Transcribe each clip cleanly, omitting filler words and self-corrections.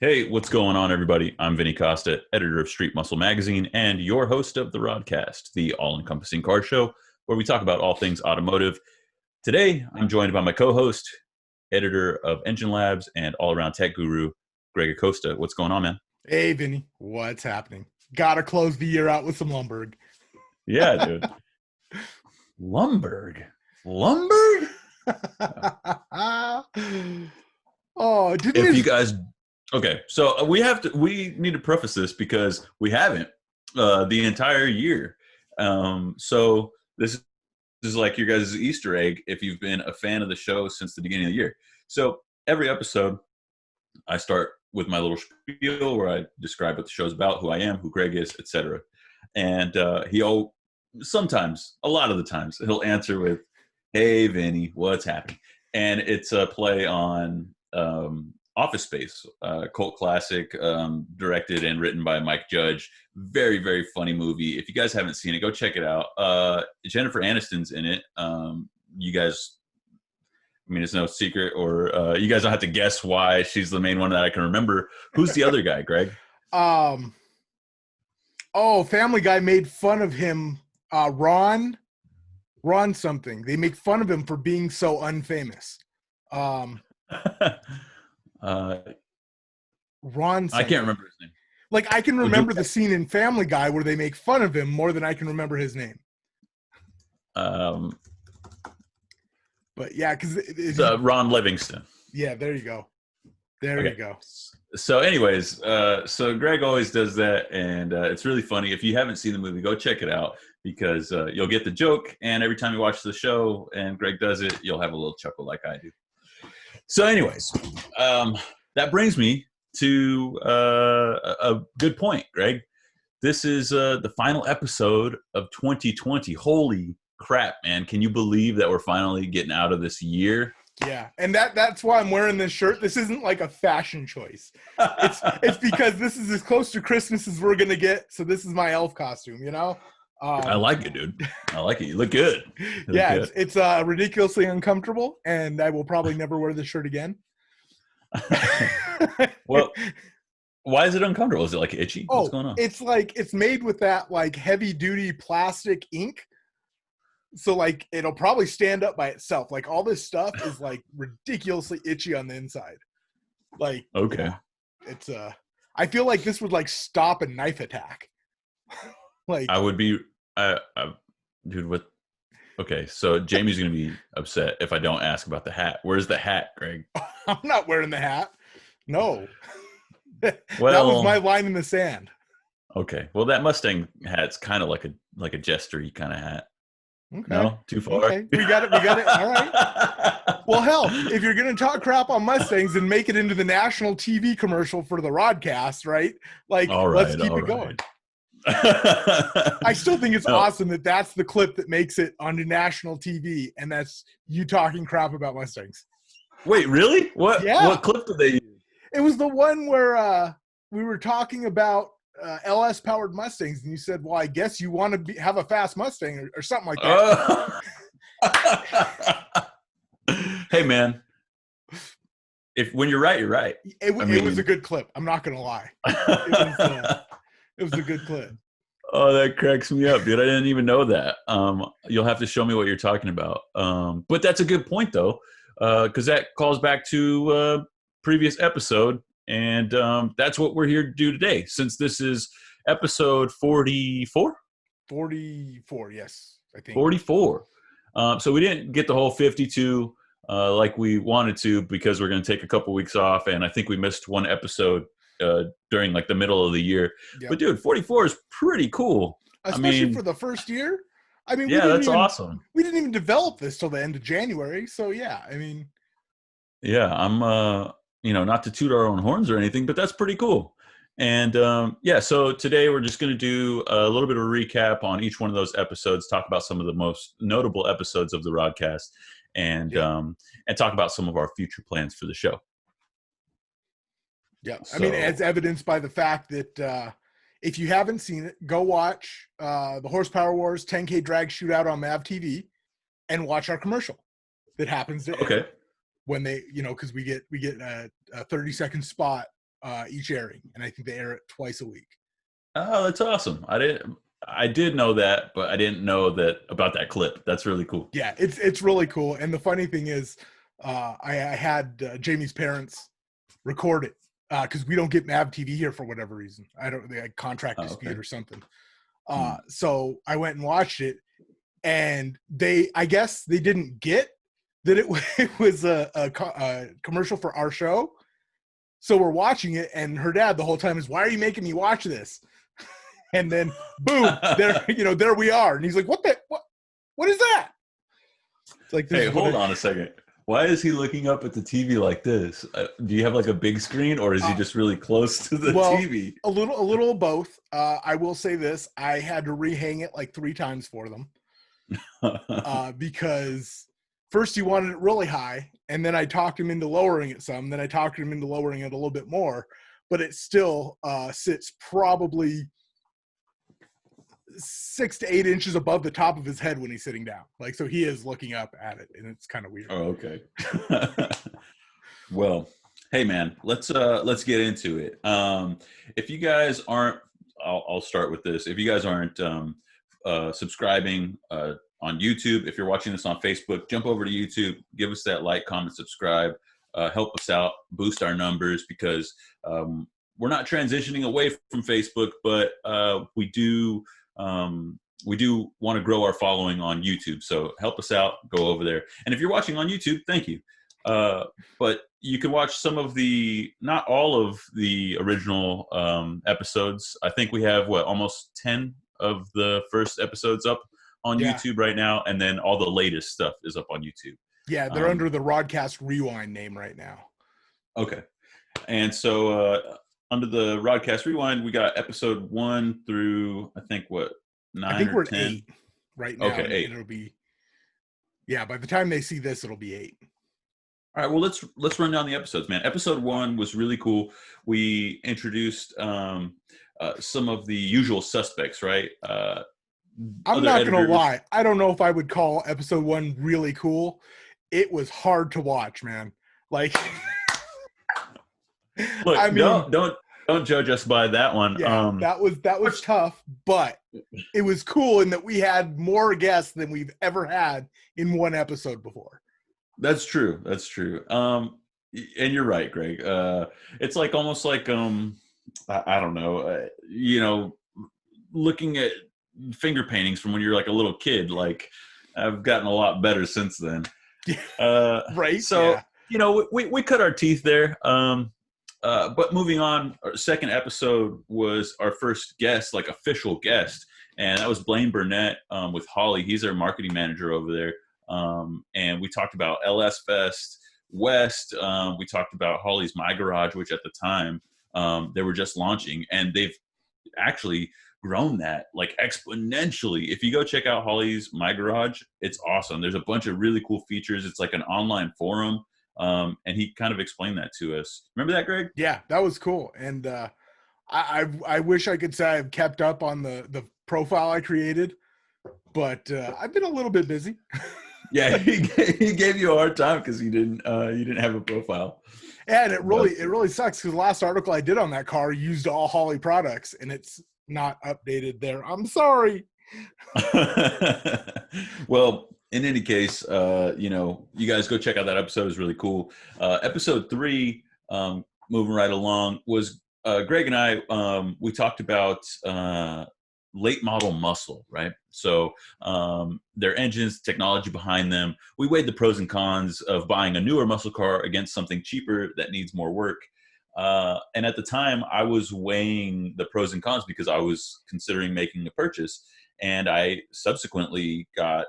Hey, what's going on, everybody? I'm Vinny Costa, editor of Street Muscle Magazine, and your host of the RodCAST, the all-encompassing car show, where we talk about all things automotive. Today, I'm joined by my co-host, editor of Engine Labs, and all-around tech guru, Greg Acosta. What's going on, man? Hey, Vinny. What's happening? Gotta close the year out with some Lumberg. Yeah, dude. Lumberg? Lumberg? Oh, didn't If it? you guys... Okay, so we need to preface this because we haven't the entire year. So this is like your guys' Easter egg if you've been a fan of the show since the beginning of the year. So every episode, I start with my little spiel where I describe what the show's about, who I am, who Greg is, etc. And sometimes, a lot of the times, he'll answer with, "Hey, Vinny, what's happening?" And it's a play on Office Space, cult classic, directed and written by Mike Judge. Very, very funny movie. If you guys haven't seen it, go check it out. Jennifer Aniston's in it. You guys, I mean, it's no secret, or you guys don't have to guess why she's the main one that I can remember. Who's the other guy, Greg? Family Guy made fun of him. Ron something. They make fun of him for being so unfamous. Ron something. I can't remember his name. Like, I can remember the scene in Family Guy where they make fun of him more than I can remember his name. But yeah, because Ron Livingston. Yeah, there you go. There you go. So anyways, so Greg always does that, and it's really funny. If you haven't seen the movie, go check it out because you'll get the joke, and every time you watch the show and Greg does it, you'll have a little chuckle like I do. So anyways, that brings me to a good point, Greg. This is the final episode of 2020. Holy crap, man. Can you believe that we're finally getting out of this year? Yeah, and that's why I'm wearing this shirt. This isn't like a fashion choice. It's because this is as close to Christmas as we're gonna get. So this is my elf costume, you know. I like it, dude. I like it. You look good. It's ridiculously uncomfortable, and I will probably never wear this shirt again. Well, why is it uncomfortable? Is it like itchy? What's going on? It's like it's made with that like heavy duty plastic ink. So like it'll probably stand up by itself. Like all this stuff is like ridiculously itchy on the inside. Like okay, it's I feel like this would like stop a knife attack. Like I would be, dude. What? Okay, so Jamie's gonna be upset if I don't ask about the hat. Where's the hat, Greg? I'm not wearing the hat. No. Well, that was my line in the sand. Okay. Well, that Mustang hat's kind of like a jester-y kind of hat. Okay. No, too far. Okay. We got it. All right. Well, hell, if you're gonna talk crap on Mustangs and make it into the national TV commercial for the RodCAST, right? Like, let's keep it going. I still think it's awesome that that's the clip that makes it onto national TV, and that's you talking crap about Mustangs. Wait, really? What? Yeah. What clip did they use? It was the one where we were talking about LS powered Mustangs, and you said, "Well, I guess you want to have a fast Mustang or something like that." Hey, man. When you're right, you're right. It was a good clip. I'm not gonna lie. It was a good clip. Oh, that cracks me up, dude. I didn't even know that. You'll have to show me what you're talking about. But that's a good point, though, because that calls back to previous episode. And that's what we're here to do today, since this is episode 44? 44, yes, I think. 44. So we didn't get the whole 52 like we wanted to because we're going to take a couple weeks off. And I think we missed one episode during like the middle of the year. Yep. But, dude, 44 is pretty cool. Especially for the first year. I mean, yeah, that's awesome. We didn't even develop this till the end of January. So, yeah, I mean. Yeah, I'm not to toot our own horns or anything, but that's pretty cool. And so today we're just going to do a little bit of a recap on each one of those episodes, talk about some of the most notable episodes of the RodCAST, and talk about some of our future plans for the show. Yeah, so, I mean, as evidenced by the fact that if you haven't seen it, go watch the Horsepower Wars 10K drag shootout on MAV TV and watch our commercial that happens to when they, because we get a 30-second spot each airing, and I think they air it twice a week. Oh, that's awesome. I did know that, but I didn't know that about that clip. That's really cool. Yeah, it's really cool. And the funny thing is, I had Jamie's parents record it because we don't get Mav TV here for whatever reason. They had contract dispute or something. So I went and watched it, and I guess they didn't get that it was a commercial for our show. So we're watching it, and her dad the whole time is, "Why are you making me watch this?" And then boom, there we are. And he's like, what is that? It's like, hey, hold on a second. Why is he looking up at the TV like this? Do you have like a big screen, or is he just really close to the TV? A little of both. I will say this. I had to rehang it like 3 times for them because first he wanted it really high, and then I talked him into lowering it some. Then I talked him into lowering it a little bit more, but it still sits probably 6 to 8 inches above the top of his head when he's sitting down. Like, so he is looking up at it, and it's kind of weird. Oh, okay. Well, hey man, let's get into it. If you guys aren't, I'll start with this. If you guys aren't subscribing on YouTube, if you're watching this on Facebook, jump over to YouTube, give us that like, comment, subscribe, help us out, boost our numbers, because we're not transitioning away from Facebook, but we do want to grow our following on YouTube. So help us out, go over there. And if you're watching on YouTube, thank you. But you can watch some of not all of the original episodes. I think we have almost 10 of the first episodes up on YouTube right now. And then all the latest stuff is up on YouTube. Yeah, they're under the RodCAST Rewind name right now. Okay. And so under the RodCAST Rewind, we got episode 1 through, I think, 9 I think or we're 10? at 8 right now. Okay, 8. It'll be, by the time they see this, it'll be 8. All right, well, let's run down the episodes, man. Episode 1 was really cool. We introduced some of the usual suspects, right? I'm not going to lie. I don't know if I would call episode 1 really cool. It was hard to watch, man. Like, look, I mean, don't judge us by that one. Yeah, that was tough, but it was cool in that we had more guests than we've ever had in one episode before. That's true. That's true. And you're right, Greg. It's like almost like I don't know. Looking at finger paintings from when you're like a little kid. Like, I've gotten a lot better since then. Right. So we cut our teeth there. But moving on, our second episode was our first guest, like official guest, and that was Blaine Burnett with Holly. He's our marketing manager over there. And we talked about LS Fest West. We talked about Holly's My Garage, which at the time they were just launching, and they've actually grown that like exponentially. If you go check out Holly's My Garage, it's awesome. There's a bunch of really cool features. It's like an online forum. And he kind of explained that to us. Remember that, Greg? Yeah, that was cool. And I wish I could say I've kept up on the profile I created, but I've been a little bit busy. Yeah, he gave you a hard time because you didn't have a profile. And it really sucks because the last article I did on that car used all Holly products, and it's not updated there. I'm sorry. Well, in any case, you guys go check out that episode. It was really cool. Episode 3, moving right along, was Greg and I, we talked about late model muscle, right? So their engines, technology behind them. We weighed the pros and cons of buying a newer muscle car against something cheaper that needs more work. And at the time, I was weighing the pros and cons because I was considering making a purchase. And I subsequently got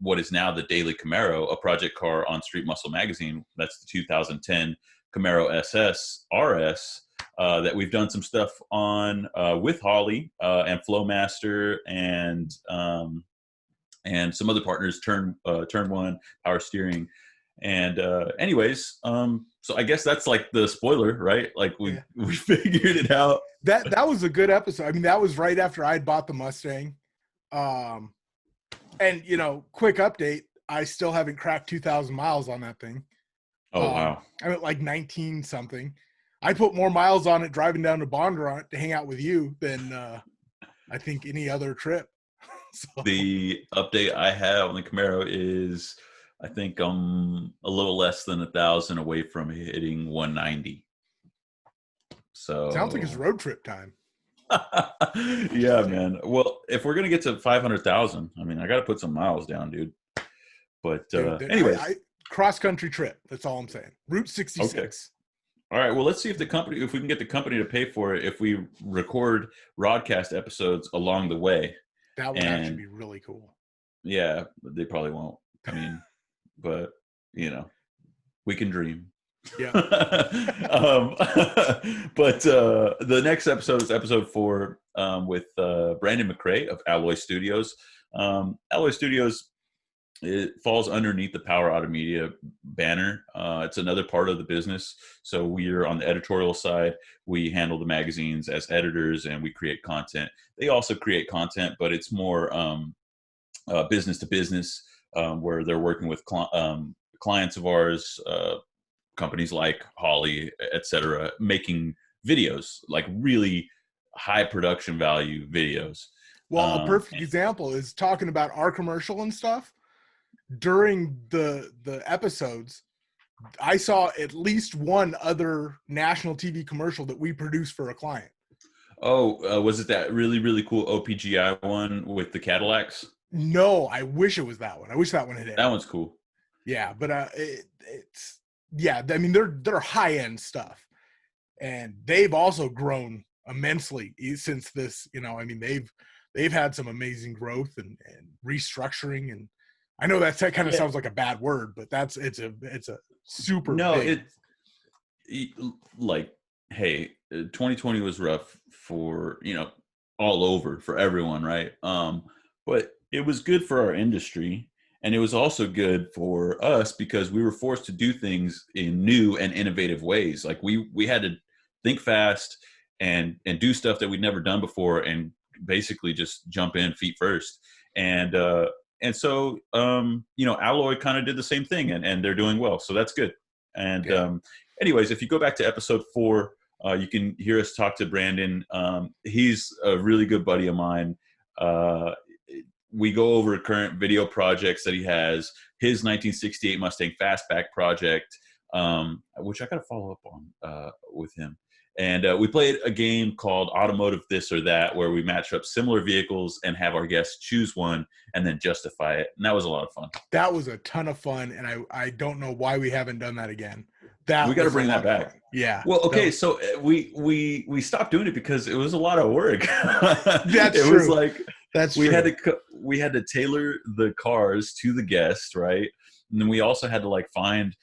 what is now the Daily Camaro, a project car on Street Muscle Magazine. That's the 2010 Camaro SS RS that we've done some stuff on with Holly and Flowmaster and some other partners, Turn One, Power Steering. And anyways, so I guess that's like the spoiler, right? Like we figured it out. That was a good episode. I mean, that was right after I had bought the Mustang. And quick update, I still haven't cracked 2,000 miles on that thing. Oh, wow. I'm at like 19 something. I put more miles on it driving down to Bondurant to hang out with you than I think any other trip. So. The update I have on the Camaro is, I think I'm a little less than 1,000 away from hitting 190. So sounds like it's road trip time. Yeah, man. Well, if we're gonna get to 500,000, I mean, I got to put some miles down, dude. But anyways, cross country trip. That's all I'm saying. Route 66. Okay. All right. Well, let's see if we can get the company to pay for it if we record RodCAST episodes along the way. That would actually be really cool. Yeah, they probably won't. I mean, but we can dream. Yeah. But the next episode is episode 4 with Brandon McRae of Alloy Studios. Alloy Studios, it falls underneath the Power Auto Media banner. It's another part of the business. So we're on the editorial side. We handle the magazines as editors, and we create content. They also create content, but it's more business to business, where they're working with clients of ours, companies like Holly, etc., making videos, like really high production value videos. Well, a perfect example is talking about our commercial and stuff. During the episodes, I saw at least one other national TV commercial that we produced for a client. Oh, was it that really, really cool OPGI one with the Cadillacs? No, I wish it was that one. I wish that one had hit. That one's cool. Yeah, but it's yeah. I mean, they're high end stuff, and they've also grown immensely since this. I mean, they've had some amazing growth and restructuring, and I know that kind of sounds like a bad word, but it's a super big. Like, hey, 2020 was rough for all over for everyone, right? But it was good for our industry, and it was also good for us because we were forced to do things in new and innovative ways. Like we had to think fast and do stuff that we'd never done before, and basically just jump in feet first. And so, Alloy kind of did the same thing, and they're doing well. So that's good. And anyways, if you go back to episode 4, you can hear us talk to Brandon. He's a really good buddy of mine. We go over current video projects that he has, his 1968 Mustang Fastback project, which I got to follow up on with him. And we played a game called Automotive This or That, where we match up similar vehicles and have our guests choose one and then justify it. And that was a lot of fun. That was a ton of fun, and I don't know why we haven't done that again. We got to bring that back. Yeah. Well, okay, so we stopped doing it because it was a lot of work. That's true. It was like we had to tailor the cars to the guest, right? And then we also had to find.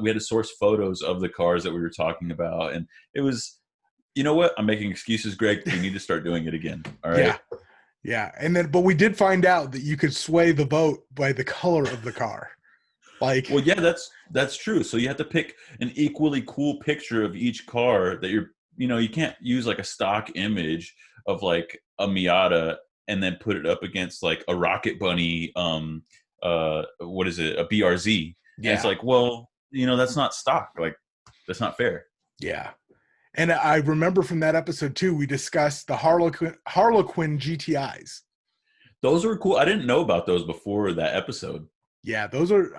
We had to source photos of the cars that we were talking about, and it was, what? I'm making excuses, Greg. We need to start doing it again. All right. Yeah. But we did find out that you could sway the vote by the color of the car. Well, yeah, that's true. So you have to pick an equally cool picture of each car that you can't use a stock image of a Miata and then put it up against a Rocket Bunny, what is it? A BRZ. Yeah. And it's well, that's not stock. That's not fair. Yeah. And I remember from that episode too, we discussed the Harlequin GTIs. Those were cool. I didn't know about those before that episode. Yeah, those are,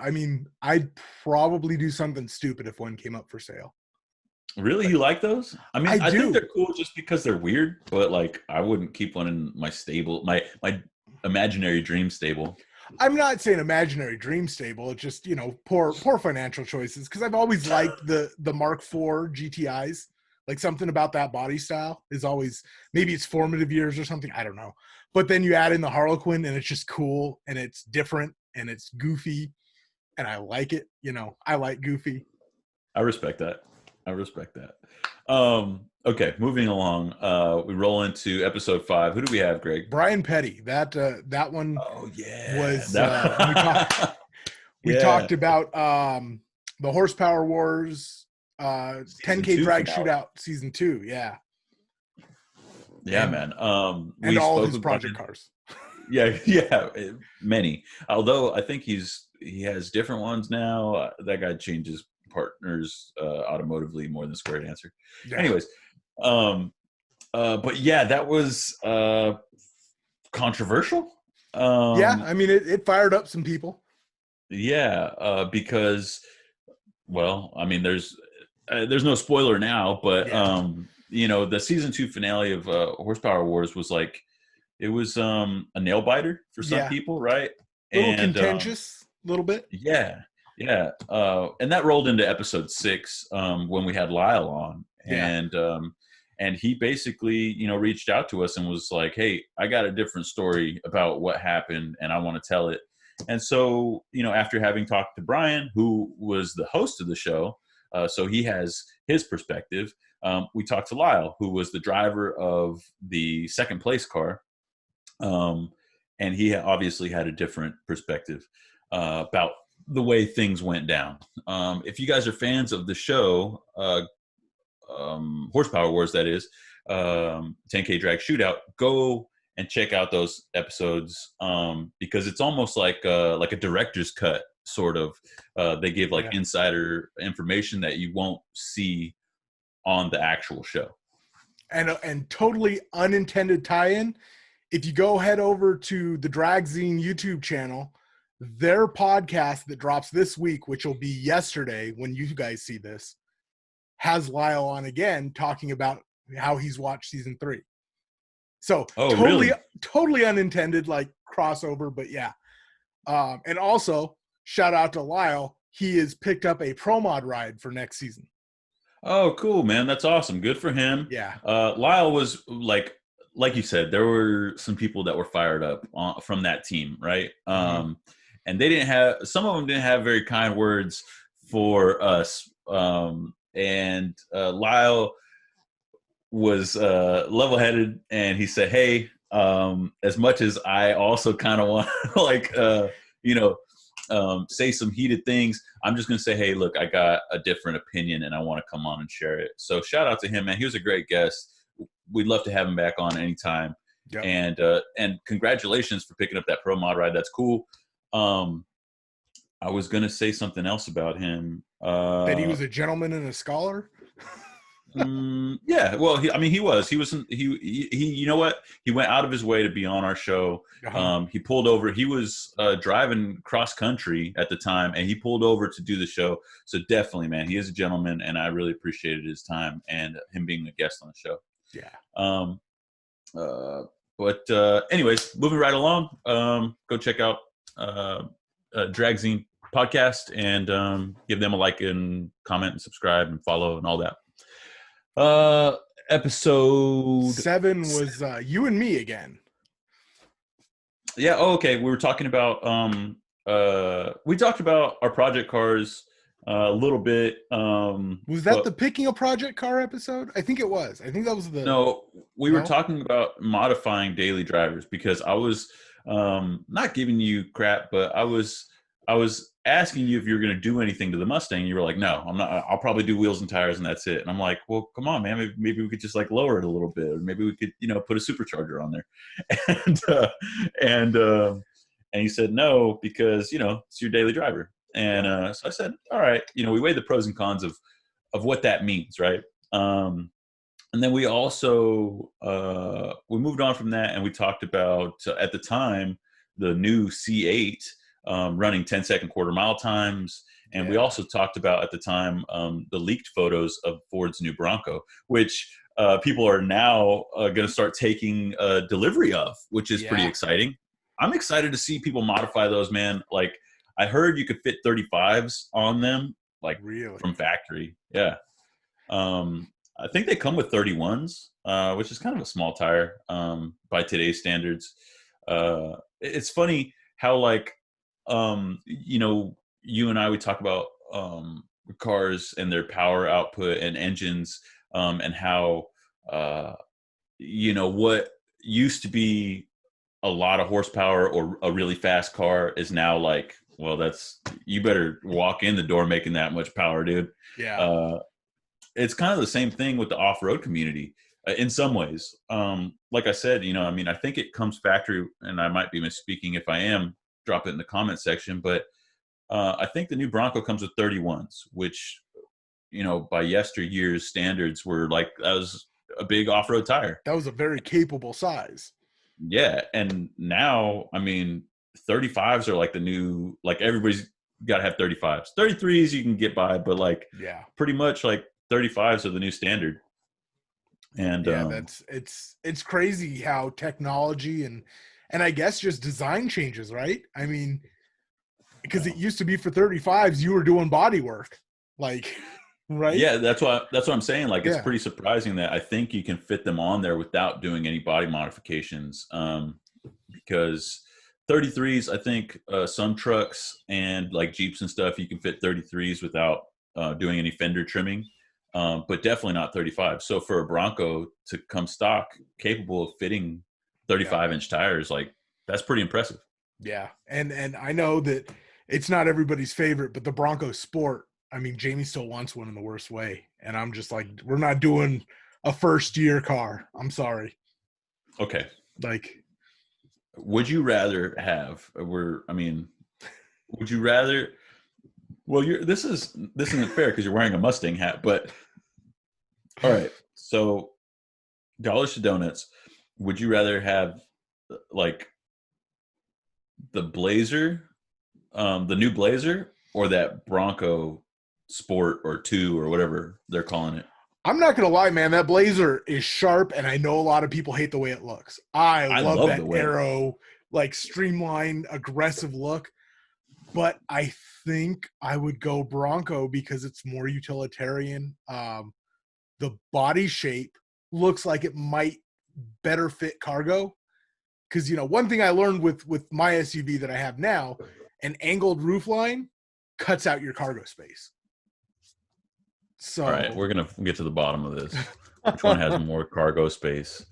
I'd probably do something stupid if one came up for sale. Really? You like those? I do. think they're cool just because they're weird, but I wouldn't keep one in my stable, my imaginary dream stable. I'm not saying imaginary dream stable. It's just, poor financial choices. Cause I've always liked the Mark IV GTIs. Something about that body style is always, maybe it's formative years or something. I don't know. But then you add in the Harlequin and it's just cool and it's different and it's goofy and I like it. I like goofy. I respect that. Okay, moving along. We roll into episode 5. Who do we have, Greg? Brian Petty. That one. Oh yeah. Was we talked about the Horsepower Wars 10K drag shootout season 2. Yeah. Yeah, man. And all his project cars. Yeah, many. Although I think he has different ones now. That guy changes partners automotively more than Squared answer. Yeah. Anyways, but yeah, that was controversial. Yeah, I mean, it fired up some people. Yeah, because, well, I mean, there's no spoiler now, but you know, the season 2 finale of Horsepower Wars was like, it was a nail biter for some people, right? A little contentious, a little bit. Yeah, yeah, and that rolled into episode 6 when we had Lyle on, and he basically, you know, reached out to us and was like, "Hey, I got a different story about what happened, and I want to tell it." And so, you know, after having talked to Brian, who was the host of the show, so he has his perspective. We talked to Lyle, who was the driver of the second place car, and he obviously had a different perspective about the way things went down. If you guys are fans of the show, Horsepower Wars, that is, 10K Drag Shootout, go and check out those episodes, because it's almost like a director's cut, sort of. They give like insider information that you won't see on the actual show. And totally unintended tie-in. If you go head over to the Dragzine YouTube channel, their podcast that drops this week, which will be yesterday when you guys see this, has Lyle on again talking about how he's watched season 3. So totally unintended, like crossover, but yeah. And also shout out to Lyle. He has picked up a pro mod ride for next season. Oh, cool, man. That's awesome. Good for him. Yeah. Lyle was like you said, there were some people that were fired up from that team, right? And they didn't have, some of them didn't have very kind words for us. And Lyle was level-headed, and he said, "Hey, as much as I also kind of want to like, you know, say some heated things, I'm just going to say, hey, look, I got a different opinion and I want to come on and share it." So shout out to him, man. He was a great guest. We'd love to have him back on anytime. Yep. And congratulations for picking up that pro mod ride. That's cool. I was going to say something else about him. That he was a gentleman and a scholar. Yeah, well, he was, you know what? He went out of his way to be on our show. He pulled over. He was driving cross country at the time, and he pulled over to do the show. So definitely, man, he is a gentleman, and I really appreciated his time and him being a guest on the show. Yeah. But anyways, moving right along, go check out Dragzine podcast and give them a like and comment and subscribe and follow and all that. Episode 7 was you and me again. Yeah. Oh, okay. We were talking about we talked about our project cars a little bit. Was that the picking a project car episode? I think it was. I think that was the. No, we were talking about modifying daily drivers, because I was not giving you crap, but I was asking you if you were going to do anything to the Mustang. You were like, "No, I'm not. I'll probably do wheels and tires, and that's it." And I'm like, "Well, come on, man. Maybe we could just like lower it a little bit, or maybe we could, you know, put a supercharger on there." And you said no, because, you know, it's your daily driver. And so I said, "All right." You know, we weighed the pros and cons of what that means, right? And then we also we moved on from that, and we talked about at the time the new C8. Running 10-second quarter-mile times. And we also talked about at the time the leaked photos of Ford's new Bronco, which people are now going to start taking delivery of, which is pretty exciting. I'm excited to see people modify those, man. Like, I heard you could fit 35s on them, like from factory. Yeah. I think they come with 31s, which is kind of a small tire by today's standards. It's funny how, like, you know, you and I, we talk about cars and their power output and engines, and how you know, what used to be a lot of horsepower or a really fast car is now like, well, that's, you better walk in the door making that much power, dude. Yeah. It's kind of the same thing with the off-road community in some ways. Like I said, you know, I mean, I think it comes factory, and I might be misspeaking. If I am, drop it in the comment section. But I think the new Bronco comes with 31s, which by yesteryear's standards, were like, that was a big off-road tire. That was a very capable size. Yeah, and now, I mean, 35s are like the new, like everybody's got to have 35s. 33s you can get by, but like, yeah, pretty much like 35s are the new standard. And yeah, it's crazy how technology and I guess just design changes, right? I mean, because it used to be for 35s, you were doing body work, like, right? Yeah, that's what I'm saying. Like, it's pretty surprising that I think you can fit them on there without doing any body modifications. Because 33s, I think some trucks and like Jeeps and stuff, you can fit 33s without doing any fender trimming, but definitely not 35. So for a Bronco to come stock capable of fitting 35-inch tires, like, that's pretty impressive. Yeah, and I know that it's not everybody's favorite, but the Bronco Sport, I mean, Jamie still wants one in the worst way, and I'm just like, we're not doing a first-year car. I'm sorry. Okay. Like, would you rather have? Would you rather? Well, this isn't fair because you're wearing a Mustang hat, but all right. So, dollars to donuts. Would you rather have like the Blazer, the new Blazer, or that Bronco Sport or 2 or whatever they're calling it? I'm not gonna lie, man. That Blazer is sharp, and I know a lot of people hate the way it looks. I love that arrow, like streamlined, aggressive look. But I think I would go Bronco because it's more utilitarian. The body shape looks like it might better fit cargo. Because, one thing I learned with my SUV that I have now, an angled roofline cuts out your cargo space. So, all right, we're gonna get to the bottom of this. Which one has more cargo space?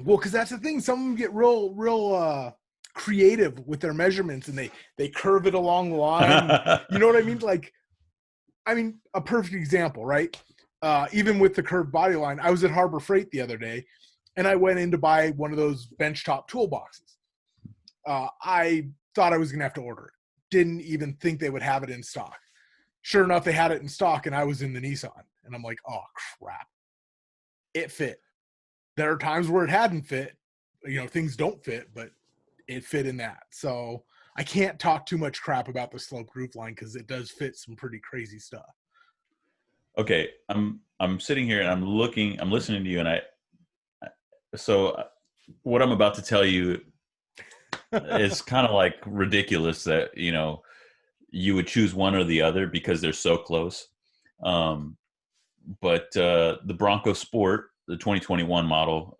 Well, because that's the thing. Some of them get real creative with their measurements, and they curve it along the line. You know what I mean? Like, a perfect example, right? Even with the curved body line, I was at Harbor Freight the other day, and I went in to buy one of those benchtop toolboxes. I thought I was going to have to order it. Didn't even think they would have it in stock. Sure enough, they had it in stock, and I was in the Nissan. And I'm like, oh, crap. It fit. There are times where it hadn't fit. Things don't fit, but it fit in that. So I can't talk too much crap about the sloped roofline because it does fit some pretty crazy stuff. Okay, I'm sitting here and I'm listening to you, and so what I'm about to tell you is kind of like ridiculous that you would choose one or the other because they're so close. But the Bronco Sport, the 2021 model,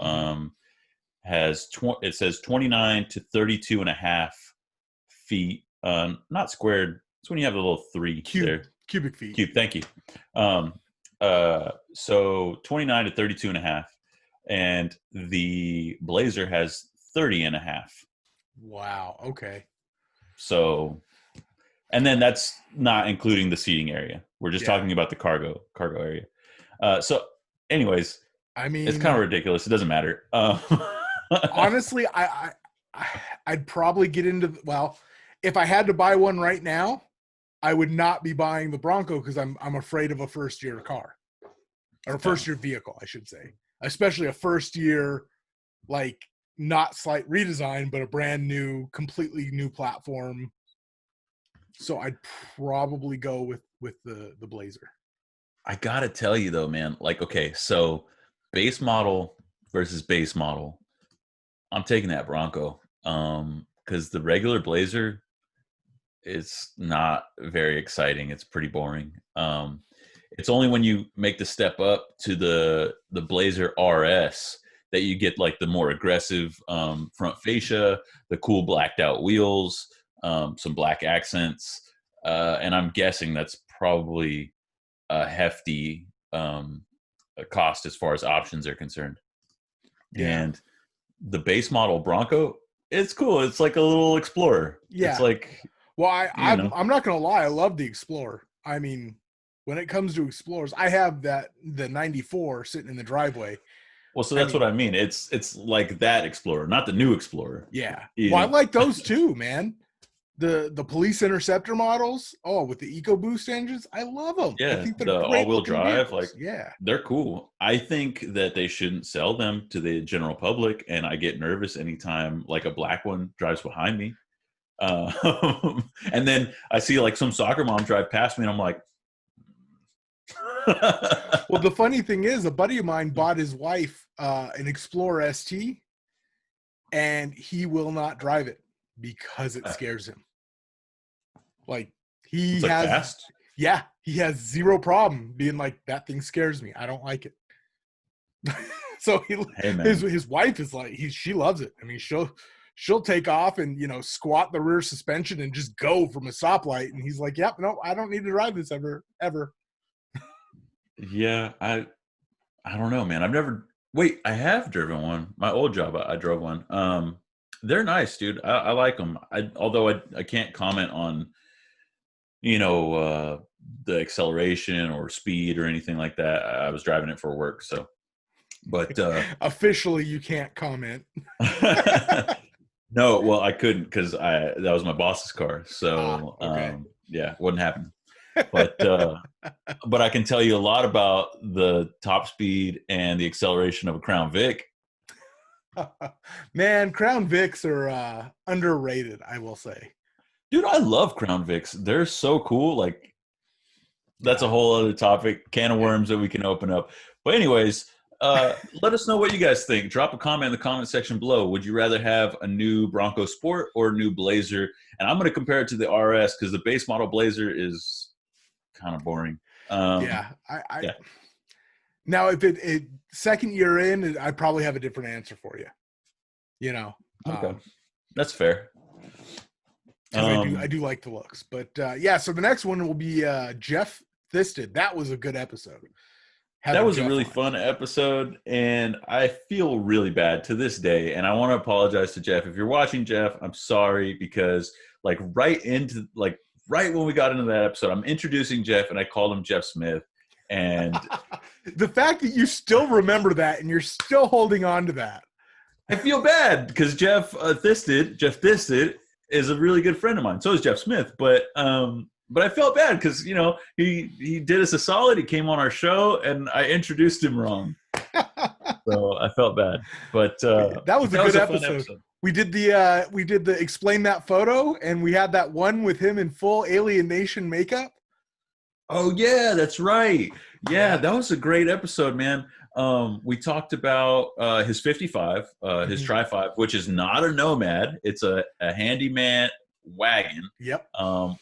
it says 29 to 32 and a half feet, not squared. It's when you have the little 3 there. Cubic feet. Thank you. So 29 to 32 and a half, and the Blazer has 30 and a half. Wow. Okay. So, and then that's not including the seating area. We're just talking about the cargo area. So anyways, it's kind of ridiculous. It doesn't matter. Honestly, I'd probably get into, if I had to buy one right now, I would not be buying the Bronco because I'm afraid of a first-year car. Or a first-year vehicle, I should say. Especially a first-year, like, not slight redesign, but a brand new, completely new platform. So I'd probably go with the Blazer. I gotta tell you though, man, like, okay, so base model versus base model, I'm taking that Bronco. Because the regular Blazer is not very exciting. It's pretty boring. It's only when you make the step up to the Blazer RS that you get like the more aggressive front fascia, the cool blacked out wheels, some black accents, and I'm guessing that's probably a hefty cost as far as options are concerned. Yeah. And the base model Bronco, it's cool. It's like a little Explorer. Yeah. It's like, I'm not gonna lie, I love the Explorer. I mean, when it comes to Explorers, I have the 94 sitting in the driveway. Well, so that's what I mean. It's like that Explorer, not the new Explorer. Yeah. Well, I like those too, man. the police interceptor models, with the EcoBoost engines, I love them. Yeah, I think they're the great all-wheel drive, vehicles. Yeah, they're cool. I think that they shouldn't sell them to the general public, and I get nervous anytime like a black one drives behind me. And then I see like some soccer mom drive past me, and I'm like, well, the funny thing is, a buddy of mine bought his wife an Explorer ST, and he will not drive it because it scares him. Like he has, fast? Yeah, he has zero problem being like, that thing scares me. I don't like it. So his wife is like, she loves it. I mean, she'll take off and squat the rear suspension and just go from a stoplight. And he's like, yep, no, I don't need to drive this ever. Yeah, I don't know, man. I have driven one. My old job, I drove one. They're nice, dude. I like them. Although I can't comment on, the acceleration or speed or anything like that. I was driving it for work, so. But officially, you can't comment. No, well, I couldn't because that was my boss's car. So okay. Yeah, wouldn't happen. But but I can tell you a lot about the top speed and the acceleration of a Crown Vic. Man, Crown Vics are underrated, I will say. Dude, I love Crown Vics. They're so cool. Like, that's a whole other topic, can of worms that we can open up. But anyways, let us know what you guys think. Drop a comment in the comment section below. Would you rather have a new Bronco Sport or a new Blazer? And I'm going to compare it to the RS because the base model Blazer is kind of boring. Yeah. Now, if it second year in, I'd probably have a different answer for you. Okay. That's fair. I do like the looks. But so the next one will be Jeff Thisted. That was a good episode. That was a really fun episode, and I feel really bad to this day. And I want to apologize to Jeff. If you're watching, Jeff, I'm sorry because right when we got into that episode, I'm introducing Jeff, and I called him Jeff Smith. And the fact that you still remember that and you're still holding on to that, I feel bad because Jeff Thisted is a really good friend of mine. So is Jeff Smith, but I felt bad because he did us a solid. He came on our show, and I introduced him wrong, so I felt bad. But that was a good episode. We did the explain that photo, and we had that one with him in full Alien Nation makeup. Oh yeah, that's right. Yeah, that was a great episode, man. We talked about his 55, his Tri-5, which is not a Nomad. It's a handyman wagon. Yep.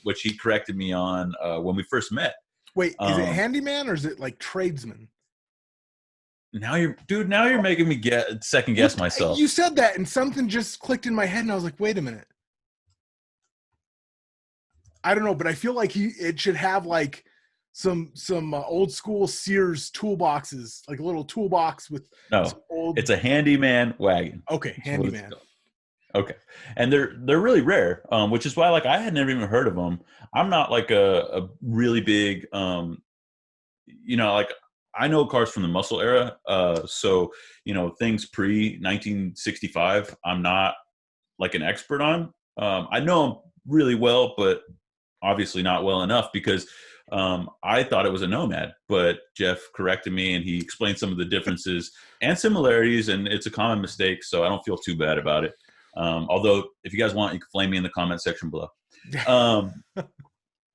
Which he corrected me on when we first met. Wait, is it handyman or is it like tradesman? Now you're making me second guess myself. You said that and something just clicked in my head and I was like, wait a minute. I don't know, but I feel like it should have like some old school Sears toolboxes, like a little toolbox with it's a handyman wagon. Okay, handyman. Okay, and they're really rare, which is why I had never even heard of them. I'm not like a really big, I know cars from the muscle era, so things pre 1965. I'm not like an expert on. I know them really well, but obviously not well enough because I thought it was a Nomad, but Jeff corrected me and he explained some of the differences and similarities, and it's a common mistake, so I don't feel too bad about it. Although if you guys want, you can flame me in the comment section below.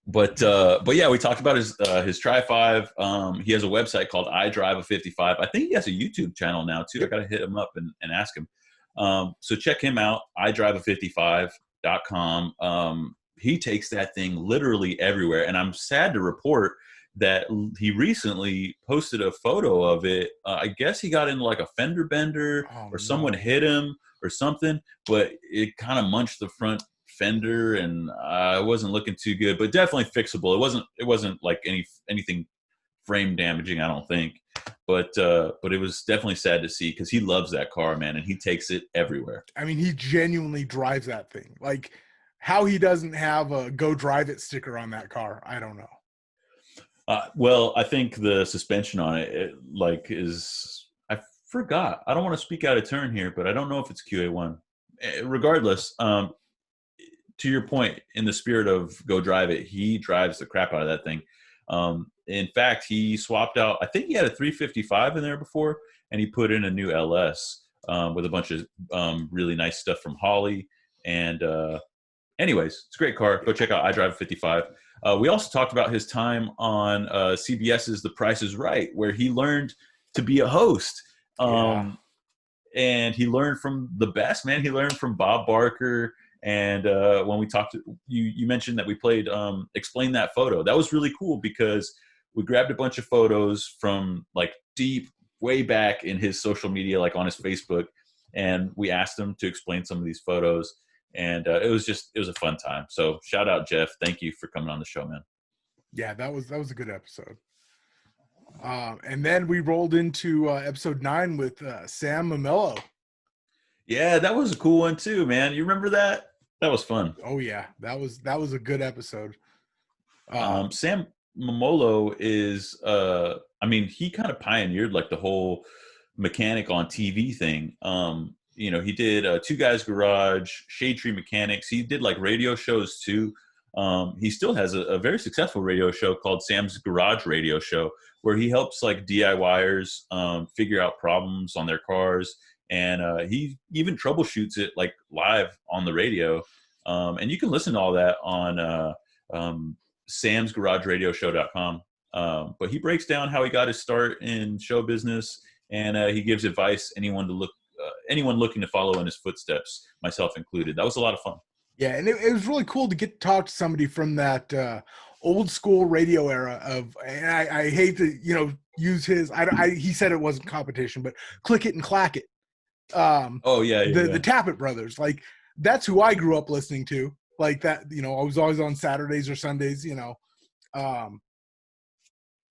But yeah, we talked about his Tri-5. He has a website called I Drive a 55. I think he has a YouTube channel now too. I got to hit him up and ask him. So check him out, idrive55.com. He takes that thing literally everywhere. And I'm sad to report that he recently posted a photo of it. I guess he got into like a fender bender or someone hit him or something, but it kind of munched the front fender and I wasn't looking too good, but definitely fixable. It wasn't like anything frame damaging, I don't think. But it was definitely sad to see because he loves that car, man, and he takes it everywhere. I mean, he genuinely drives that thing. Like, how he doesn't have a "Go Drive It" sticker on that car, I don't know. Well, I think the suspension on it is. I forgot. I don't want to speak out of turn here, but I don't know if it's QA1. Regardless, to your point, in the spirit of go drive it, he drives the crap out of that thing. In fact, he swapped out, I think he had a 355 in there before, and he put in a new LS with a bunch of really nice stuff from Holly. And anyways, it's a great car. Go check out I Drive 55. We also talked about his time on CBS's The Price is Right, where he learned to be a host. And he learned from the best, man. He learned from Bob Barker. And when we talked, you mentioned that we played Explain That Photo. That was really cool because we grabbed a bunch of photos from like deep, way back in his social media, like on his Facebook, and we asked him to explain some of these photos. And it was a fun time. So shout out, Jeff. Thank you for coming on the show, man. Yeah, that was a good episode. And then we rolled into episode 9 with Sam Mamello. Yeah, that was a cool one too, man. You remember that? That was fun. Oh yeah, that was a good episode. Sam Mamello is, he kind of pioneered like the whole mechanic on TV thing. He did Two Guys Garage, Shade Tree Mechanics. He did like radio shows too. He still has a very successful radio show called Sam's Garage Radio Show, where he helps like DIYers figure out problems on their cars. And he even troubleshoots it like live on the radio. And you can listen to all that on samsgarageradioshow.com. But he breaks down how he got his start in show business, and he gives advice anyone looking to follow in his footsteps, myself included. That was a lot of fun. Yeah, and it was really cool to get to talk to somebody from that old school radio era of, and I hate to use his. He said it wasn't competition, but Click It and Clack It. The Tappet Brothers, like that's who I grew up listening to. Like that, I was always on Saturdays or Sundays, and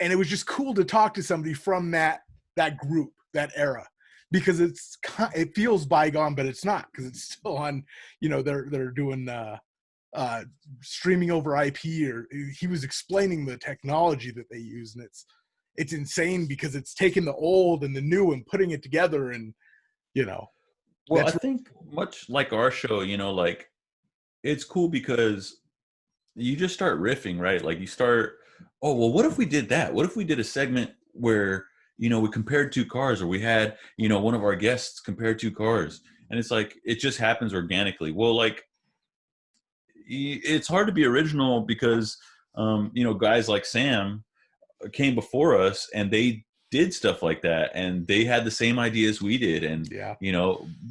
it was just cool to talk to somebody from that group, that era, because it feels bygone, but it's not, because it's still on. They're doing streaming over IP, or he was explaining the technology that they use, and it's insane because it's taking the old and the new and putting it together, and Well, I think much like our show, like it's cool because you just start riffing, right? Like you start, oh, well, what if we did that? What if we did a segment where, we compared two cars, or we had, one of our guests compare two cars, and it's like, it just happens organically. Well, like it's hard to be original because, guys like Sam came before us and they did stuff like that, and they had the same ideas we did, and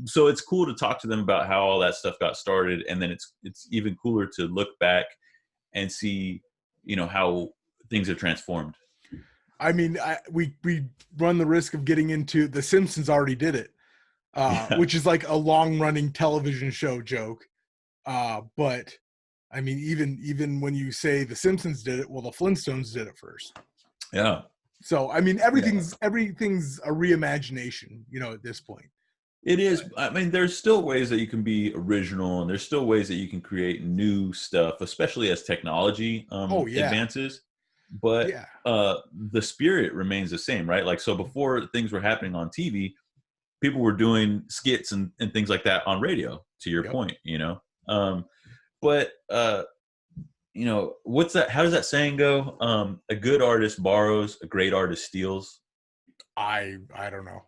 so it's cool to talk to them about how all that stuff got started, and then it's even cooler to look back and see how things have transformed. I mean, we run the risk of getting into The Simpsons already did it, which is like a long running television show joke, but I mean, even when you say The Simpsons did it, well, the Flintstones did it first. Yeah. So, I mean, everything's a reimagination, at this point. It is. I mean, there's still ways that you can be original, and there's still ways that you can create new stuff, especially as technology advances. But the spirit remains the same, right? Like, so before things were happening on TV, people were doing skits and things like that on radio, to your point, what's that? How does that saying go? A good artist borrows, a great artist steals. I don't know.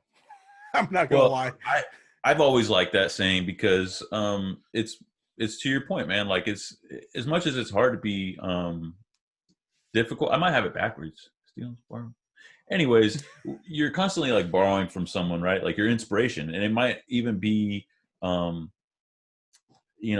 I'm not gonna lie. I've always liked that saying because it's to your point, man. Like, it's as much as it's hard to be difficult. I might have it backwards. Steal, borrow. Anyways, you're constantly like borrowing from someone, right? Like your inspiration, and it might even be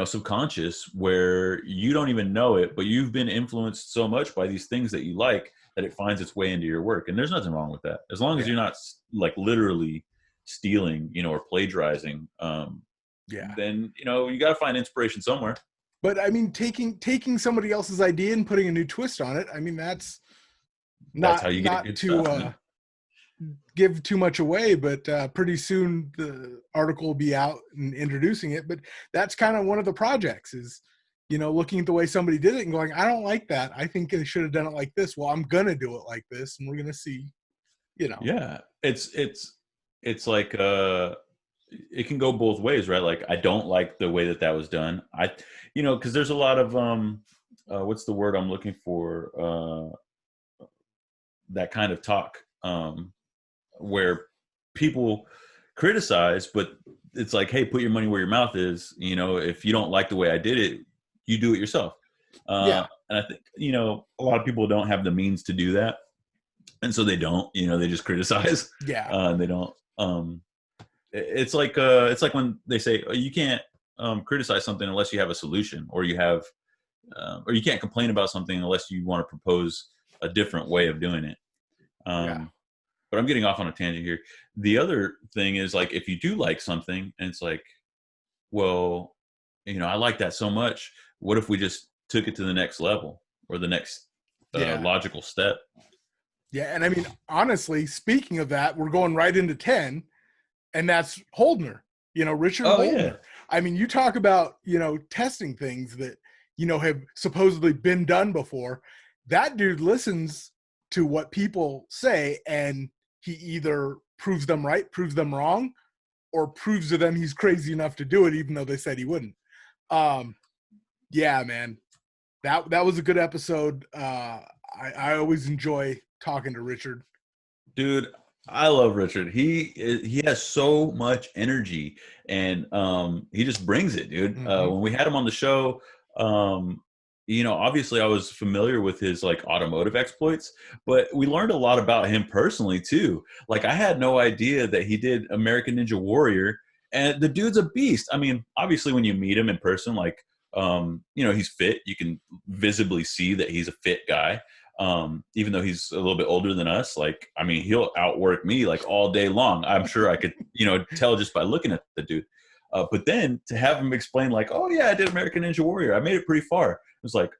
subconscious, where you don't even know it, but you've been influenced so much by these things that you like that it finds its way into your work. And there's nothing wrong with that, as long as you're not like literally stealing, or plagiarizing. Then you got to find inspiration somewhere. But I mean, taking somebody else's idea and putting a new twist on it, I mean, that's how you get good stuff, give too much away, but pretty soon the article will be out and introducing it. But that's kind of one of the projects is, looking at the way somebody did it and going, I don't like that. I think they should have done it like this. Well, I'm going to do it like this, and we're going to see, Yeah. It's like, it can go both ways, right? Like, I don't like the way that was done. Because there's a lot of what's the word I'm looking for? That kind of talk, where people criticize, but it's like, hey, put your money where your mouth is. If you don't like the way I did it, you do it yourself. And I think a lot of people don't have the means to do that, and so they don't. They just criticize. They don't. It's like when they say, oh, you can't criticize something unless you have a solution, or you can't complain about something unless you want to propose a different way of doing it. But I'm getting off on a tangent here. The other thing is, like, if you do like something and it's like, well, I like that so much. What if we just took it to the next level, or the next logical step? Yeah. And I mean, honestly, speaking of that, we're going right into 10, and that's Holdner, Richard Holdner. Yeah. I mean, you talk about, testing things that, have supposedly been done before. That dude listens to what people say, and he either proves them right, proves them wrong, or proves to them he's crazy enough to do it, even though they said he wouldn't. Yeah, man, that was a good episode. I always enjoy talking to Richard. Dude, I love Richard. He has so much energy, and he just brings it, dude. Mm-hmm. When we had him on the show, obviously I was familiar with his like automotive exploits, but we learned a lot about him personally too. Like, I had no idea that he did American Ninja Warrior, and the dude's a beast. I mean, obviously when you meet him in person, like, he's fit. You can visibly see that he's a fit guy. Even though he's a little bit older than us, like, I mean, he'll outwork me like all day long. I'm sure I could, tell just by looking at the dude. But then to have him explain, like, oh yeah, I did American Ninja Warrior, I made it pretty far. It was like,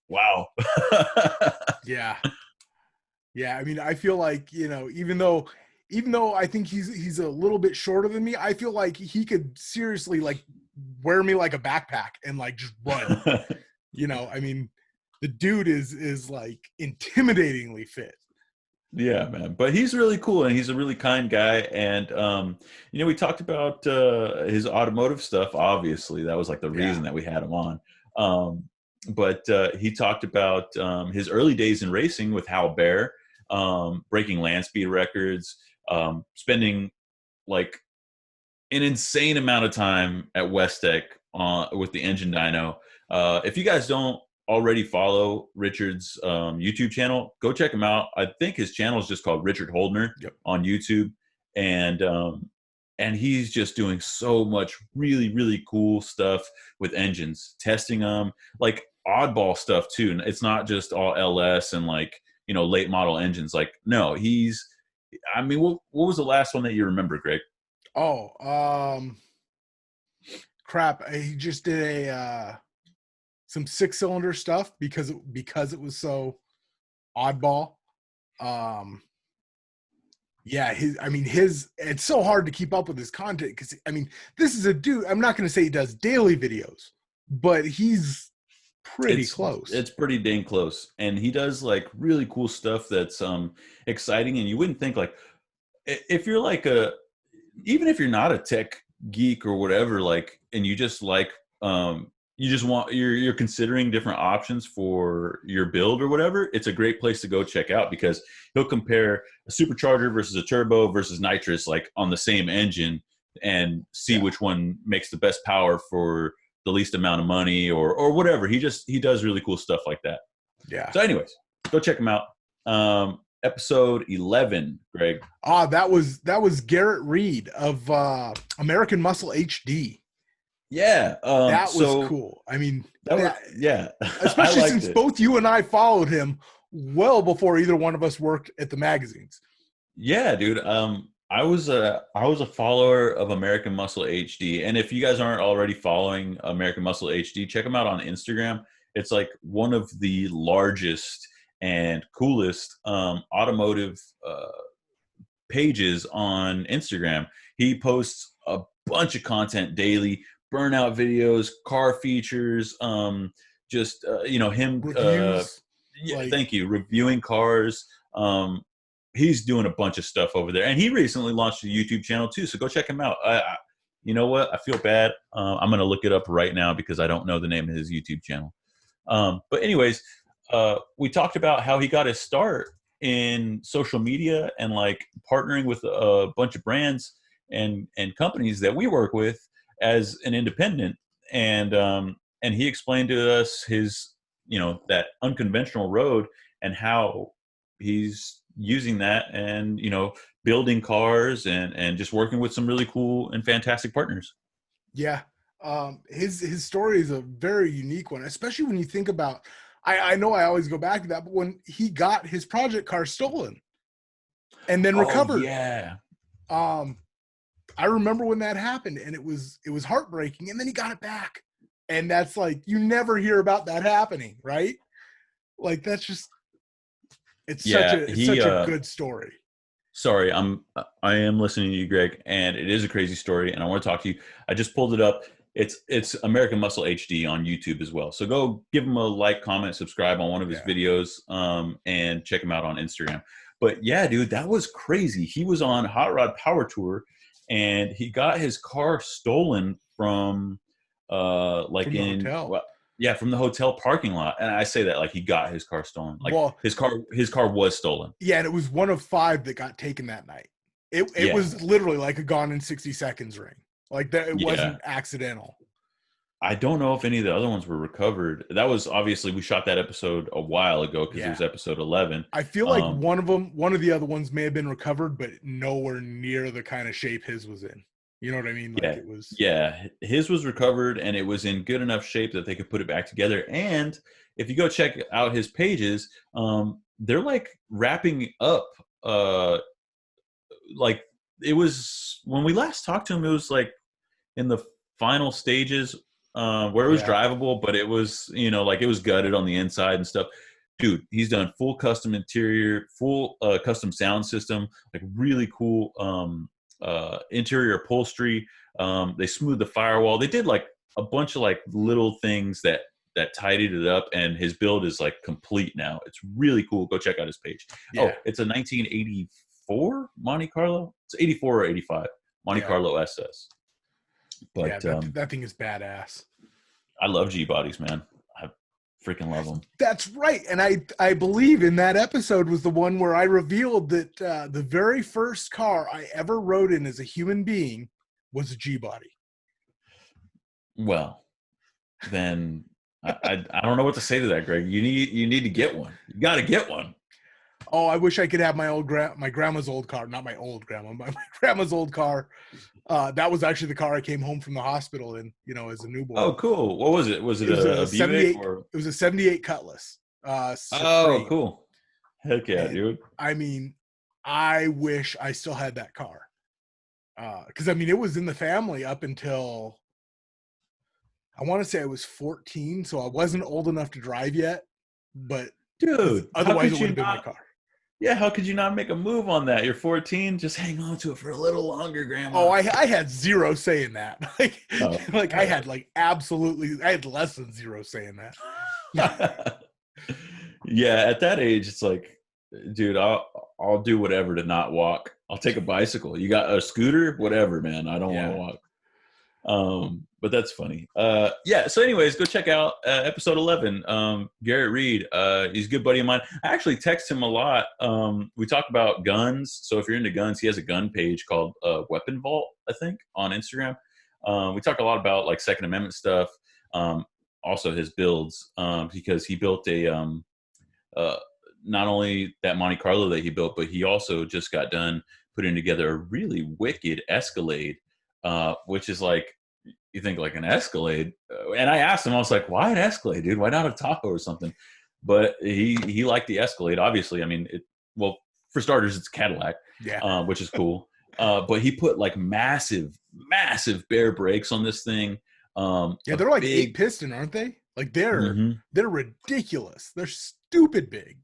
wow. Yeah. I mean, I feel like, even though I think he's a little bit shorter than me, I feel like he could seriously like wear me like a backpack and like just run. I mean, the dude is like intimidatingly fit. Yeah, man. But he's really cool, and he's a really kind guy. And, we talked about his automotive stuff. Obviously, that was like the reason that we had him on. But he talked about his early days in racing with Hal Bear, breaking land speed records, spending like an insane amount of time at Westech with the engine dyno. If you guys don't already follow Richard's YouTube channel, go check him out. I think his channel is just called Richard Holdner on YouTube. And he's just doing so much really, really cool stuff with engines, testing them, like oddball stuff too. It's not just all LS and like, late model engines. Like, no, what was the last one that you remember, Greg? Crap. He just did some 6-cylinder stuff because it was so oddball. It's so hard to keep up with his content because, I mean, this is a dude, I'm not going to say he does daily videos, but he's pretty close. It's pretty dang close. And he does like really cool stuff that's exciting. And you wouldn't think, like, if you're like even if you're not a tech geek or whatever, like, and you just like, you're considering different options for your build or whatever, it's a great place to go check out, because he'll compare a supercharger versus a turbo versus nitrous, like on the same engine, and see which one makes the best power for the least amount of money or whatever. He does really cool stuff like that. Yeah. So anyways, go check him out. Episode 11, Greg. That was Garrett Reed of American Muscle HD. Yeah, that was cool. I mean, especially since both you and I followed him well before either one of us worked at the magazines. Yeah, dude. I was a follower of American Muscle HD, and if you guys aren't already following American Muscle HD, check him out on Instagram. It's like one of the largest and coolest automotive pages on Instagram. He posts a bunch of content daily. Burnout videos, car features, him reviews, thank you, reviewing cars, he's doing a bunch of stuff over there, and he recently launched a YouTube channel too. So go check him out. You know what? I feel bad. I'm going to look it up right now because I don't know the name of his YouTube channel. But anyways, we talked about how he got his start in social media and like partnering with a bunch of brands and companies that we work with as an independent. And he explained to us his, that unconventional road and how he's using that and, building cars and just working with some really cool and fantastic partners. Yeah. His story is a very unique one, especially when you think about, I know I always go back to that, but when he got his project car stolen and then recovered. Yeah. I remember when that happened, and it was heartbreaking, and then he got it back. And that's like, you never hear about that happening, right? Like, that's just, it's such a good story. Sorry, I am listening to you, Greg, and it is a crazy story, and I want to talk to you. I just pulled it up. It's American Muscle HD on YouTube as well. So go give him a like, comment, subscribe on one of his videos, and check him out on Instagram. But yeah, dude, that was crazy. He was on Hot Rod Power Tour, and he got his car stolen from from the hotel parking lot. And I say that like he got his car stolen. Like his car was stolen. Yeah, and it was one of 5 that got taken that night. It was literally like a Gone in 60 Seconds ring. Like that, it wasn't accidental. I don't know if any of the other ones were recovered. That was obviously, we shot that episode a while ago because it was episode 11. I feel like one of the other ones may have been recovered, but nowhere near the kind of shape his was in. You know what I mean? Like it was. Yeah, his was recovered, and it was in good enough shape that they could put it back together. And if you go check out his pages, they're like wrapping up. Like it was when we last talked to him, it was like in the final stages where it was drivable, but it was, like it was gutted on the inside and stuff. Dude, he's done full custom interior, full custom sound system, like really cool interior upholstery. They smoothed the firewall. They did like a bunch of like little things that tidied it up, and his build is like complete now. It's really cool. Go check out his page. Oh, it's a 1984 Monte Carlo. It's 84 or 85 Monte Carlo SS. But that thing is badass. I love G bodies, man. I freaking love them. That's right. And I believe in that episode was the one where I revealed that the very first car I ever rode in as a human being was a G body. Well, then I don't know what to say to that, Greg. You need to get one. You got to get one. Oh, I wish I could have my grandma's old car. Not my old grandma, but my grandma's old car. That was actually the car I came home from the hospital in, as a newborn. Oh, cool. What was it? Was it a 78? It was a 78 Cutlass. Oh, cool. Heck yeah, dude. I mean, I wish I still had that car. Because, it was in the family up until, I want to say I was 14, so I wasn't old enough to drive yet. But, dude, otherwise it would have been my car. Yeah, how could you not make a move on that? You're 14, just hang on to it for a little longer, Grandma. Oh, I had zero say in that. I had I had less than zero say in that. Yeah, at that age, it's like, dude, I'll do whatever to not walk. I'll take a bicycle. You got a scooter? Whatever, man. I don't want to walk. But that's funny. So anyways, go check out episode 11. Garrett Reed, he's a good buddy of mine. I actually text him a lot. We talk about guns. So if you're into guns, he has a gun page called Weapon Vault, I think, on Instagram. We talk a lot about like Second Amendment stuff. Also his builds, because he built a not only that Monte Carlo that he built, but he also just got done putting together a really wicked Escalade, which is like, you think like an Escalade. And I asked him, I was like, why an Escalade, dude? Why not a Tahoe or something? But he liked the Escalade, obviously. For starters, it's Cadillac, which is cool. But he put like massive bare brakes on this thing. They're like 8-piston, aren't they? Like they're ridiculous. They're stupid big.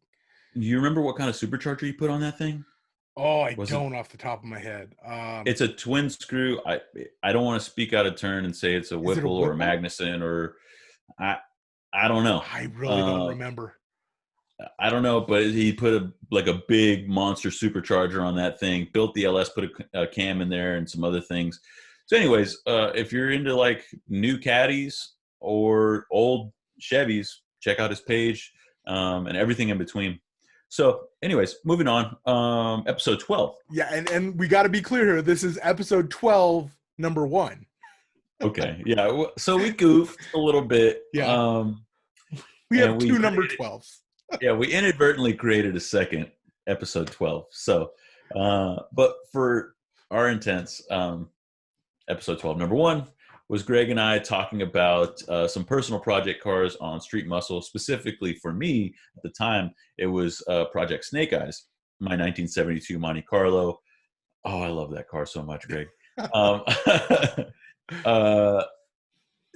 You remember what kind of supercharger you put on that thing? Oh, I don't off the top of my head. It's a twin screw. I don't want to speak out of turn and say it's a Whipple or a Magnuson or I don't know. I really don't remember. I don't know, but he put a big monster supercharger on that thing, built the LS, put a cam in there and some other things. So anyways, if you're into like new caddies or old Chevys, check out his page, and everything in between. So anyways, moving on, episode 12. Yeah. And we got to be clear here. This is episode 12, number 1. Okay. Yeah. So we goofed a little bit. Yeah. We have 2 number 12s. Yeah, we inadvertently created a second episode 12. So, but for our intents, episode 12, number 1 was Greg and I talking about some personal project cars on Street Muscle. Specifically for me at the time, it was Project Snake Eyes, my 1972 Monte Carlo. Oh, I love that car so much, Greg.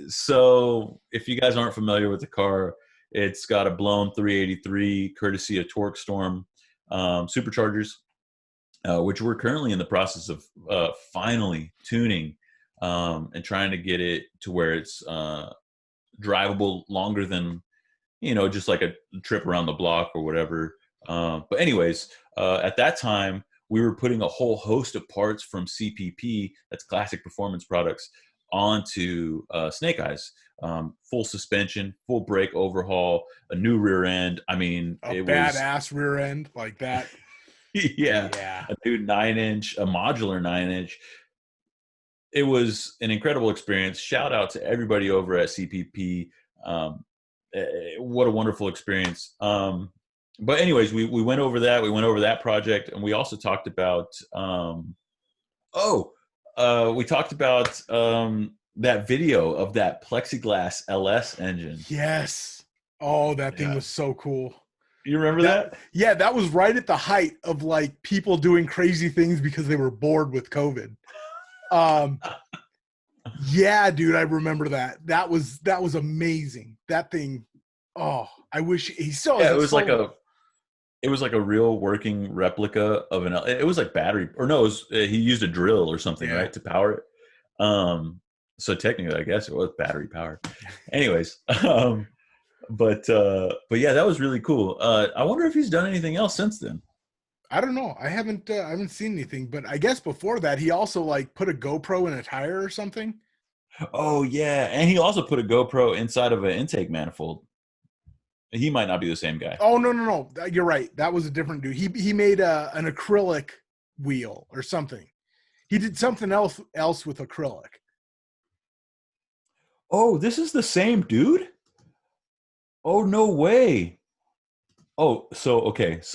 So if you guys aren't familiar with the car, it's got a blown 383 courtesy of Torque Storm superchargers, which we're currently in the process of finally tuning and trying to get it to where it's drivable longer than, just like a trip around the block or whatever. But anyways, at that time, we were putting a whole host of parts from CPP, that's Classic Performance Products, onto Snake Eyes. Full suspension, full brake overhaul, a new rear end. I mean, it badass rear end like that. Yeah. A new 9-inch, a modular 9-inch. It was an incredible experience. Shout out to everybody over at CPP. What a wonderful experience. But anyways, we went over that. We went over that project, and we also talked about we talked about that video of that plexiglass LS engine. Yes. Oh, that thing was so cool. You remember that? Yeah, that was right at the height of like people doing crazy things because they were bored with COVID. Yeah, dude, I remember that. That was amazing. That thing. Oh, I wish he still. Yeah, it was like a real working replica of an. It was like battery, or no, he used a drill or something, right, to power it. So technically, I guess it was battery powered. Anyways, but yeah, that was really cool. I wonder if he's done anything else since then. I don't know. I haven't seen anything, but I guess before that, he also like put a GoPro in a tire or something. Oh yeah, and he also put a GoPro inside of an intake manifold. He might not be the same guy. Oh no! You're right. That was a different dude. He made an acrylic wheel or something. He did something else with acrylic. Oh, this is the same dude? Oh, no way. Oh, so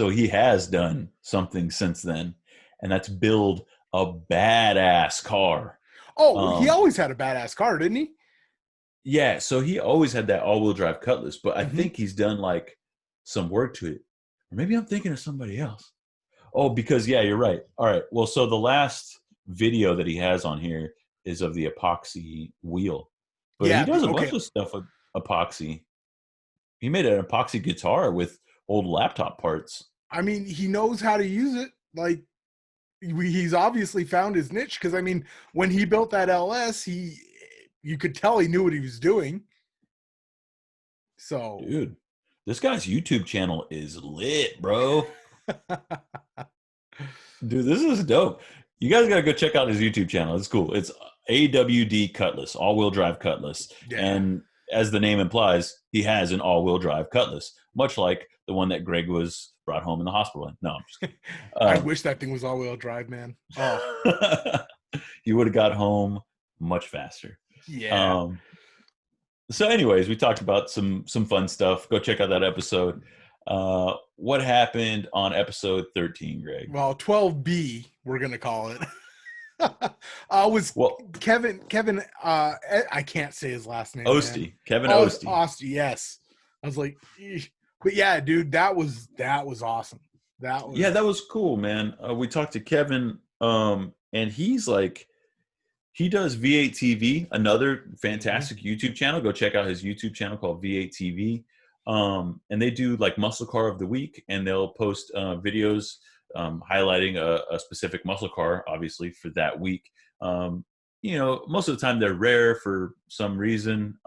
he has done something since then, and that's build a badass car. Oh, he always had a badass car, didn't he? Yeah, so he always had that all-wheel drive Cutlass, but I think he's done like some work to it. Or maybe I'm thinking of somebody else. Oh, because yeah, you're right. All right. Well, so the last video that he has on here is of the epoxy wheel. But he does a bunch of stuff with epoxy. He made an epoxy guitar with old laptop parts. I mean, he knows how to use it. Like, he's obviously found his niche, because I mean, when he built that LS, you could tell he knew what he was doing. So, dude, this guy's YouTube channel is lit, bro. Dude, this is dope. You guys gotta go check out his YouTube channel. It's cool. It's AWD Cutlass, all-wheel drive Cutlass. Yeah. And as the name implies, he has an all-wheel drive Cutlass, much like the one that Greg was brought home in the hospital in. No, I'm just kidding. I wish that thing was all-wheel drive, man. Oh. You would have got home much faster. Yeah. So anyways, we talked about some fun stuff. Go check out that episode. What happened on episode 13, Greg? Well, 12B, we're going to call it. Kevin, I can't say his last name. Ostie. Man. Kevin Ostie. Ostie, yes. I was like, eesh. But yeah, dude, that was awesome. That was cool, man. We talked to Kevin, and he's like, he does V8 TV, another fantastic YouTube channel. Go check out his YouTube channel called V8 TV. And they do like muscle car of the week, and they'll post videos highlighting a specific muscle car, obviously, for that week. most of the time they're rare for some reason.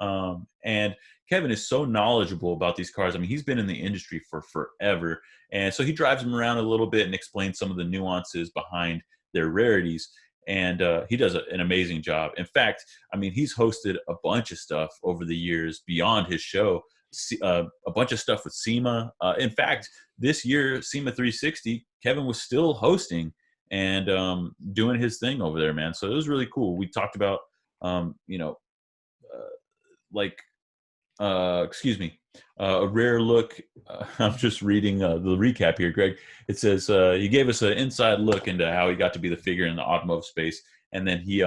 And Kevin is so knowledgeable about these cars. I mean, he's been in the industry for forever. And so he drives them around a little bit and explains some of the nuances behind their rarities. And he does an amazing job. In fact, I mean, he's hosted a bunch of stuff over the years beyond his show, a bunch of stuff with SEMA. In fact, this year, SEMA 360, Kevin was still hosting and doing his thing over there, man. So it was really cool. We talked about, a rare look. I'm just reading the recap here, Greg. It says he gave us an inside look into how he got to be the figure in the automotive space, and then he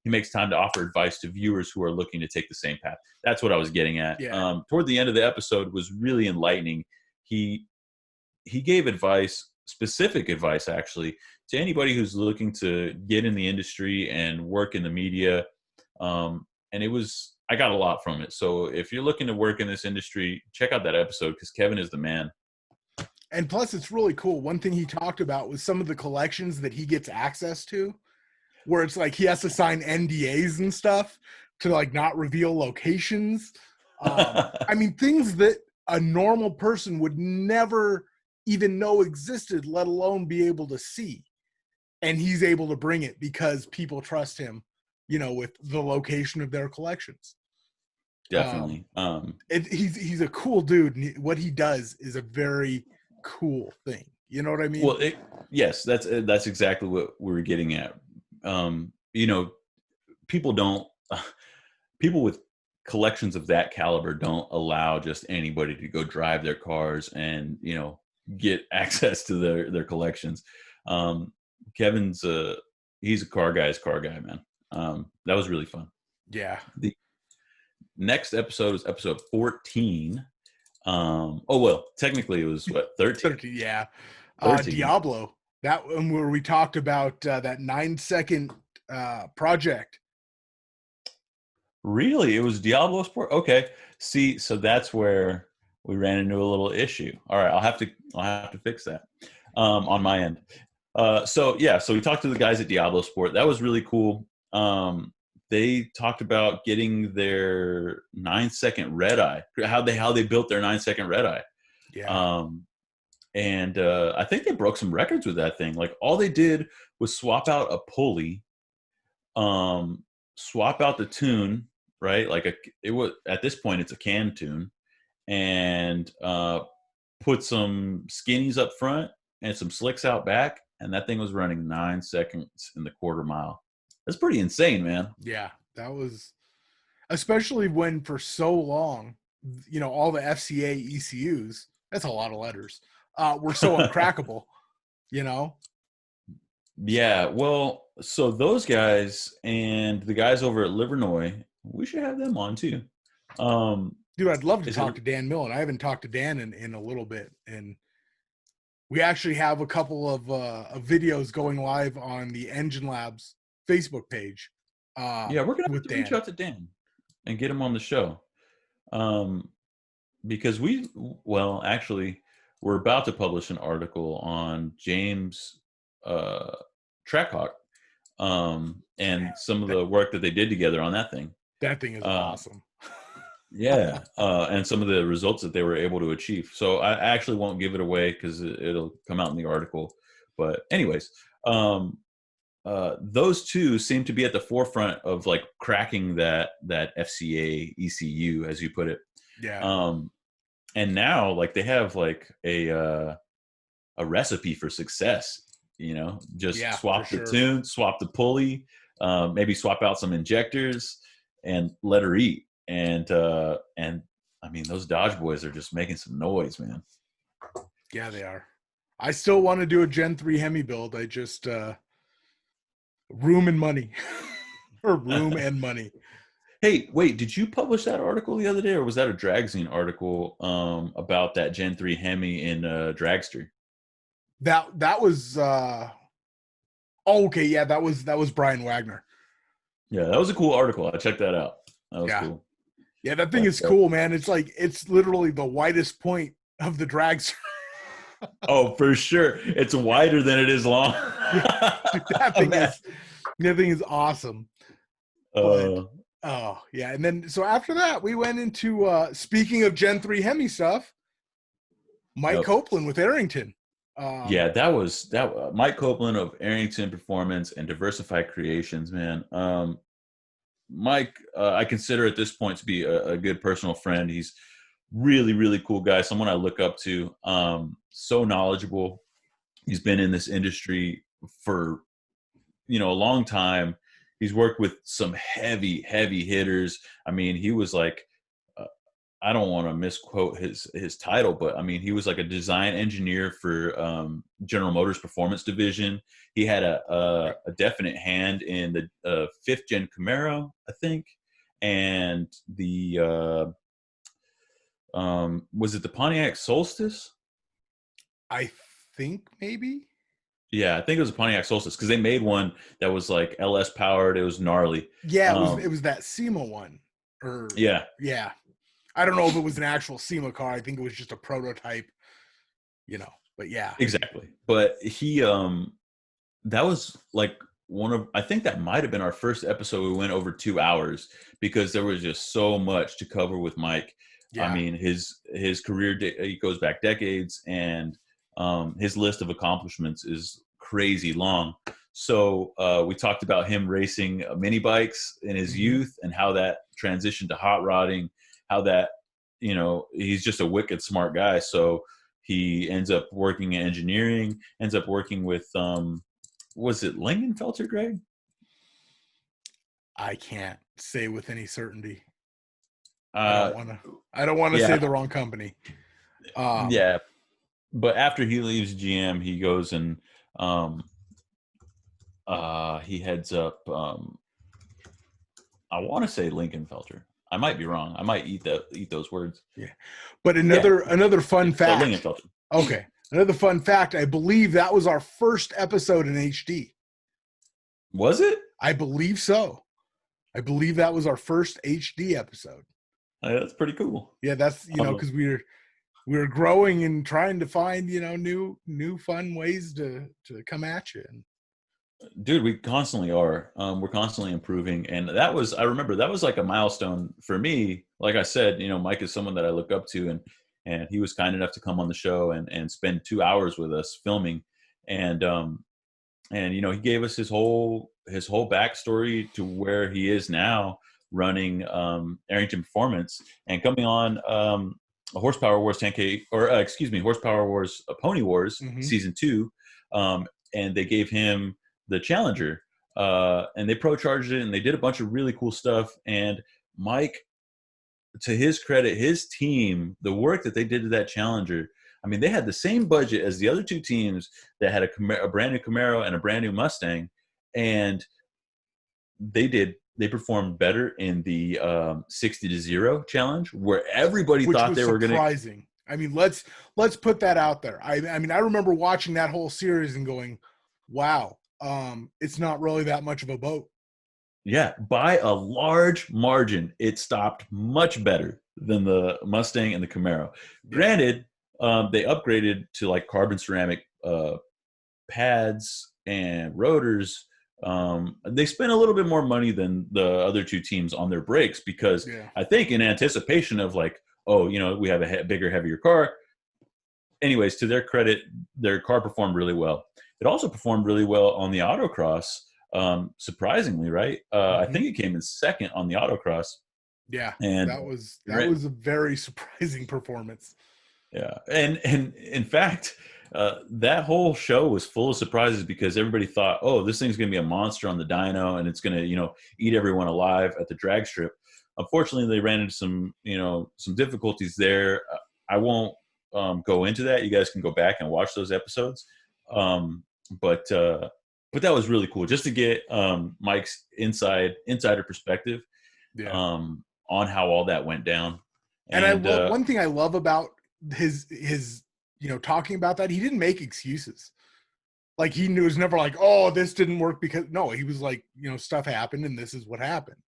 makes time to offer advice to viewers who are looking to take the same path. That's what I was getting at. Yeah. Toward the end of the episode was really enlightening. He gave advice, specific advice actually, to anybody who's looking to get in the industry and work in the media. And I got a lot from it. So if you're looking to work in this industry, check out that episode because Kevin is the man. And plus, it's really cool. One thing he talked about was some of the collections that he gets access to, where it's like he has to sign NDAs and stuff to like not reveal locations. I mean, things that a normal person would never even know existed, let alone be able to see. And he's able to bring it because people trust him, with the location of their collections. Definitely. He's a cool dude. And what he does is a very cool thing. You know what I mean? Well, yes, that's exactly what we were getting at. People with collections of that caliber don't allow just anybody to go drive their cars and, get access to their collections. Kevin's he's a car guy's car guy, man. That was really fun. Yeah. The next episode is episode 14. Technically it was what, 13? Yeah. 13. Diablo. That one where we talked about that 9-second project. Really? It was Diablo Sport? Okay. See, so that's where we ran into a little issue. All right, I'll have to fix that on my end. So we talked to the guys at Diablo Sport. That was really cool. They talked about getting their 9-second red eye, how they built their 9-second red eye. Yeah. And I think they broke some records with that thing. Like all they did was swap out a pulley, swap out the tune, right? At this point it's a cam tune, and put some skinnies up front and some slicks out back, and that thing was running 9 seconds in the quarter mile. That's pretty insane, man. Yeah, that was, especially when for so long, all the FCA ECUs, that's a lot of letters, were so uncrackable, Yeah, well, so those guys and the guys over at Livernois, we should have them on too. Dude, I'd love to talk to Dan Millen. I haven't talked to Dan in a little bit, and we actually have a couple of videos going live on the Engine Labs Facebook page. We're gonna have to reach out to Dan and get him on the show, because we're about to publish an article on James Trackhawk, and some of the work that they did together on that thing. That thing is awesome. Yeah, and some of the results that they were able to achieve. So I actually won't give it away because it'll come out in the article. But anyways, those two seem to be at the forefront of like cracking that FCA ECU, as you put it. Yeah. And now like they have like a recipe for success. Swap the tune, swap the pulley, maybe swap out some injectors, and let her eat. And I mean, those Dodge boys are just making some noise, man. Yeah, they are. I still want to do a Gen 3 Hemi build. I just room and money. Or room and money. Hey, wait, did you publish that article the other day, or was that a Dragzine article about that Gen 3 Hemi in Dragster? That was okay, yeah, that was Brian Wagner. Yeah, that was a cool article. I checked that out. That was cool. Yeah, that thing is cool, man. It's literally the widest point of the dragster. Oh, for sure. It's wider than it is long. Dude, that thing is awesome. But oh yeah, and then so after that we went into speaking of Gen 3 Hemi stuff, Mike Copeland with Arrington. Yeah, that was Mike Copeland of Arrington Performance and Diversified Creations, man. Mike, I consider at this point to be a good personal friend. He's really, really cool guy, someone I look up to. So knowledgeable. He's been in this industry for, a long time. He's worked with some heavy, heavy hitters. I mean, he was like, I don't want to misquote his title, but I mean, he was like a design engineer for General Motors Performance Division. He had a definite hand in the 5th Gen Camaro, I think, and the was it the Pontiac Solstice? I think maybe. Yeah, I think it was a Pontiac Solstice because they made one that was like LS powered. It was gnarly. Yeah, it was that SEMA one. Yeah. I don't know if it was an actual SEMA car. I think it was just a prototype, but yeah. Exactly. But he, that was like I think that might've been our first episode. We went over 2 hours because there was just so much to cover with Mike. Yeah. I mean, his career, he goes back decades, and his list of accomplishments is crazy long. So we talked about him racing mini bikes in his youth and how that transitioned to hot rodding, how that, he's just a wicked smart guy. So he ends up working in engineering, ends up working with, was it Lingenfelter, Greg? I can't say with any certainty. I don't want to say the wrong company. Yeah. But after he leaves GM, he goes and he heads up, I want to say Lingenfelter. I might be wrong. I might eat those words. Yeah. But another fun fact. Lingenfelter. Okay. Another fun fact. I believe that was our first episode in HD. Was it? I believe so. I believe that was our first HD episode. That's pretty cool. Yeah, that's because we were growing and trying to find new fun ways to come at you. Dude, we constantly are. We're constantly improving, and I remember that was like a milestone for me. Like I said, Mike is someone that I look up to, and he was kind enough to come on the show and spend 2 hours with us filming, and he gave us his whole backstory to where he is now, running Arrington Performance and coming on a Horsepower Wars 10K, or Horsepower Wars Pony Wars season 2, and they gave him the Challenger, and they pro charged it, and they did a bunch of really cool stuff. And Mike, to his credit, his team, the work that they did to that Challenger, I mean, they had the same budget as the other two teams that had a brand new Camaro and a brand new Mustang, and they performed better in the 60-0 challenge, where everybody thought they were going to. Surprising. I mean, let's put that out there. I mean, I remember watching that whole series and going, wow. It's not really that much of a boat. Yeah, by a large margin, it stopped much better than the Mustang and the Camaro. Granted, they upgraded to like carbon ceramic pads and rotors. They spent a little bit more money than the other two teams on their brakes because I think in anticipation of like, we have a bigger, heavier car. Anyways, to their credit, their car performed really well. It also performed really well on the autocross, surprisingly, right? I think it came in second on the autocross. Yeah, and that was a very surprising performance. Yeah, and in fact, that whole show was full of surprises because everybody thought, oh, this thing's going to be a monster on the dyno and it's going to, eat everyone alive at the drag strip. Unfortunately, they ran into some difficulties there. I won't go into that. You guys can go back and watch those episodes. But that was really cool just to get Mike's insider perspective on how all that went down. And one thing I love about his talking about that, he didn't make excuses. Like he was never like, oh, this didn't work because he was like, stuff happened and this is what happened.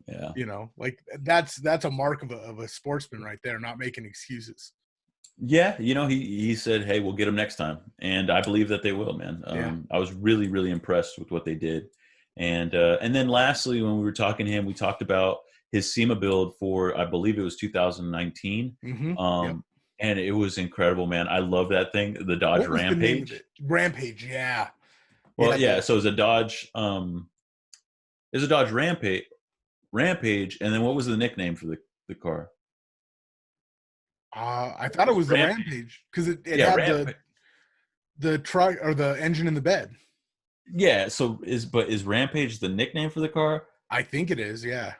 Yeah. Like that's a mark of a sportsman right there, not making excuses. Yeah, he said, hey, we'll get them next time. And I believe that they will, man. I was really, really impressed with what they did. And then lastly, when we were talking to him, we talked about his SEMA build for, I believe it was 2019. Yep. And it was incredible, man. I love that thing, the Dodge What was Rampage. the name of it? Rampage, yeah. Well, yeah. So it was a Dodge. It's a Dodge Rampage, and then what was the nickname for the car? I thought it was the Rampage because it had the truck or the engine in the bed. Yeah. So is Rampage the nickname for the car? I think it is. Yeah.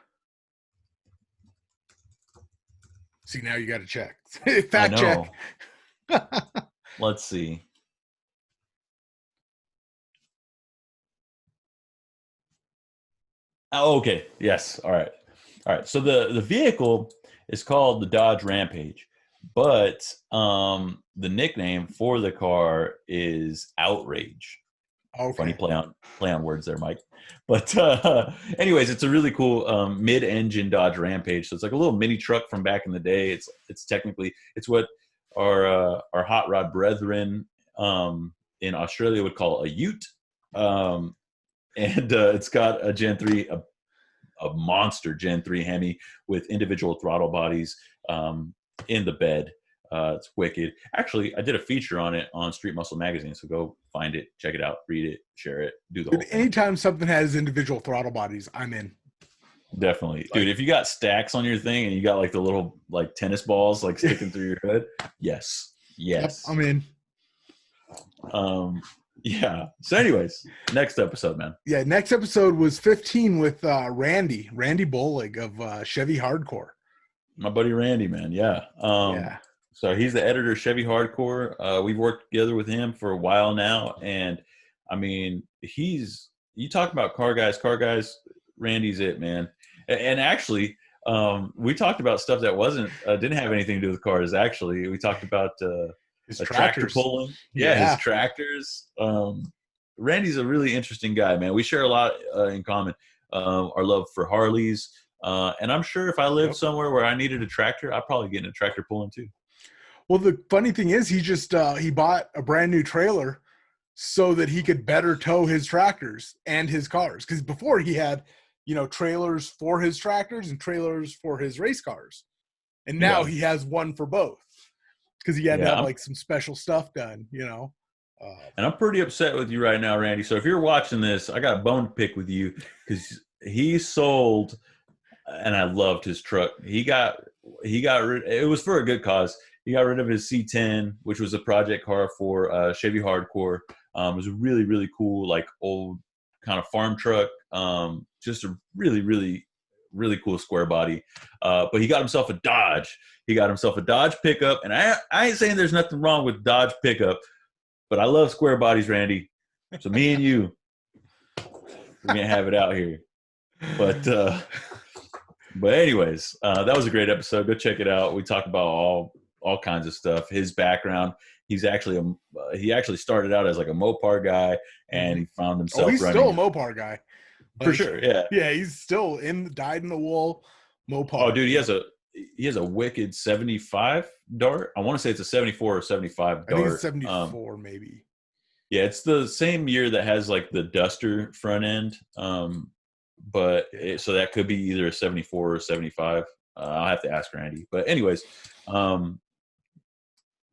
See, now you got to check. Fact check. Let's see. Oh, okay. Yes. All right. So the vehicle is called the Dodge Rampage, but the nickname for the car is Outrage. Okay. Funny play on words there, Mike. But anyways, it's a really cool mid-engine Dodge Rampage. So it's like a little mini truck from back in the day. It's technically what our hot rod brethren in Australia would call a ute. And it's got a Gen 3, a monster Gen 3 Hemi with individual throttle bodies in the bed. It's wicked. Actually, I did a feature on it on Street Muscle Magazine, so go find it, check it out, read it, share it, do the whole thing. Anytime something has individual throttle bodies, I'm in. Definitely. Dude, if you got stacks on your thing and you got like the little like tennis balls like sticking through your hood, yes. Yep, I'm in. Yeah. So anyways, next episode, man. Yeah, next episode was 15 with Randy Bolig of Chevy Hardcore. My buddy Randy, man. Yeah. Yeah. So he's the editor of Chevy Hardcore. We've worked together with him for a while now. And I mean, you talk about car guys, Randy's it, man. And actually, we talked about stuff that didn't have anything to do with cars. Actually, we talked about his tractor pulling. Yeah, his tractors. Randy's a really interesting guy, man. We share a lot in common. Our love for Harleys. And I'm sure if I lived somewhere where I needed a tractor, I'd probably get in a tractor pulling too. Well, the funny thing is he just he bought a brand new trailer so that he could better tow his tractors and his cars. Because before he had, trailers for his tractors and trailers for his race cars. And now he has one for both. Because he had to have like some special stuff done, And I'm pretty upset with you right now, Randy. So if you're watching this, I got a bone to pick with you because he sold, and I loved his truck. He got rid. It was for a good cause. He got rid of his C10, which was a project car for Chevy Hardcore. It was a really, really cool, like old kind of farm truck. Just a really, really, really cool square body. But he got himself a Dodge. He got himself a Dodge pickup. And I ain't saying there's nothing wrong with Dodge pickup, but I love square bodies, Randy. So me and you, we're going to have it out here. But anyways, that was a great episode. Go check it out. We talked about all kinds of stuff. His background. He actually started out as like a Mopar guy, and he found himself. He's still a Mopar guy. For sure, yeah. Yeah, he's still dyed in the wool Mopar. Oh, dude, he has a wicked 75 Dart. I want to say it's a 74 or 75 Dart. I think it's 74, maybe. Yeah, it's the same year that has like the Duster front end. So that could be either a 74 or 75. I'll have to ask Randy. But anyways,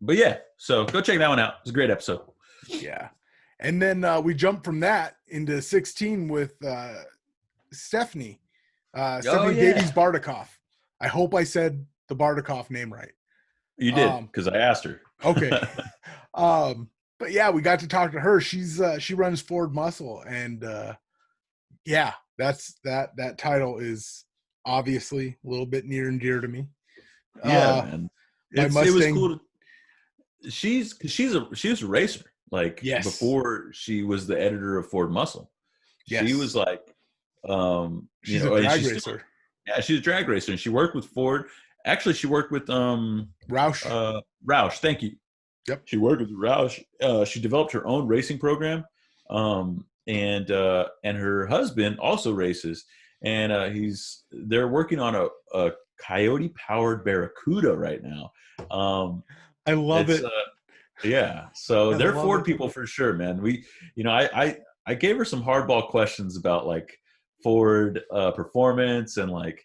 but yeah, so go check that one out. It's a great episode. Yeah. And then we jumped from that into 16 with Stephanie Davies Bardakoff. I hope I said the Bardakoff name right. You did, because I asked her. Okay. But yeah, we got to talk to her. She runs Ford Muscle, and that title is obviously a little bit near and dear to me. Yeah, man. It was cool. She was a racer. Like before she was the editor of Ford Muscle. Yes. She was like, she's a drag racer. She's a drag racer, and she worked with Ford. Actually, she worked with Roush. Roush, thank you. Yep. She worked with Roush. She developed her own racing program, and her husband also races, and they're working on a Coyote-powered Barracuda right now. I love it. Yeah, so they're Ford people for sure, man. I gave her some hardball questions about like Ford performance and like,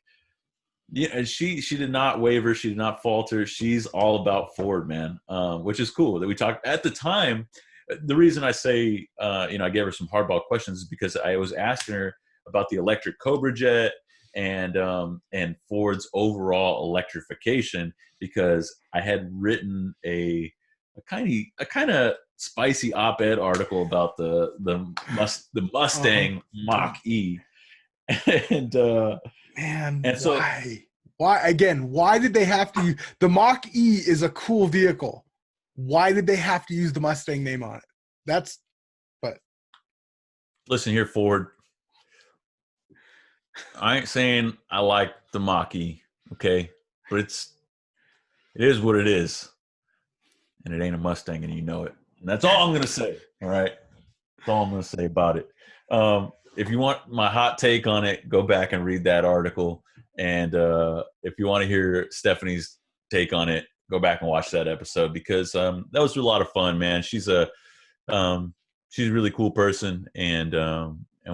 yeah, and she did not waver. She did not falter. She's all about Ford, man, which is cool that we talked at the time. The reason I say, I gave her some hardball questions is because I was asking her about the electric Cobra Jet and Ford's overall electrification, because I had written a kind of spicy op-ed article about the Mustang Mach E, and man, and so why did they have to use the Mach E? Is a cool vehicle. Why did they have to use the Mustang name on it? Listen here, Ford. I ain't saying I like the Mach E, okay? But it is what it is. And it ain't a Mustang, and you know it. And that's all I'm going to say, all right? That's all I'm going to say about it. If you want my hot take on it, go back and read that article. And if you want to hear Stephanie's take on it, go back and watch that episode, because that was a lot of fun, man. She's a really cool person, and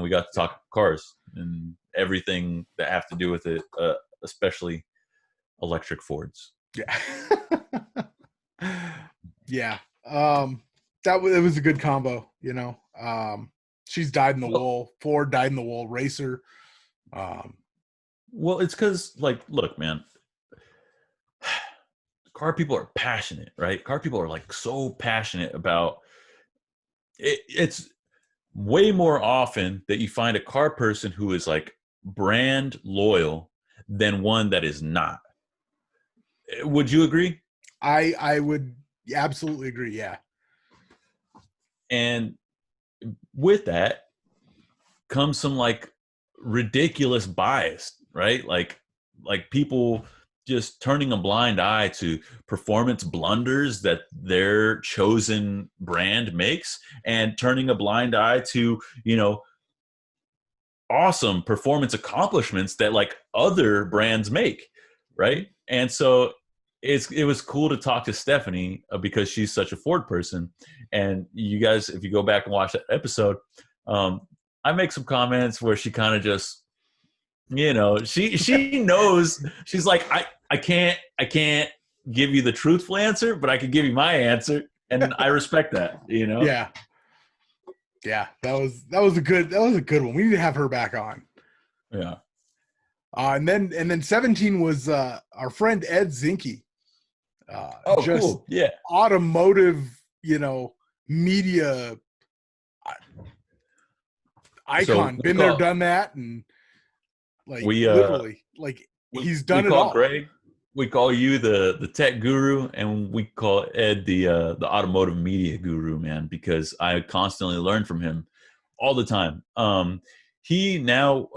we got to talk cars and everything that have to do with it, especially electric Fords. Yeah. Yeah. It was a good combo, you know. She's dyed in the wool. Ford dyed in the wool racer. Well, it's because, like, look, man, car people are passionate, right? Car people are like so passionate about it. It's way more often that you find a car person who is like brand loyal than one that is not. Would you agree? I would absolutely agree. Yeah. And with that comes some like ridiculous bias, right? Like people just turning a blind eye to performance blunders that their chosen brand makes, and turning a blind eye to, awesome performance accomplishments that like other brands make, right? And so it was cool to talk to Stephanie because she's such a Ford person. And you guys, if you go back and watch that episode, I make some comments where she kind of just, she knows. She's like, I can't give you the truthful answer, but I can give you my answer, and I respect that. Yeah. Yeah, that was a good one. We need to have her back on. Yeah. And then 17 was our friend Ed Zinke. Cool. Yeah. Automotive, media icon. Been there, done that, and like literally, like he's done it all. Greg, we call you the tech guru, and we call Ed the automotive media guru, man, because I constantly learn from him all the time. He now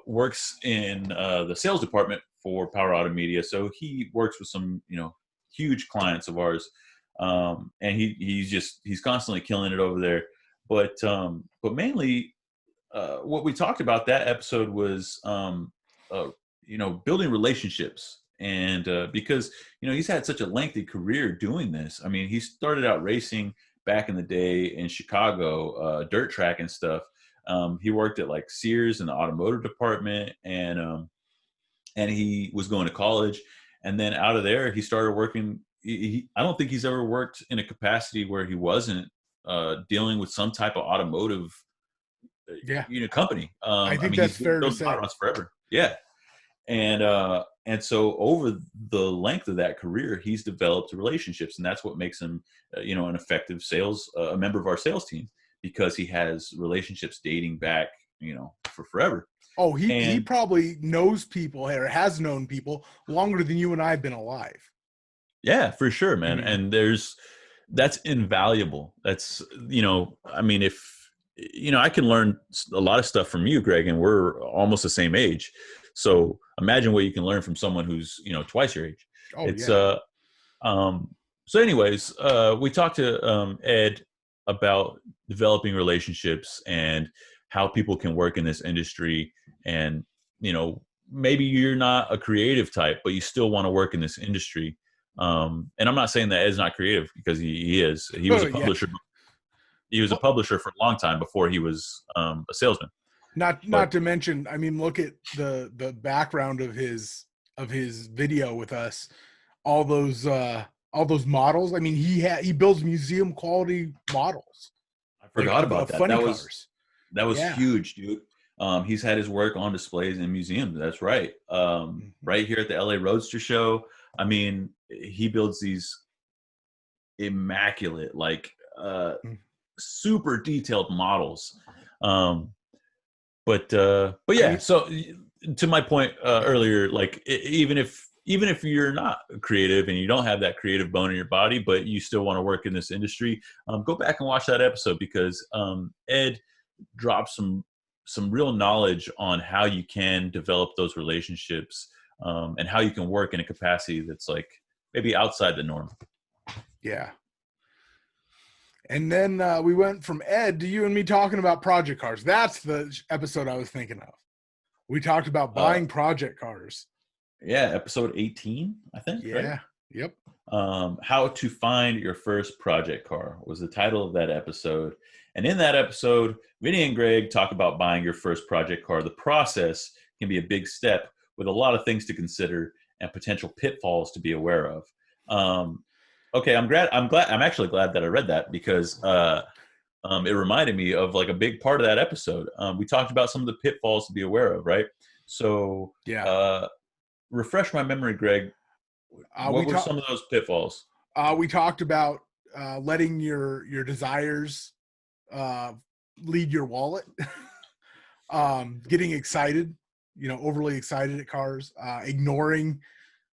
works in the sales department for Power Auto Media, so he works with some huge clients of ours, and he's constantly killing it over there. But mainly, what we talked about that episode was building relationships. And because he's had such a lengthy career doing this. I mean, he started out racing back in the day in Chicago, dirt track and stuff. He worked at like Sears in the automotive department, and he was going to college. And then out of there, he started working. I don't think he's ever worked in a capacity where he wasn't dealing with some type of automotive company. I think that's fair to say. Forever. Yeah. And so over the length of that career, he's developed relationships, and that's what makes him, an effective a member of our sales team, because he has relationships dating back, for forever. Oh, he probably knows people or has known people longer than you and I have been alive. Yeah, for sure, man. Mm-hmm. And that's invaluable. That's, I mean, if, I can learn a lot of stuff from you, Greg, and we're almost the same age. So imagine what you can learn from someone who's, twice your age. So anyways, we talked to Ed about developing relationships and how people can work in this industry. And, maybe you're not a creative type, but you still want to work in this industry. And I'm not saying that Ed's not creative, because he is. He was a publisher. he was a publisher for a long time before he was a salesman. Not to mention, I mean, look at the background of his video with us. All those models. I mean, he builds museum quality models. I forgot about that. That was yeah. huge, dude. He's had his work on displays in museums. That's right. Right here at the LA Roadster Show. I mean, he builds these immaculate, like super detailed models. But yeah. So to my point earlier, like even if you're not creative and you don't have that creative bone in your body, but you still want to work in this industry, go back and watch that episode, because Ed dropped some real knowledge on how you can develop those relationships and how you can work in a capacity that's like maybe outside the norm. Yeah. And then we went from Ed to you and me talking about project cars. That's the episode I was thinking of. We talked about buying project cars. Yeah, episode 18, I think. Yeah. Right? Yep. How to find your first project car was the title of that episode. And in that episode, Vinny and Greg talk about buying your first project car. The process can be a big step with a lot of things to consider and potential pitfalls to be aware of. Okay, I'm actually glad that I read that, because it reminded me of like a big part of that episode. We talked about some of the pitfalls to be aware of, right? So yeah. Refresh my memory, Greg. What were some of those pitfalls? We talked about letting your desires lead your wallet, getting excited, overly excited at cars, ignoring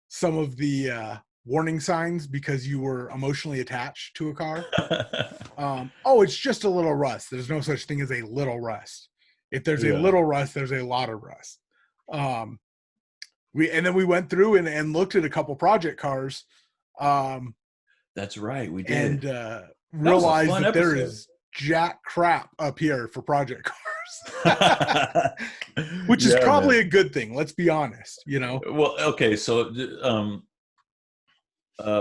some of the warning signs because you were emotionally attached to a car. It's just a little rust. There's no such thing as a little rust. If there's a little rust, there's a lot of rust. Then we went through and looked at a couple project cars. That's right, we did. And realized that there is jack crap up here for project cars, which is probably a good thing. Let's be honest, Well, okay, so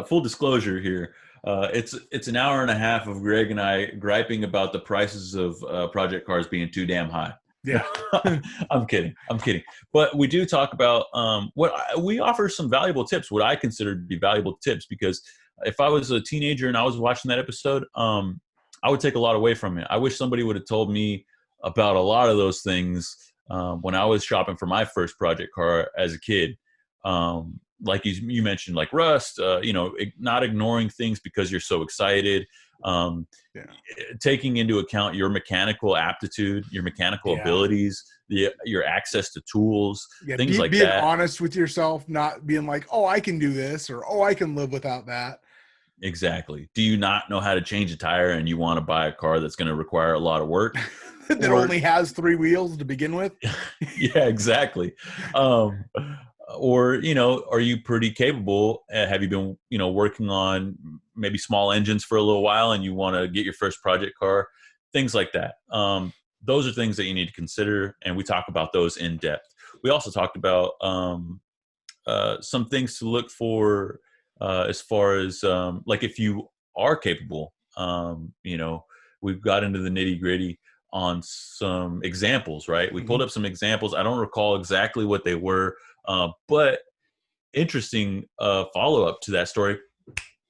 full disclosure here. It's an hour and a half of Greg and I griping about the prices of project cars being too damn high. Yeah. I'm kidding. But we do talk about we offer some valuable tips, what I consider to be valuable tips, because if I was a teenager and I was watching that episode, I would take a lot away from it. I wish somebody would have told me about a lot of those things when I was shopping for my first project car as a kid. Like you mentioned, like rust, not ignoring things because you're so excited. Taking into account your mechanical aptitude, your mechanical abilities, your access to tools, things like that. Being honest with yourself, not being like, oh, I can do this, or oh, I can live without that. Exactly. Do you not know how to change a tire and you want to buy a car that's going to require a lot of work? that only has 3 wheels to begin with? Yeah, exactly. Or, are you pretty capable? Have you been, working on maybe small engines for a little while and you want to get your first project car? Things like that. Those are things that you need to consider, and we talk about those in depth. We also talked about some things to look for as far as like if you are capable. We've got into the nitty gritty on some examples, right? We pulled up some examples. I don't recall exactly what they were. But interesting follow-up to that story.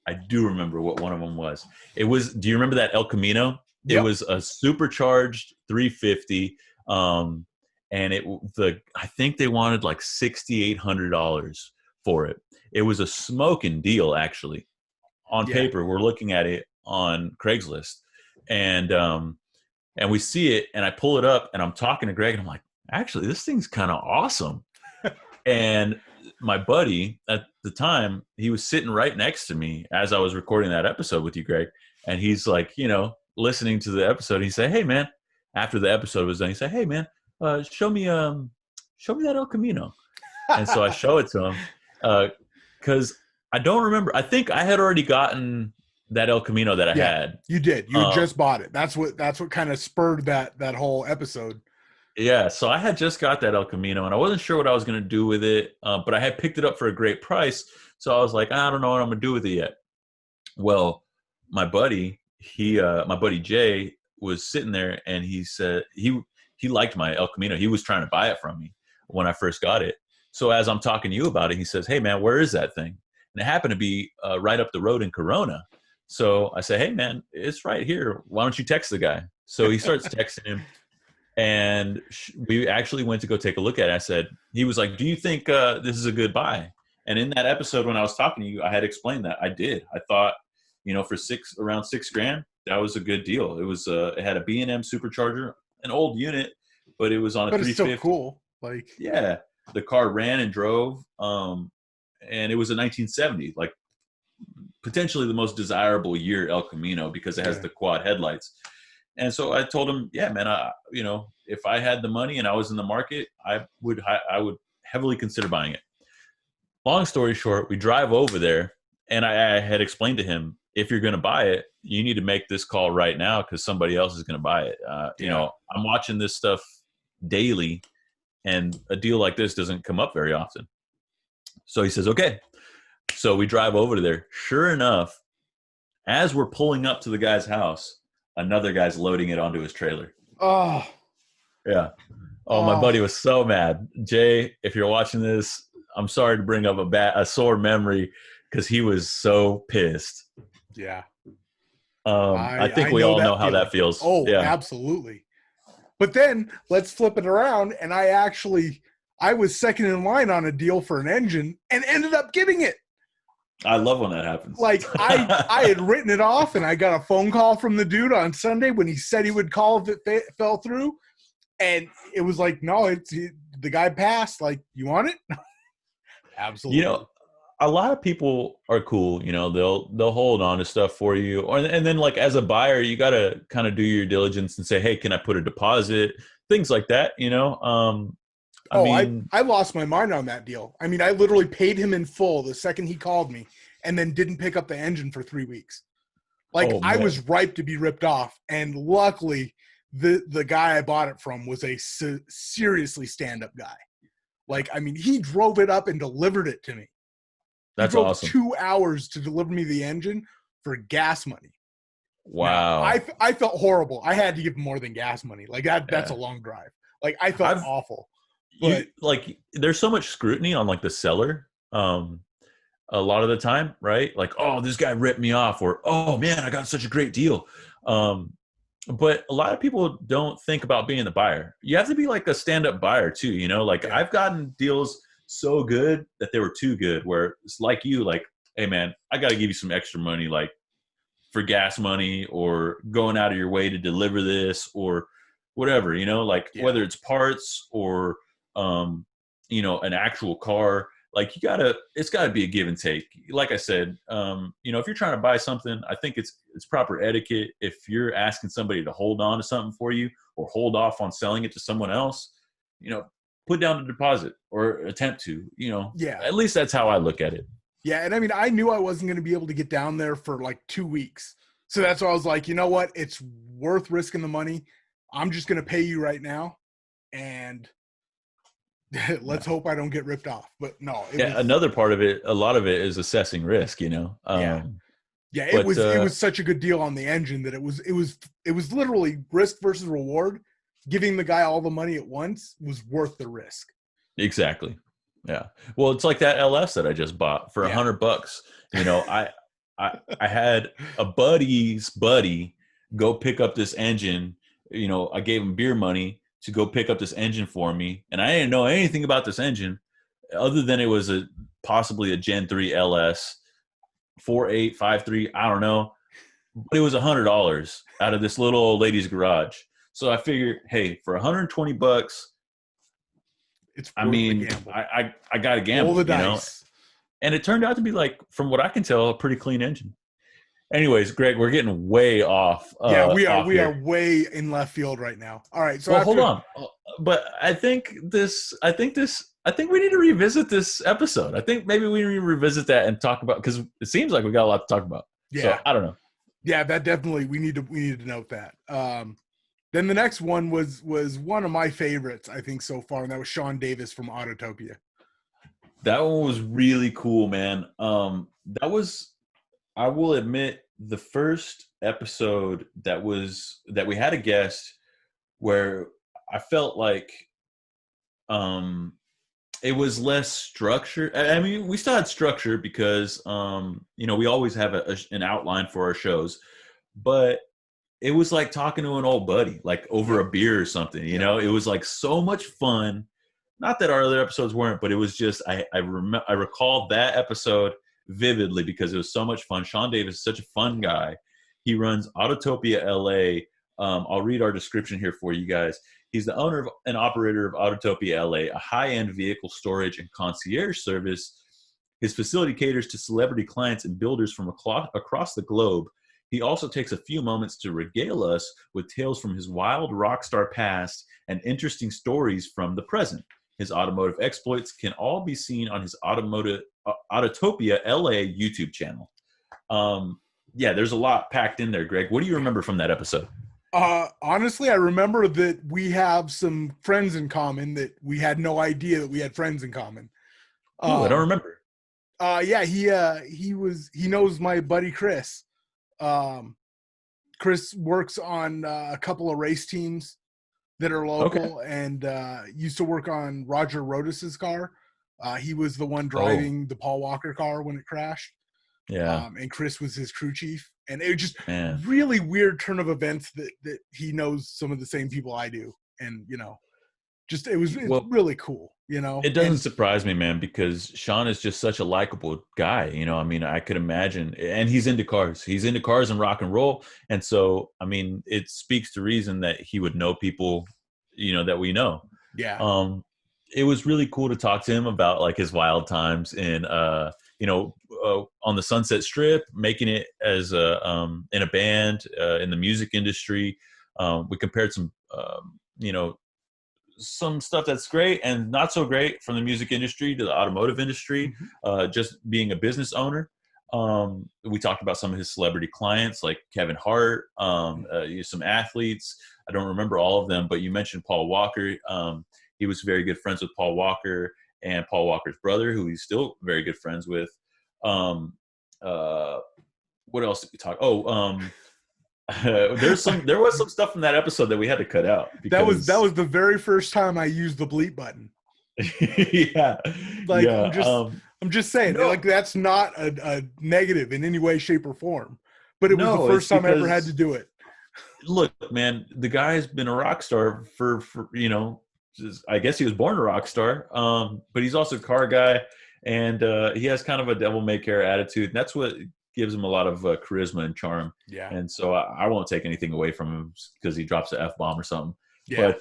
I do remember what one of them was. It was, do you remember that El Camino? Yep. It was a supercharged 350. And I think they wanted like $6,800 for it. It was a smoking deal, actually. On paper, we're looking at it on Craigslist. And we see it, and I pull it up, and I'm talking to Greg, and I'm like, actually, this thing's kind of awesome. And my buddy at the time, he was sitting right next to me as I was recording that episode with you, Greg. And he's like, listening to the episode. He said, "Hey, man," after the episode was done, he said, "Hey, man, show me that El Camino." And so I show it to him because I don't remember. I think I had already gotten that El Camino that I had. You did. You just bought it. That's what kind of spurred that whole episode. Yeah, so I had just got that El Camino, and I wasn't sure what I was going to do with it, but I had picked it up for a great price, so I was like, I don't know what I'm going to do with it yet. Well, my buddy, my buddy Jay was sitting there, and he said he liked my El Camino. He was trying to buy it from me when I first got it. So as I'm talking to you about it, he says, "Hey man, where is that thing?" And it happened to be right up the road in Corona. So I say, "Hey man, it's right here. Why don't you text the guy?" So he starts texting him, and we actually went to go take a look at it. I said, he was like, "Do you think this is a good buy?" And in that episode, when I was talking to you, I had explained that I did. I thought, for around $6,000, that was a good deal. It was it had a B&M supercharger, an old unit, but it was on a 350. It's so cool. Like, yeah, the car ran and drove, and it was a 1970, like potentially the most desirable year El Camino because it has the quad headlights. And so I told him, yeah, man, if I had the money and I was in the market, I would heavily consider buying it. Long story short, we drive over there, and I had explained to him, if you're going to buy it, you need to make this call right now because somebody else is going to buy it. I'm watching this stuff daily, and a deal like this doesn't come up very often. So he says, okay. So we drive over to there. Sure enough, as we're pulling up to the guy's house, another guy's loading it onto his trailer. Oh. Yeah. Oh, my buddy was so mad. Jay, if you're watching this, I'm sorry to bring up a sore memory because he was so pissed. Yeah. I think we all know how that feels. Oh, yeah. Absolutely. But then let's flip it around. And I was second in line on a deal for an engine and ended up getting it. I love when that happens. Like I had written it off, and I got a phone call from the dude on Sunday when he said he would call if it fell through. And it was like, no, the guy passed. Like, you want it? Absolutely. A lot of people are cool. They'll hold on to stuff for you, and then like as a buyer, you got to kind of do your diligence and say, hey, can I put a deposit? Things like that. I lost my mind on that deal. I mean, I literally paid him in full the second he called me, and then didn't pick up the engine for 3 weeks. Like, I was ripe to be ripped off, and luckily, the guy I bought it from was a seriously stand-up guy. Like, I mean, he drove it up and delivered it to me. That's awesome. 2 hours to deliver me the engine for gas money. Wow. Now, I felt horrible. I had to give him more than gas money. Like, that's a long drive. Like, I felt awful. But there's so much scrutiny on like the seller a lot of the time, right? Like, oh, this guy ripped me off, or oh man, I got such a great deal. But a lot of people don't think about being the buyer. You have to be like a stand-up buyer too, I've gotten deals so good that they were too good, where it's like you, like, hey man, I got to give you some extra money, like for gas money or going out of your way to deliver this or whatever, whether it's parts or an actual car, like it's gotta be a give and take. Like I said, if you're trying to buy something, I think it's proper etiquette. If you're asking somebody to hold on to something for you or hold off on selling it to someone else, put down a deposit or attempt to, at least that's how I look at it. Yeah. And I mean, I knew I wasn't going to be able to get down there for like 2 weeks. So that's why I was like, you know what? It's worth risking the money. I'm just going to pay you right now. And let's hope I don't get ripped off. But no. Another part of it, a lot of it is assessing risk, Yeah, it was such a good deal on the engine that it was literally risk versus reward. Giving the guy all the money at once was worth the risk. Exactly. Yeah. Well, it's like that LS that I just bought for $100. I had a buddy's buddy go pick up this engine. I gave him beer money to go pick up this engine for me. And I didn't know anything about this engine other than it was possibly a Gen 3 LS 4853. I don't know, but it was $100 out of this little old lady's garage. So I figured, hey, for $120, it's I got to gamble, roll the dice. And it turned out to be, like, from what I can tell, a pretty clean engine. Anyways, Greg, we're getting way off. We are way in left field right now. All right, so hold on. But I think we need to revisit this episode. I think maybe we need to revisit that and talk about, because it seems like we got a lot to talk about. Yeah, so, I don't know. Yeah, that definitely we need to note that. Then the next one was one of my favorites, I think, so far, and that was Sean Davis from Autotopia. That one was really cool, man. That was, I will admit, the first episode that we had a guest where I felt like it was less structured. I mean, we still had structure because we always have an outline for our shows, but it was like talking to an old buddy, like over a beer or something. It was like so much fun. Not that our other episodes weren't, but it was just I recall that episode vividly because it was so much fun. Sean Davis is such a fun guy. He runs Autotopia LA. I'll read our description here for you guys. He's the owner and operator of Autotopia LA, a high-end vehicle storage and concierge service. His facility caters to celebrity clients and builders from across the globe. He also takes a few moments to regale us with tales from his wild rock star past and interesting stories from the present. His automotive exploits can all be seen on his Autotopia LA YouTube channel. There's a lot packed in there, Greg. What do you remember from that episode? Honestly, I remember that we have some friends in common that we had no idea that we had friends in common. I don't remember. He knows my buddy Chris. Chris works on a couple of race teams that are local and used to work on Roger Rodis's car. He was the one driving the Paul Walker car when it crashed. Yeah. And Chris was his crew chief. And it was just really weird turn of events that he knows some of the same people I do. And, it's really cool, It doesn't surprise me, man, because Sean is just such a likable guy. I mean, I could imagine, and he's into cars. He's into cars and rock and roll. And so, I mean, it speaks to reason that he would know people, that we know. Yeah. It was really cool to talk to him about like his wild times in, on the Sunset Strip, making it as in a band in the music industry. We compared some, some stuff that's great and not so great from the music industry to the automotive industry, just being a business owner. We talked about some of his celebrity clients like Kevin Hart, some athletes. I don't remember all of them, but you mentioned Paul Walker. He was very good friends with Paul Walker and Paul Walker's brother, who he's still very good friends with. What else did we talk? There was some stuff from that episode that we had to cut out. Because that was the very first time I used the bleep button. I'm just saying, like that's not a negative in any way, shape, or form. But it was the first time I ever had to do it. Look, man, the guy's been a rock star for I guess he was born a rock star. But he's also a car guy, and he has kind of a devil may care attitude. And that's what gives him a lot of charisma and charm. Yeah. And so I won't take anything away from him because he drops an F-bomb or something. Yeah.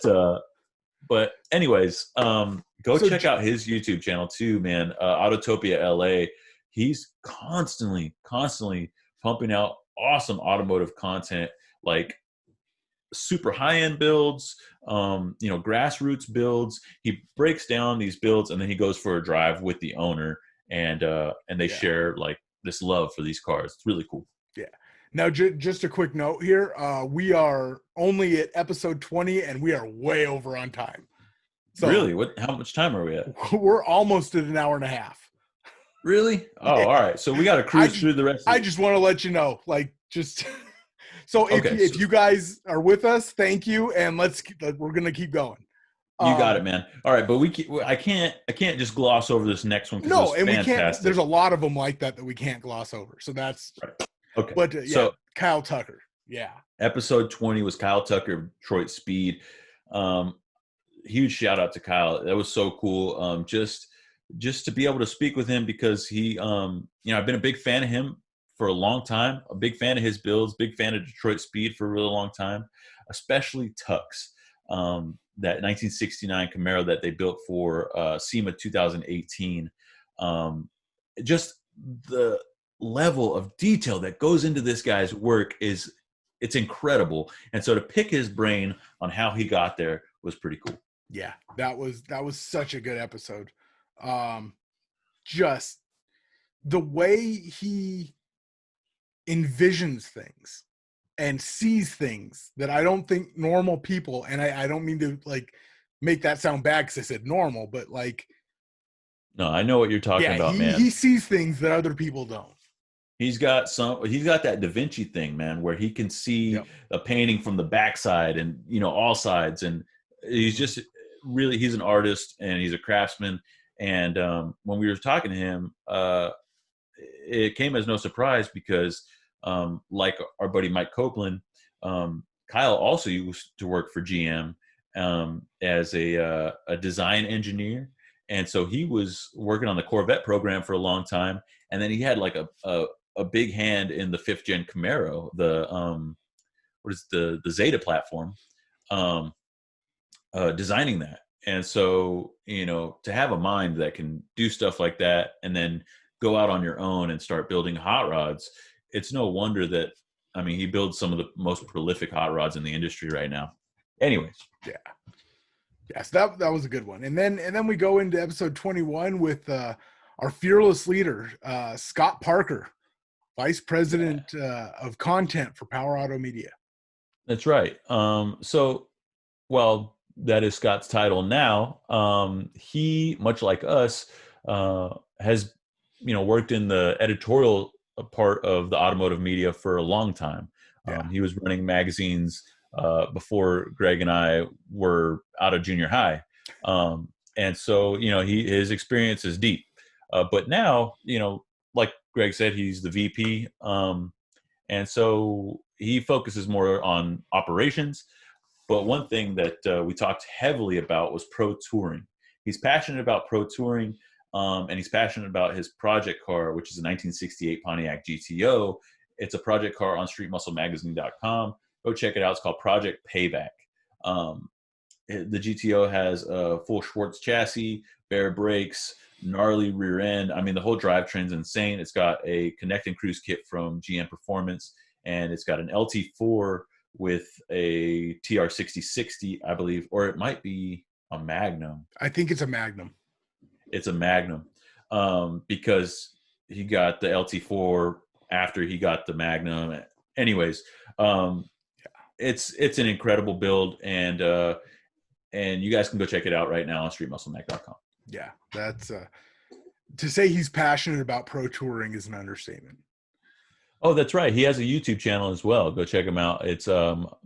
But anyways, check out his YouTube channel too, man. Autotopia LA. He's constantly pumping out awesome automotive content, like super high-end builds, grassroots builds. He breaks down these builds and then he goes for a drive with the owner and they share like this love for these cars. It's really cool. Yeah. Now, just a quick note here. We are only at episode 20 and we are way over on time. So really? How much time are we at? We're almost at an hour and a half. Really? Oh, all right. So we got to cruise through the rest of it. I just want to let you know, so if you guys are with us, thank you. And we're going to keep going. You got it, man. All right. But I can't just gloss over this next one. No, and fantastic. We can't, there's a lot of them like that we can't gloss over. So that's right. Okay. But so Kyle Tucker. Yeah. Episode 20 was Kyle Tucker, Detroit Speed. Huge shout out to Kyle. That was so cool. Just to be able to speak with him because he, I've been a big fan of him for a long time, a big fan of his builds, big fan of Detroit Speed for a really long time, especially Tux, that 1969 Camaro that they built for SEMA 2018. Just the level of detail that goes into this guy's work it's incredible. And so to pick his brain on how he got there was pretty cool. Yeah, that was such a good episode. Just the way he envisions things and sees things that I don't think normal people, and I don't mean to like make that sound bad because I said normal, but like, no, I know what you're talking about, man. He sees things that other people don't. He's got that Da Vinci thing, man, where he can see a painting from the backside and, all sides. And he's just really, he's an artist and he's a craftsman. And when we were talking to him, it came as no surprise because like our buddy Mike Copeland, Kyle also used to work for GM as a design engineer. And so he was working on the Corvette program for a long time. And then he had like a big hand in the 5th gen Camaro, the Zeta platform, designing that. And so, to have a mind that can do stuff like that and then go out on your own and start building hot rods, it's no wonder that, he builds some of the most prolific hot rods in the industry right now. Anyways. Yeah. Yes, that was a good one. And then we go into episode 21 with our fearless leader, Scott Parker, Vice President of Content for Power Auto Media. That's right. That is Scott's title now. He, much like us, has worked in the editorial part of the automotive media for a long time. He was running magazines before Greg and I were out of junior high. And so, his experience is deep. But now, like Greg said, he's the VP. And so he focuses more on operations. But one thing that we talked heavily about was pro touring. He's passionate about pro touring, and he's passionate about his project car, which is a 1968 Pontiac GTO. It's a project car on streetmusclemagazine.com. Go check it out. It's called Project Payback. The GTO has a full Schwartz chassis, bare brakes, gnarly rear end. The whole drivetrain's insane. It's got a connect and cruise kit from GM Performance, and it's got an LT4 with a TR6060, I believe, or it might be a Magnum. I think it's a Magnum. It's a Magnum because he got the LT4 after he got the Magnum. Anyways, it's an incredible build, and you guys can go check it out right now on streetmusclemag.com. Yeah, that's to say he's passionate about pro touring is an understatement. Oh, that's right. He has a YouTube channel as well. Go check him out. It's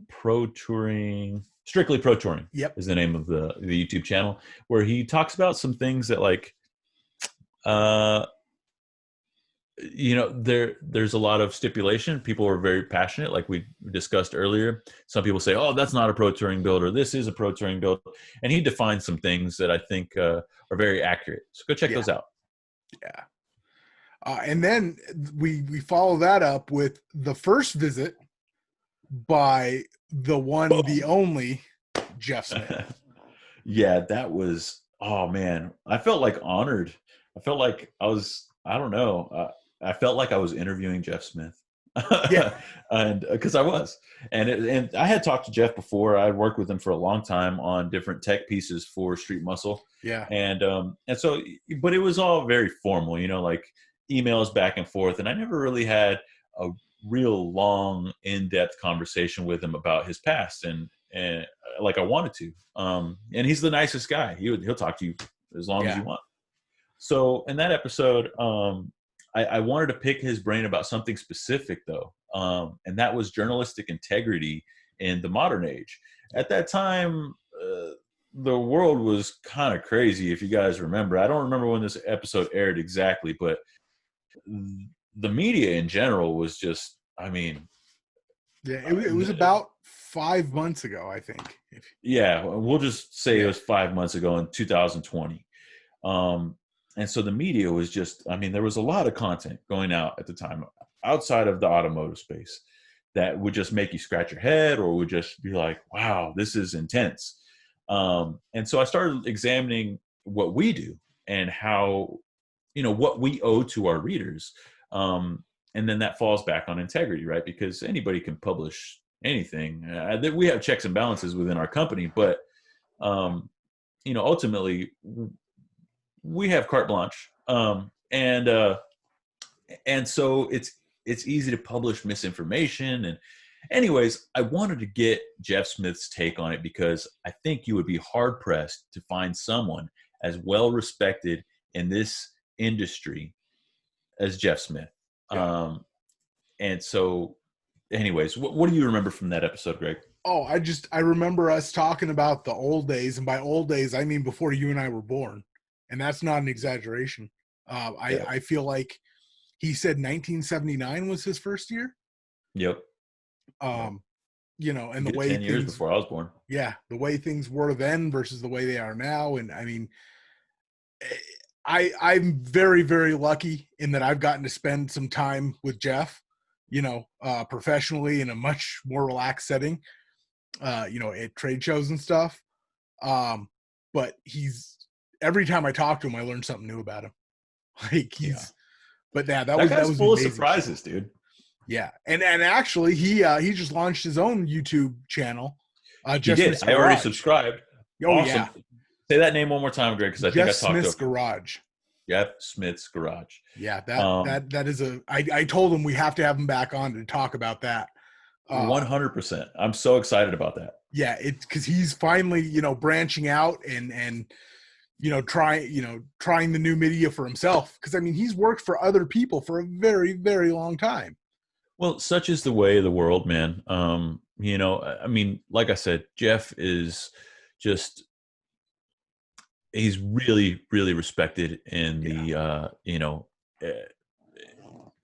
Pro Touring, Strictly Pro Touring. Yep, is the name of the YouTube channel, where he talks about some things that there's a lot of stipulation. People are very passionate, like we discussed earlier. Some people say, "Oh, that's not a pro touring build," or "This is a pro touring build," and he defines some things that I think are very accurate. So go check those out. Yeah. And then we follow that up with the first visit by the one, the only Jeff Smith. Yeah, that was, oh man, I felt like honored. I felt like I was, I don't know. I felt like I was interviewing Jeff Smith. Yeah. And because I was, and I had talked to Jeff before. I had worked with him for a long time on different tech pieces for Street Muscle. Yeah. And so, but it was all very formal, like emails back and forth. And I never really had a real long, in-depth conversation with him about his past and like I wanted to. And he's the nicest guy. He'll talk to you as long as you want. So in that episode, I wanted to pick his brain about something specific, though, and that was journalistic integrity in the modern age. At that time, the world was kind of crazy, if you guys remember. I don't remember when this episode aired exactly, but the media in general was just, it was about 5 months ago, I think. Yeah, we'll just say it was 5 months ago in 2020. And so the media was just, there was a lot of content going out at the time outside of the automotive space that would just make you scratch your head or would just be like, wow, this is intense. And so I started examining what we do and how, what we owe to our readers. And then that falls back on integrity, right? Because anybody can publish anything. We have checks and balances within our company, but, ultimately, we have carte blanche, and so it's easy to publish misinformation. And anyways, I wanted to get Jeff Smith's take on it because I think you would be hard pressed to find someone as well respected in this industry as Jeff Smith. Yeah. And so, anyways, what do you remember from that episode, Greg? Oh, I remember us talking about the old days, and by old days I mean before you and I were born, and that's not an exaggeration. I feel like he said 1979 was his first year. Yep. You know, and the way 10 years before I was born. Yeah, the way things were then versus the way they are now, and I mean, I'm very, very lucky in that I've gotten to spend some time with Jeff, you know, professionally in a much more relaxed setting, you know, at trade shows and stuff. But every time I talk to him, I learn something new about him. Like but yeah, that was full of surprises, dude. Yeah, and actually, he just launched his own YouTube channel. He did. I already subscribed. Oh awesome. Yeah. Say that name one more time, Greg, because I think I talked Smith's Garage. Jeff Smith's Garage. Yeah, that is I told him we have to have him back on to talk about that. 100%. I'm so excited about that. Yeah, it's because he's finally, you know, branching out and you know, trying the new media for himself. Because I mean, he's worked for other people for a very, very long time. Well, such is the way of the world, man. You know, I mean, like I said, Jeff is just, he's really, really respected in the, you know,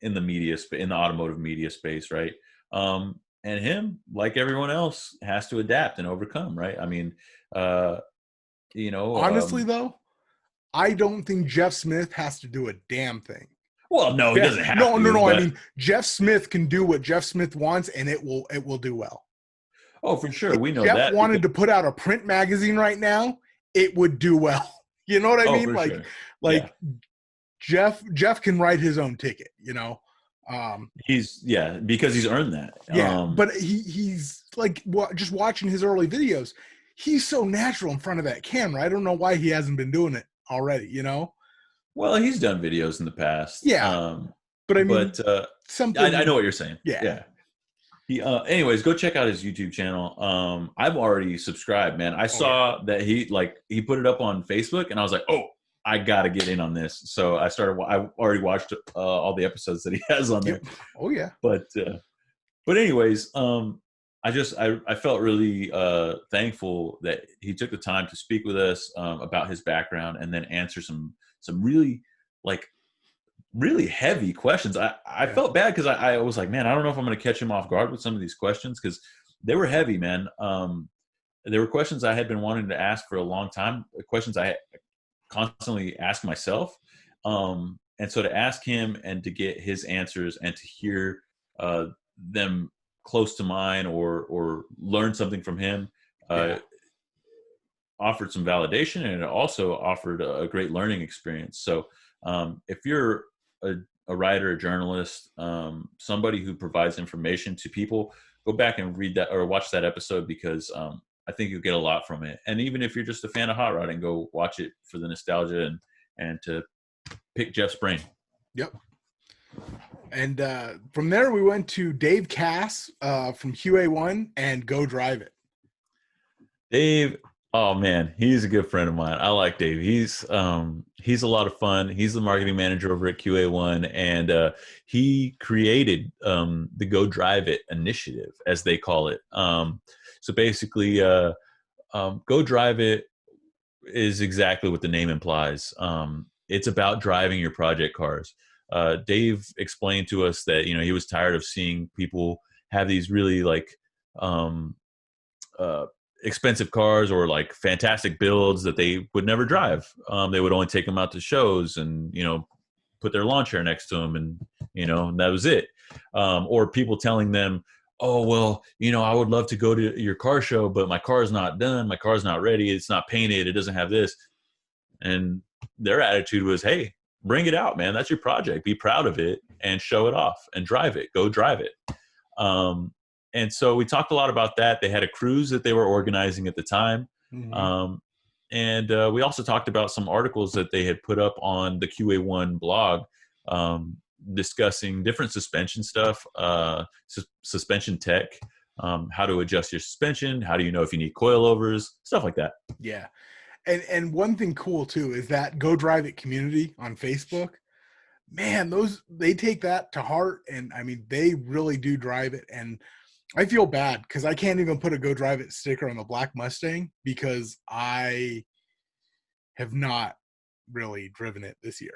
in the media, in the automotive media space, right? And him, like everyone else, has to adapt and overcome, right? I mean, you know. Honestly, though, I don't think Jeff Smith has to do a damn thing. Well, no, he doesn't have to. No. But... I mean, Jeff Smith can do what Jeff Smith wants, and it will do well. Oh, for sure. We know Jeff that. Jeff wanted to put out a print magazine right now, it would do well. You know what I mean? Jeff can write his own ticket, you know? Because he's earned that. Yeah, but he's like, just watching his early videos, he's so natural in front of that camera. I don't know why he hasn't been doing it already, you know? Well, he's done videos in the past. Yeah. But I mean, something. I know what you're saying. Yeah. He, anyways, go check out his YouTube channel. I've already subscribed, man. I saw that he put it up on Facebook, and I was like, oh, I got to get in on this. So I already watched all the episodes that he has on there. Oh yeah. But anyways, I felt really thankful that he took the time to speak with us about his background and then answer some really really heavy questions. I felt bad because I was like, man, I don't know if I'm going to catch him off guard with some of these questions because they were heavy, man. There were questions I had been wanting to ask for a long time, questions I constantly ask myself. And so to ask him and to get his answers and to hear them close to mine or learn something from him offered some validation, and it also offered a great learning experience. So if you're a writer, a journalist, somebody who provides information to people, go back and read that or watch that episode because I think you'll get a lot from it. And even if you're just a fan of hot rodding, go watch it for the nostalgia and to pick Jeff's brain. Yep. And from there, we went to Dave Cass from QA1 and Go Drive It. Dave, oh man, he's a good friend of mine. I like Dave. He's a lot of fun. He's the marketing manager over at QA1, and he created the Go Drive It initiative, as they call it. So basically, Go Drive It is exactly what the name implies. It's about driving your project cars. Dave explained to us that, you know, he was tired of seeing people have these really expensive cars or like fantastic builds that they would never drive. They would only take them out to shows and, you know, put their lawn chair next to them and, you know, and that was it. Or people telling them, oh, well, you know, I would love to go to your car show, but my car's not done. My car's not ready. It's not painted. It doesn't have this. And their attitude was, hey, bring it out, man. That's your project. Be proud of it and show it off and drive it. Go drive it. And so we talked a lot about that. They had a cruise that they were organizing at the time. Mm-hmm. And we also talked about some articles that they had put up on the QA1 blog discussing different suspension stuff, suspension tech, how to adjust your suspension, how do you know if you need coilovers, stuff like that. Yeah. And one thing cool too is that Go Drive It community on Facebook, man, they take that to heart, and I mean, they really do drive it. And I feel bad because I can't even put a "Go Drive It" sticker on the black Mustang because I have not really driven it this year.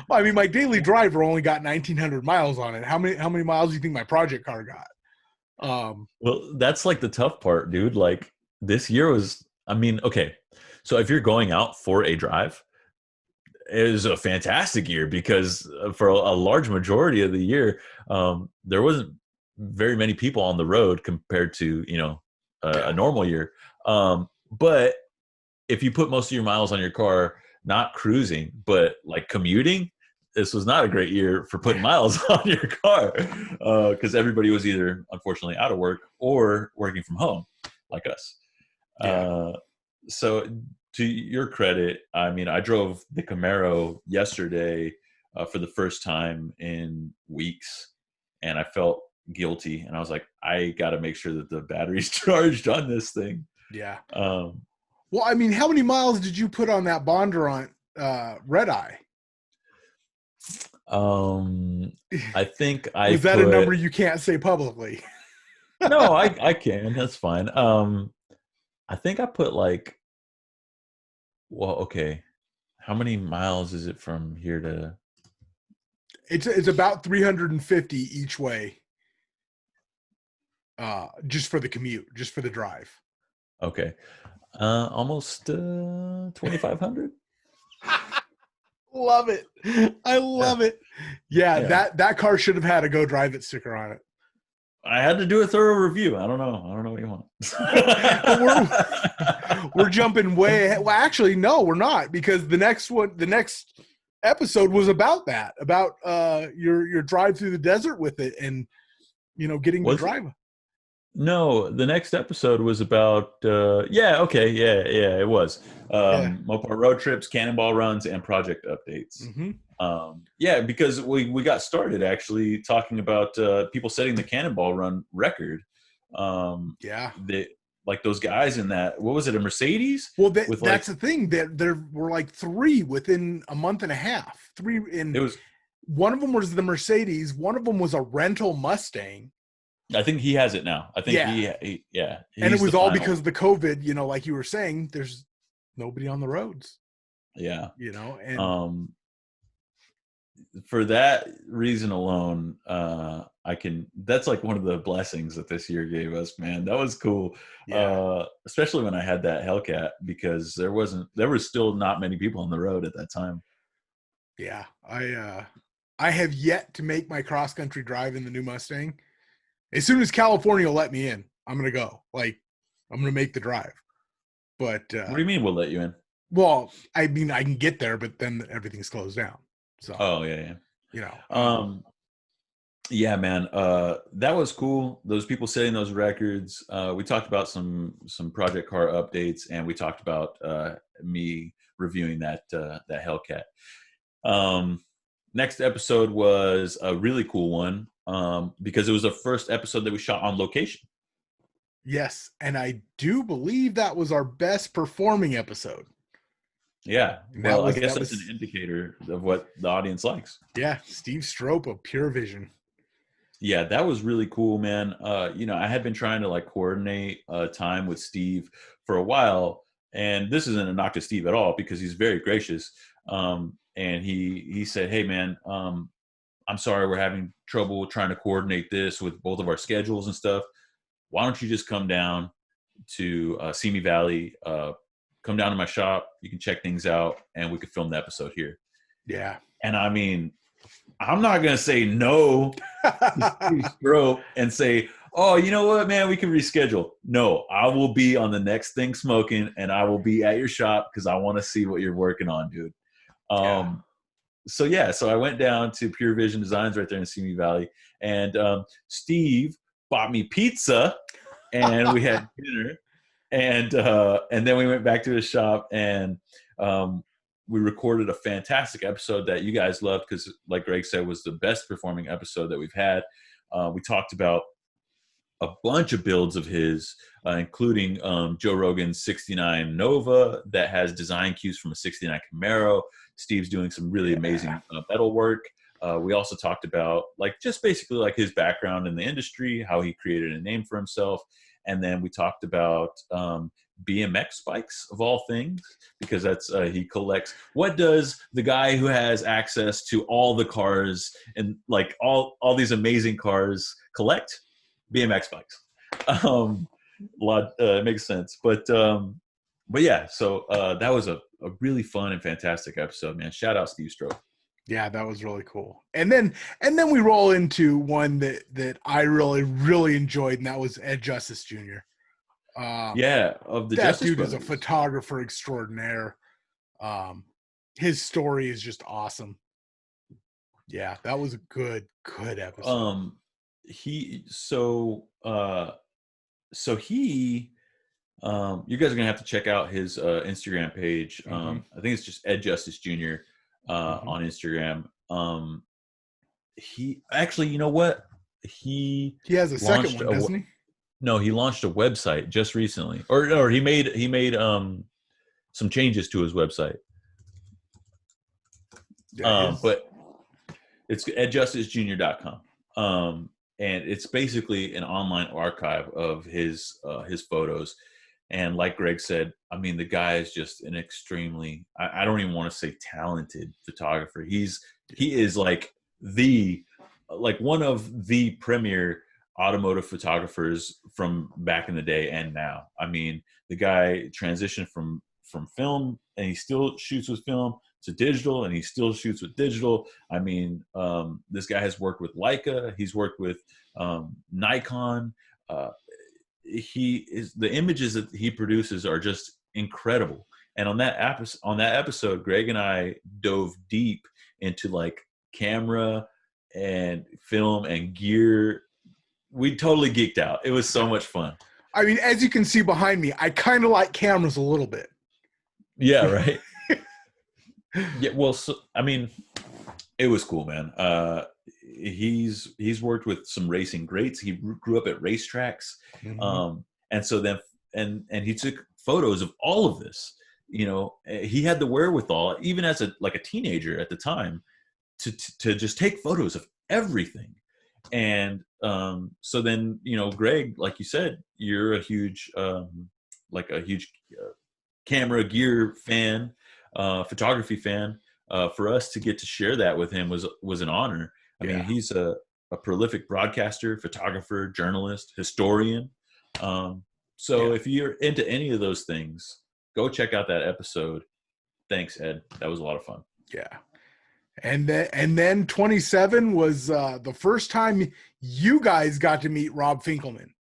Well, I mean, my daily driver only got 1,900 miles on it. How many miles do you think my project car got? Well, that's like the tough part, dude. Like this year was, I mean, okay. So if you're going out for a drive, it was a fantastic year because for a large majority of the year, there wasn't very many people on the road compared to, a normal year. But if you put most of your miles on your car, not cruising, but like commuting, this was not a great year for putting miles on your car because everybody was either unfortunately out of work or working from home like us. Yeah. So to your credit, I mean, I drove the Camaro yesterday for the first time in weeks, and I felt guilty. And I was like, I got to make sure that the battery's charged on this thing. Yeah. Um, Well, I mean, how many miles did you put on that Bondurant Red Eye? I think I was that a number you can't say publicly? No, I can. That's fine. I think I put like, well, okay. How many miles is it from here to? It's about 350 each way. Just for the commute, just for the drive. Okay. Almost 2,500. Love it. I love it. Yeah, that car should have had a "Go Drive It" sticker on it. I had to do a thorough review. I don't know what you want. we're jumping way ahead. Well, actually, no, we're not, because the next episode was about that, about your drive through the desert with it, and getting to drive. No, the next episode was about it was Mopar road trips, cannonball runs, and project updates. Mm-hmm. Because we got started actually talking about people setting the cannonball run record. Like those guys in that, what was it, a Mercedes? Well, that's the thing, that there were like 3 within a month and a half. 3 in. It was. One of them was the Mercedes. One of them was a rental Mustang. I think he has it now. I think he and it was all because of the COVID, like you were saying, there's nobody on the roads. Yeah. And for that reason alone, that's like one of the blessings that this year gave us, man. That was cool. Yeah. Especially when I had that Hellcat, because there were still not many people on the road at that time. Yeah. I have yet to make my cross country drive in the new Mustang. As soon as California will let me in, I'm going to go. Like, I'm going to make the drive. But what do you mean we'll let you in? Well, I mean, I can get there, but then everything's closed down. So. Oh yeah. Yeah, man. That was cool. Those people setting those records. We talked about some project car updates, and we talked about me reviewing that Hellcat. Next episode was a really cool one because it was the first episode that we shot on location. Yes, and I do believe that was our best performing episode. Yeah, well, I guess that's an indicator of what the audience likes. Yeah, Steve Strope of Pure Vision. Yeah, that was really cool, man. I had been trying to coordinate time with Steve for a while, and this isn't a knock to Steve at all because he's very gracious. And he said, "Hey, man, I'm sorry we're having trouble trying to coordinate this with both of our schedules and stuff. Why don't you just come down to Simi Valley, come down to my shop, you can check things out, and we could film the episode here." Yeah. And I mean, I'm not going to say no to Steve Strope and say, "Oh, you know what, man, we can reschedule." No, I will be on the next thing smoking, and I will be at your shop because I want to see what you're working on, dude. So I went down to Pure Vision Designs right there in Simi Valley, and Steve bought me pizza, and we had dinner, and then we went back to his shop, and we recorded a fantastic episode that you guys loved because, like Greg said, was the best performing episode that we've had. We talked about a bunch of builds of his, including Joe Rogan's 69 Nova that has design cues from a 69 Camaro. Steve's doing some really amazing metal work. We also talked about like just basically like his background in the industry, how he created a name for himself. And then we talked about BMX bikes of all things, because that's he collects. What does the guy who has access to all the cars and like all these amazing cars collect? BMX bikes. It makes sense, but yeah. So that was a really fun and fantastic episode, man. Shout out Steve Stroke. Yeah, that was really cool. And then we roll into one that I really enjoyed, and that was Ed Justice Jr. Of the that Justice dude Brothers. Is a photographer extraordinaire. His story is just awesome. Yeah, that was a good episode. You guys are gonna have to check out his Instagram page. I think it's just Ed Justice Jr. On Instagram. He actually, you know what? He has a second one, doesn't he? No, he launched a website just recently, or he made some changes to his website. But it's edjusticejr.com. And it's basically an online archive of his photos. And like Greg said, I mean, the guy is just an extremely, I don't even want to say talented photographer. He is like one of the premier automotive photographers from back in the day and now. I mean, the guy transitioned from film, and he still shoots with film, to digital, and he still shoots with digital. I mean, this guy has worked with Leica. He's worked with Nikon. The images that he produces are just incredible. And on that episode, Greg and I dove deep into like camera and film and gear. We totally geeked out. It was so much fun. I mean, as you can see behind me, I kind of like cameras a little bit. Yeah, right. Yeah, well, so, I mean, it was cool, man. He's worked with some racing greats. He grew up at racetracks, and so then and he took photos of all of this. You know, he had the wherewithal, even as a teenager at the time, to just take photos of everything. And so then, you know, Greg, like you said, you're a huge camera gear fan, photography fan. For us to get to share that with him was an honor. I mean, he's a prolific broadcaster, photographer, journalist, historian. If you're into any of those things, go check out that episode. Thanks, Ed. That was a lot of fun. Yeah. And then 27 was the first time you guys got to meet Rob Finkelman.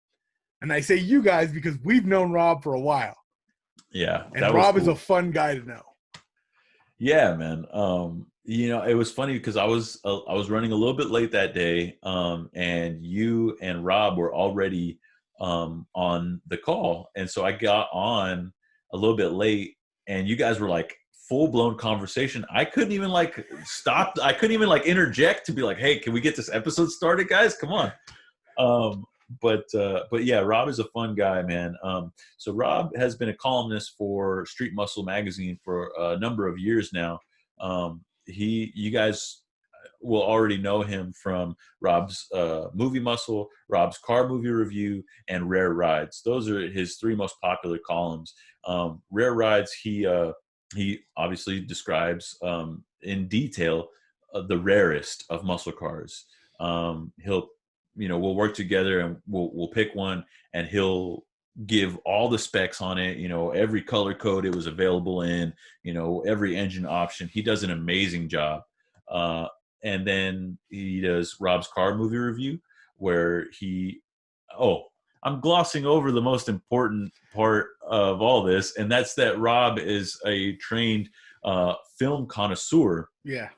And I say you guys because we've known Rob for a while. Yeah. And Rob is a fun guy to know. Yeah, man. You know, it was funny because I was running a little bit late that day, and you and Rob were already on the call, and so I got on a little bit late, and you guys were like full blown conversation. I couldn't even stop. I couldn't even interject to be like, "Hey, can we get this episode started, guys? Come on." But yeah, Rob is a fun guy, man. So Rob has been a columnist for Street Muscle magazine for a number of years now. You guys will already know him from Rob's Movie Muscle, Rob's Car Movie Review, and Rare Rides. Those are his three most popular columns. Rare Rides, he obviously describes in detail the rarest of muscle cars. We'll work together and we'll pick one, and he'll give all the specs on it, you know, every color code it was available in, you know, every engine option. He does an amazing job. And then he does Rob's Car Movie Review, where I'm glossing over the most important part of all this, and that's that Rob is a trained film connoisseur. Yeah.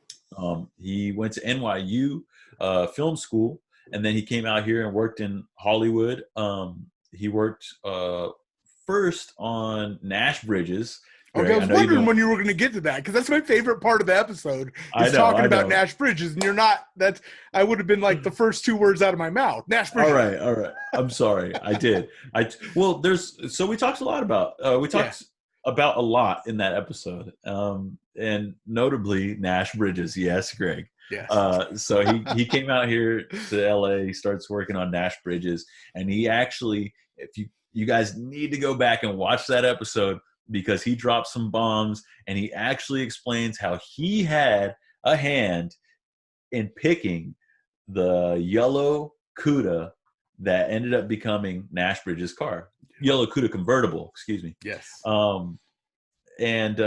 He went to NYU film school, and then he came out here and worked in Hollywood. He worked first on Nash Bridges, Okay, I was wondering when you were going to get to that, because that's my favorite part of the episode is talking about Nash Bridges, and you're not. I would have been like the first 2 words out of my mouth. Nash Bridges. All right. I'm sorry. I did. So we talked a lot about about a lot in that episode, and notably Nash Bridges. Yes, Greg. Yes. So he came out here to LA. He starts working on Nash Bridges, and he actually, if you guys need to go back and watch that episode, because he drops some bombs and he actually explains how he had a hand in picking the yellow Cuda that ended up becoming Nash Bridges' car. Yellow Cuda convertible, excuse me. Yes. And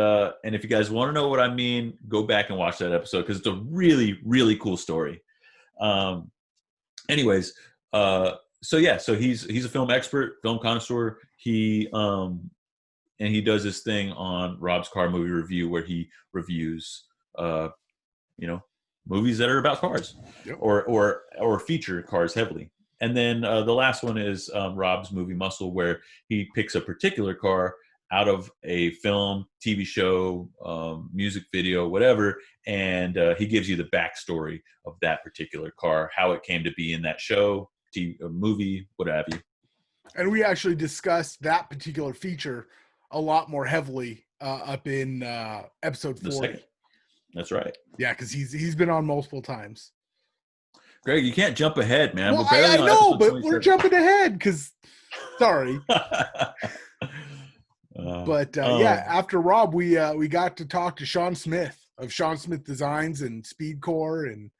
if you guys want to know what I mean, go back and watch that episode, because it's a really, really cool story. Anyways, so he's a film expert, film connoisseur. And he does this thing on Rob's Car Movie Review where he reviews, movies that are about cars, or feature cars heavily. And then the last one is Rob's Movie Muscle, where he picks a particular car out of a film, TV show, music video, whatever, and he gives you the backstory of that particular car, how it came to be in that show, TV, movie, what have you. And we actually discussed that particular feature a lot more heavily up in episode 40. That's right. Yeah, because he's been on multiple times. Greg, you can't jump ahead, man. Well, I know, but we're jumping ahead because, sorry. After Rob, we got to talk to Sean Smith of Sean Smith Designs and Speedcore, and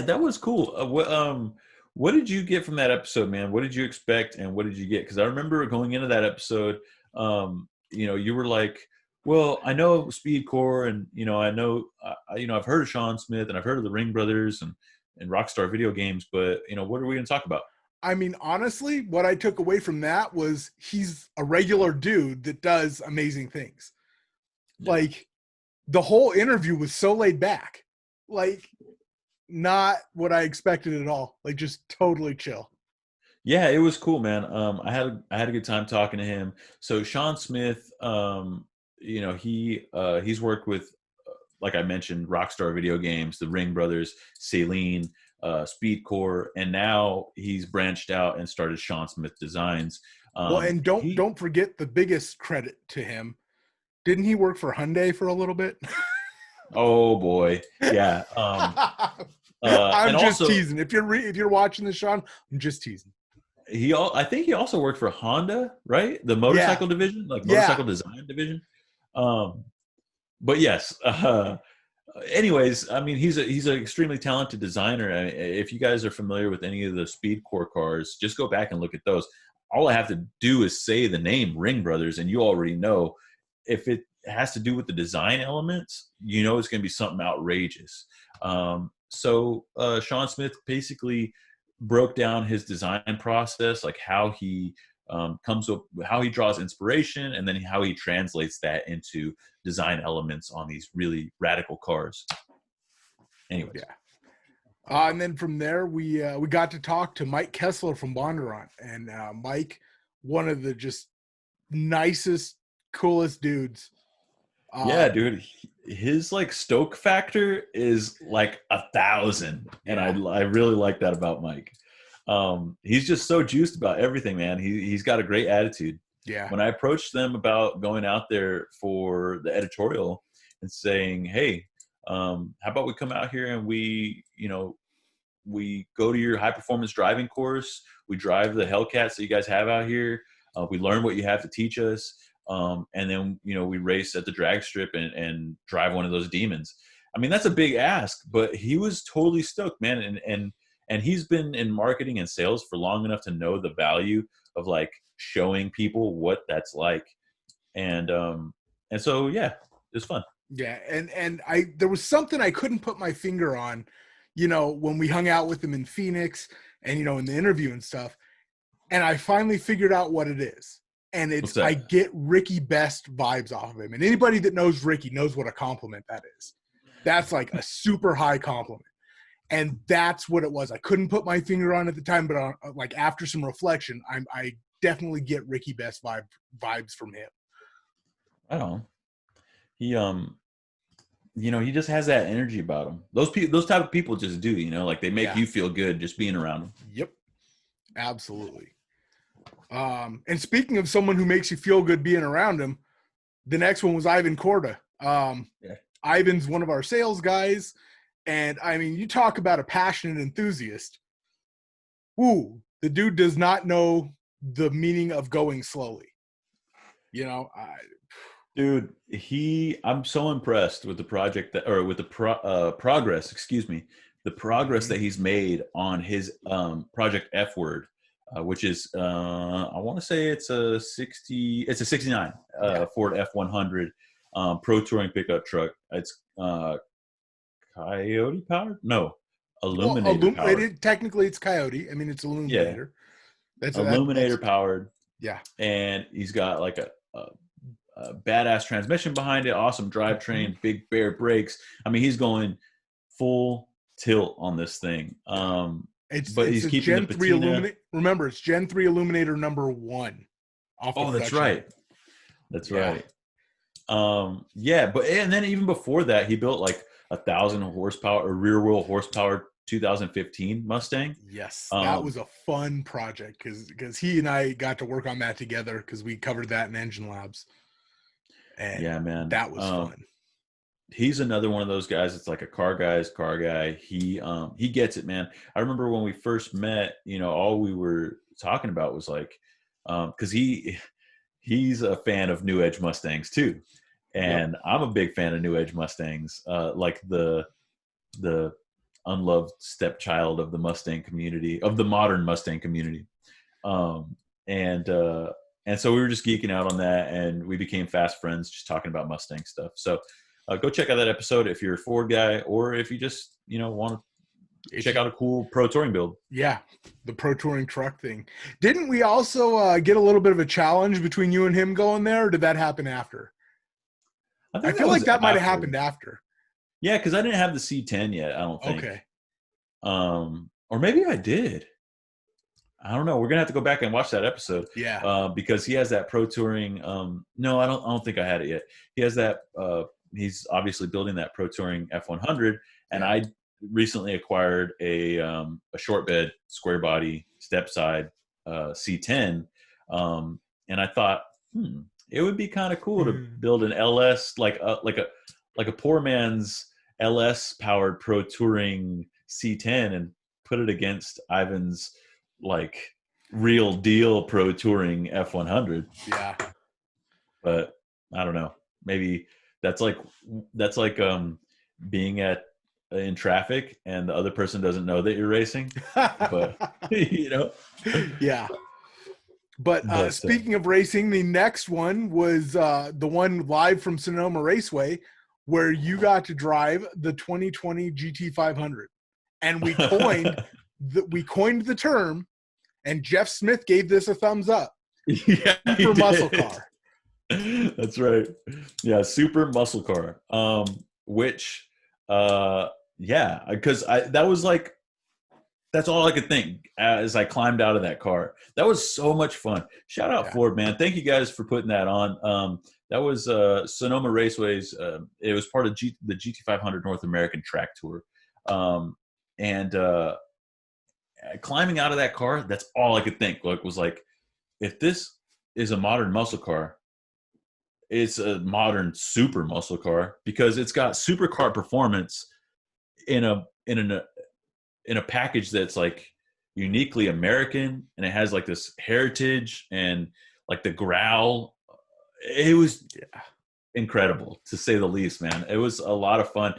that was cool. What did you get from that episode, man? What did you expect, and what did you get? Because I remember going into that episode, you were like, well, I know Speedcore, and I know, I've heard of Sean Smith, and I've heard of the Ring Brothers and Rockstar Video Games, but what are we going to talk about? I mean, honestly, what I took away from that was he's a regular dude that does amazing things. Yeah. Like, the whole interview was so laid back, like not what I expected at all. Like, just totally chill. Yeah, it was cool, man. I had a good time talking to him. So Sean Smith, he's worked with, like I mentioned, Rockstar Video Games, the Ring Brothers, Saline, Speedcore, and now he's branched out and started Sean Smith Designs. And don't forget the biggest credit to him. Didn't he work for Hyundai for a little bit? Oh boy, yeah. I'm just teasing. If you're watching this, Sean, I'm just teasing. I think he also worked for Honda, right? The motorcycle division, like motorcycle design division. But yes. Anyways, I mean, he's an extremely talented designer. If you guys are familiar with any of the Speedcore cars, just go back and look at those. All I have to do is say the name Ring Brothers, and you already know. If it has to do with the design elements, it's going to be something outrageous. So Sean Smith basically broke down his design process, like how he comes up, how he draws inspiration, and then how he translates that into design elements on these really radical cars. Anyways. Yeah. And then from there, we got to talk to Mike Kessler from Bondurant, and Mike, one of the just nicest, coolest dudes. Yeah, dude, his like stoke factor is like 1,000, and I really like that about Mike. He's just so juiced about everything, man. He's got a great attitude. Yeah. When I approached them about going out there for the editorial and saying, hey, how about we come out here and we go to your high performance driving course. We drive the Hellcats that you guys have out here. We learn what you have to teach us. And then, we race at the drag strip and drive one of those demons. I mean, that's a big ask, but he was totally stoked, man. And he's been in marketing and sales for long enough to know the value of like showing people what that's like. And so, yeah, it was fun. Yeah. And there was something I couldn't put my finger on, when we hung out with him in Phoenix and, in the interview and stuff. And I finally figured out what it is. And it's, I get Ricky Best vibes off of him. And anybody that knows Ricky knows what a compliment that is. That's like a super high compliment. And that's what it was. I couldn't put my finger on it at the time, but like after some reflection, I definitely get Ricky Best vibes from him. I don't know. he he just has that energy about him. Those type of people just do, like they make you feel good just being around them. Yep, absolutely. And speaking of someone who makes you feel good being around him, the next one was Ivan Korda. Ivan's one of our sales guys, and I mean, you talk about a passionate enthusiast. Woo, the dude does not know the meaning of going slowly. Dude, I'm so impressed with the project with the progress, excuse me, the progress that he's made on his Project F Word, which is I want to say it's a 69 Ford F100 Pro Touring pickup truck. It's Coyote powered? No, Illuminator powered. Technically, it's Coyote. I mean, it's Illuminator. Yeah. Illuminator powered. Yeah, and he's got like a badass transmission behind it, awesome drivetrain, big bare brakes. I mean, he's going full tilt on this thing. He's keeping Gen 3 Illuminator. Remember, it's Gen 3 Illuminator number 1. That's right. That's right. And then even before that, he built like 1,000 horsepower or rear wheel horsepower 2015 Mustang. Yes, that was a fun project because he and I got to work on that together because we covered that in Engine Labs. And yeah, man, that was fun. He's another one of those guys. It's like a car guy. He gets it, man. I remember when we first met, all we were talking about was like, because he's a fan of New Edge Mustangs too, and I'm a big fan of New Edge Mustangs, like the unloved stepchild of the Mustang community, of the modern Mustang community. And so we were just geeking out on that, and we became fast friends just talking about Mustang stuff. So go check out that episode if you're a Ford guy, or if you just, want to check out a cool Pro Touring build. Yeah, the Pro Touring truck thing. Didn't we also get a little bit of a challenge between you and him going there, or did that happen after? I feel like that might have happened after. Yeah, because I didn't have the C10 yet, I don't think. Okay. Or maybe I did. I don't know. We're gonna have to go back and watch that episode. Yeah. Because he has that Pro Touring. No, I don't think I had it yet. He has that. He's obviously building that Pro Touring F100, and I recently acquired a short bed, square body, step side C10, and I thought, it would be kind of cool to build an LS like a poor man's LS powered Pro Touring C10 and put it against Ivan's like real deal Pro Touring F100. Yeah. But I don't know. Maybe that's like being in traffic and the other person doesn't know that you're racing. But Yeah. But speaking of racing, the next one was the one live from Sonoma Raceway, where you got to drive the 2020 GT500, and we coined the term, and Jeff Smith gave this a thumbs up. Yeah, super muscle car. That's right. Yeah, super muscle car. Which, because that's all I could think as I climbed out of that car. That was so much fun. Shout out Ford, man. Thank you guys for putting that on. That was Sonoma Raceway's. It was part of the GT500 North American Track Tour. And climbing out of that car, that's all I could think. Was like, if this is a modern muscle car, it's a modern super muscle car, because it's got supercar performance in a package that's like uniquely American, and it has like this heritage and like the growl. It was incredible, to say the least, man. It was a lot of fun.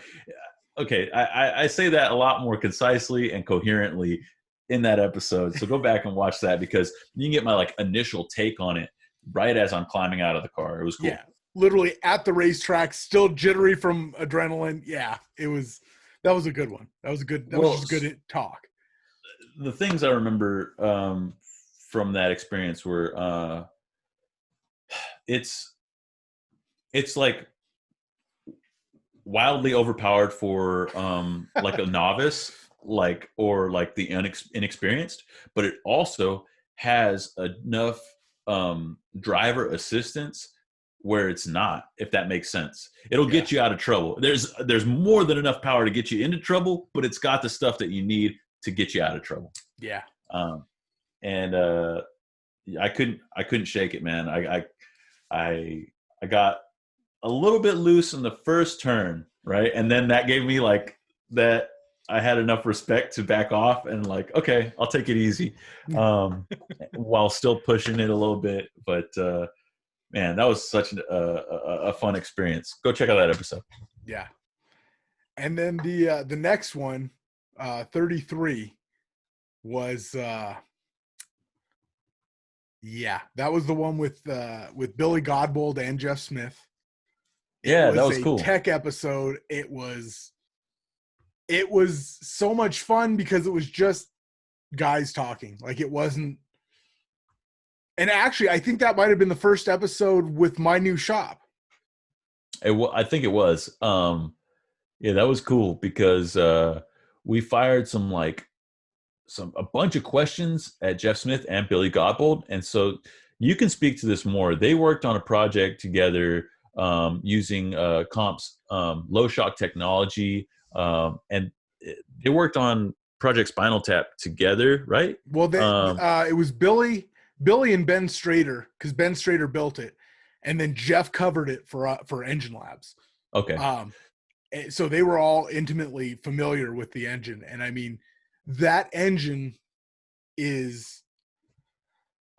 Okay, I say that a lot more concisely and coherently in that episode. So go back and watch that, because you can get my like initial take on it right as I'm climbing out of the car. It was cool. Yeah, literally at the racetrack, still jittery from adrenaline. Yeah, that was a good one. That was good talk. The things I remember from that experience were it's like wildly overpowered for like a novice, or like the inexperienced, but it also has enough driver assistance where it's not, if that makes sense. It'll get you out of trouble. There's more than enough power to get you into trouble, but it's got the stuff that you need to get you out of trouble. Yeah. And I couldn't shake it, man. I got a little bit loose in the first turn, right? And then that gave me like that I had enough respect to back off and like, okay, I'll take it easy, while still pushing it a little bit. But man, that was such a fun experience. Go check out that episode. Yeah. And then the next one, 33, was that was the one with Billy Godbold and Jeff Smith. That was cool. Tech episode. It was so much fun because it was just guys talking. Like, it wasn't. And actually, I think that might have been the first episode with my new shop. I think it was. That was cool because we fired a bunch of questions at Jeff Smith and Billy Godbold. And so you can speak to this more. They worked on a project together using Comp's low shock technology. And they worked on Project Spinal Tap together, right? Well, it was Billy and Ben Strader, because Ben Strader built it, and then Jeff covered it for Engine Labs. Okay. So they were all intimately familiar with the engine, and I mean, that engine is,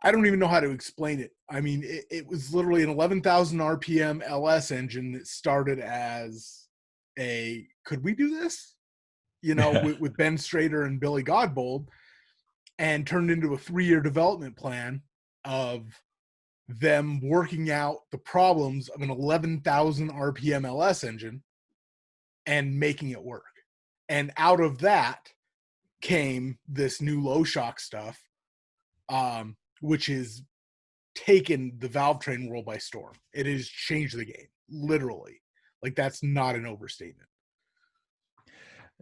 I don't even know how to explain it. I mean, it was literally an 11,000 RPM LS engine that started as could we do this? With Ben Strader and Billy Godbold, and turned into a 3-year development plan of them working out the problems of an 11,000 RPM LS engine and making it work. And out of that came this new low shock stuff, which has taken the valve train world by storm. It has changed the game, literally. Like, that's not an overstatement.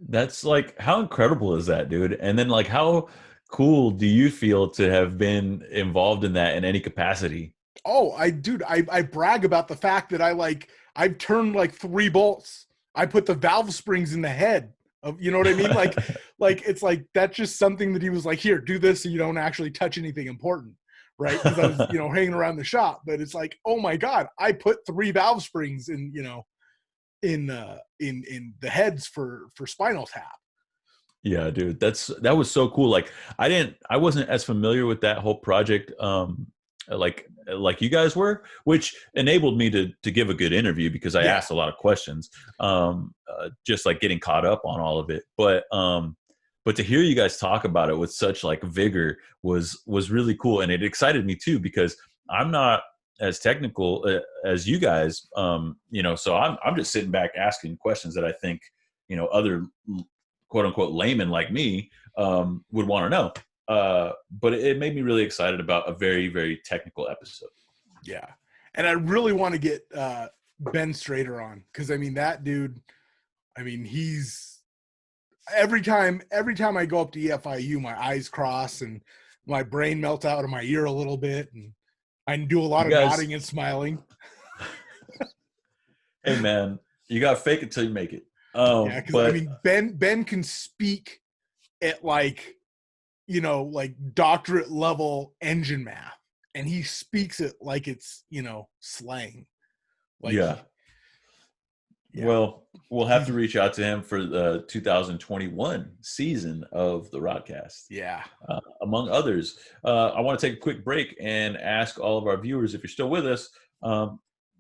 That's like, how incredible is that, dude? And then like, how cool do you feel to have been involved in that in any capacity? Oh, I brag about the fact that I've turned like 3 bolts. I put the valve springs in the head of, you know what I mean? Like it's like, that's just something that he was like, here, do this so you don't actually touch anything important, right? Because I was, hanging around the shop. But it's like, oh my God, I put 3 valve springs in, in the heads for Spinal Tap. Yeah, dude, that was so cool. Like, I wasn't as familiar with that whole project like you guys were, which enabled me to give a good interview because I asked a lot of questions, just like getting caught up on all of it. But to hear you guys talk about it with such like vigor was really cool, and it excited me too because I'm not as technical as you guys, so I'm just sitting back asking questions that I think other quote unquote layman like me would want to know. But it made me really excited about a very, very technical episode. Yeah. And I really want to get Ben Strader on, because I mean, that dude, I mean, he's every time I go up to EFIU, my eyes cross and my brain melts out of my ear a little bit, and I do a lot of nodding and smiling. Hey man, you gotta fake it till you make it. Because I mean, Ben can speak at like doctorate level engine math, and he speaks it like it's slang. Like, yeah. Well, we'll have to reach out to him for the 2021 season of the RodCAST. Yeah. Among others. I want to take a quick break and ask all of our viewers, if you're still with us,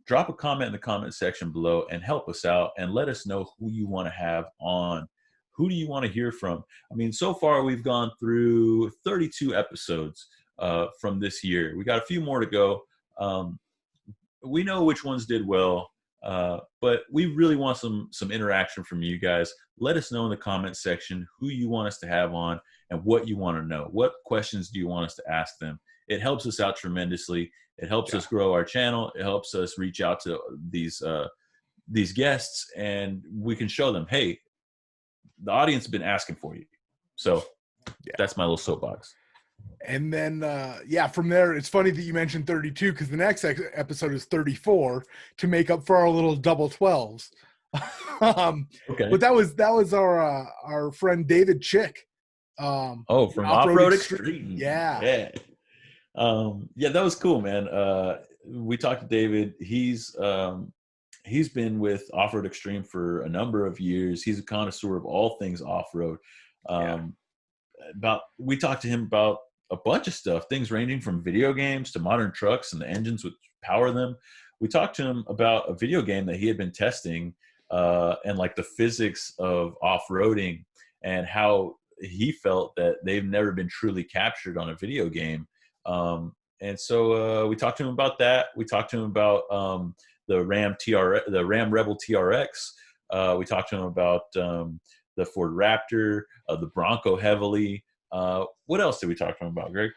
drop a comment in the comment section below and help us out and let us know who you want to have on. Who do you want to hear from? I mean, so far we've gone through 32 episodes from this year. We got a few more to go. We know which ones did well, but we really want some interaction from you guys. Let us know in the comment section who you want us to have on and what you want to know. What questions do you want us to ask them? It helps us out tremendously. It helps us grow our channel. It helps us reach out to these guests, and we can show them, hey, the audience has been asking for you. So that's my little soapbox. And then, from there, it's funny that you mentioned 32 because the next episode is 34 to make up for our little double 12s. Okay. But that was our friend David Chick. From Off-Road Extreme. Yeah. Yeah, that was cool, man. We talked to David. He's been with Off-Road Extreme for a number of years. He's a connoisseur of all things off-road. We talked to him about a bunch of stuff, things ranging from video games to modern trucks and the engines which power them. We talked to him about a video game that he had been testing and like the physics of off-roading and how he felt that they've never been truly captured on a video game. And so we talked to him about that. We talked to him about the Ram Rebel TRX. We talked to him about the Ford Raptor, the Bronco heavily. What else did we talk to him about, Greg?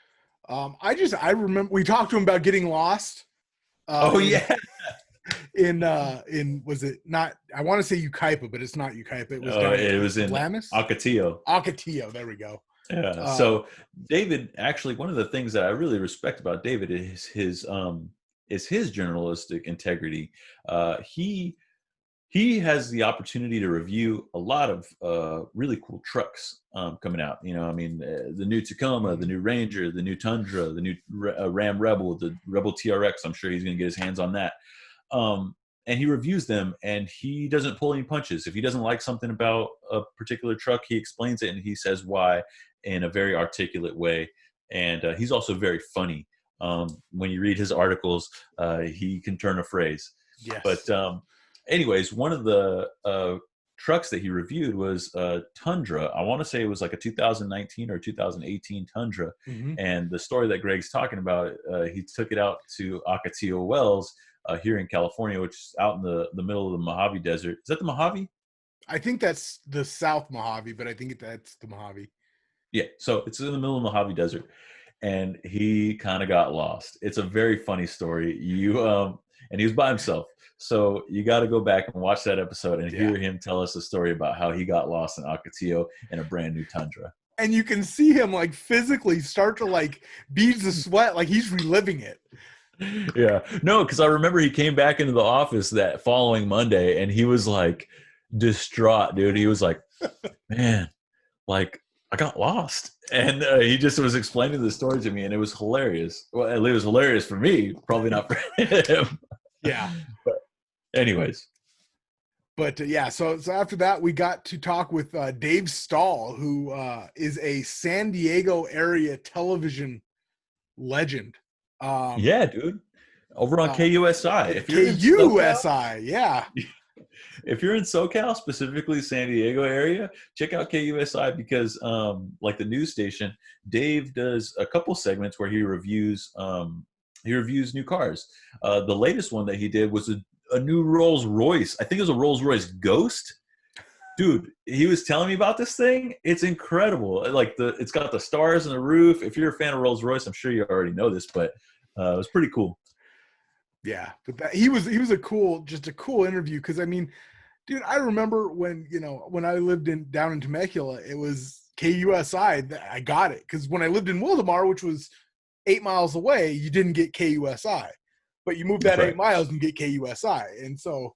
I remember we talked to him about getting lost. In was it not? I want to say Ukaipa, but it's not Ukaipa. It was it was in Glamis? Ocotillo. There we go. Yeah. So David, actually, one of the things that I really respect about David is his journalistic integrity. He has the opportunity to review a lot of really cool trucks coming out. You know, I mean, the new Tacoma, the new Ranger, the new Tundra, the new Ram Rebel, the Rebel TRX. I'm sure he's going to get his hands on that. And he reviews them, and he doesn't pull any punches. If he doesn't like something about a particular truck, he explains it, and he says why in a very articulate way. And he's also very funny. When you read his articles, he can turn a phrase. Yes. But anyways, one of the trucks that he reviewed was a Tundra. I want to say it was like a 2019 or 2018 Tundra. Mm-hmm. And the story that Greg's talking about, he took it out to Ocotillo Wells here in California, which is out in the middle of the Mojave Desert. Is that the Mojave? I think that's the South Mojave, but I think that's the Mojave. Yeah, so it's in the middle of the Mojave Desert. And he kind of got lost. It's a very funny story. And he was by himself. So you got to go back and watch that episode and hear him tell us a story about how he got lost in Ocotillo in a brand new Tundra. And you can see him like physically start to like beads of sweat, like he's reliving it. Yeah, no, because I remember he came back into the office that following Monday and he was like distraught, dude. He was like, man, like I got lost. And he just was explaining the story to me and it was hilarious. Well, it was hilarious for me, probably not for him. Yeah. But anyways. But so after that, we got to talk with Dave Stahl, who is a San Diego area television legend. Yeah, dude. Over on KUSI. If you're KUSI, yeah. If you're in SoCal, specifically San Diego area, check out KUSI because, like the news station, Dave does a couple segments where he reviews new cars. The latest one that he did was a new Rolls Royce. I think it was a Rolls Royce Ghost. Dude, he was telling me about this thing. It's incredible. Like it's got the stars in the roof. If you're a fan of Rolls Royce, I'm sure you already know this, but it was pretty cool. Yeah, but he was a cool interview because I mean, dude, I remember when I lived down in Temecula, it was KUSI that I got it because when I lived in Wildomar, which was 8 miles away, you didn't get KUSI, but you moved that 8 miles and get KUSI, and so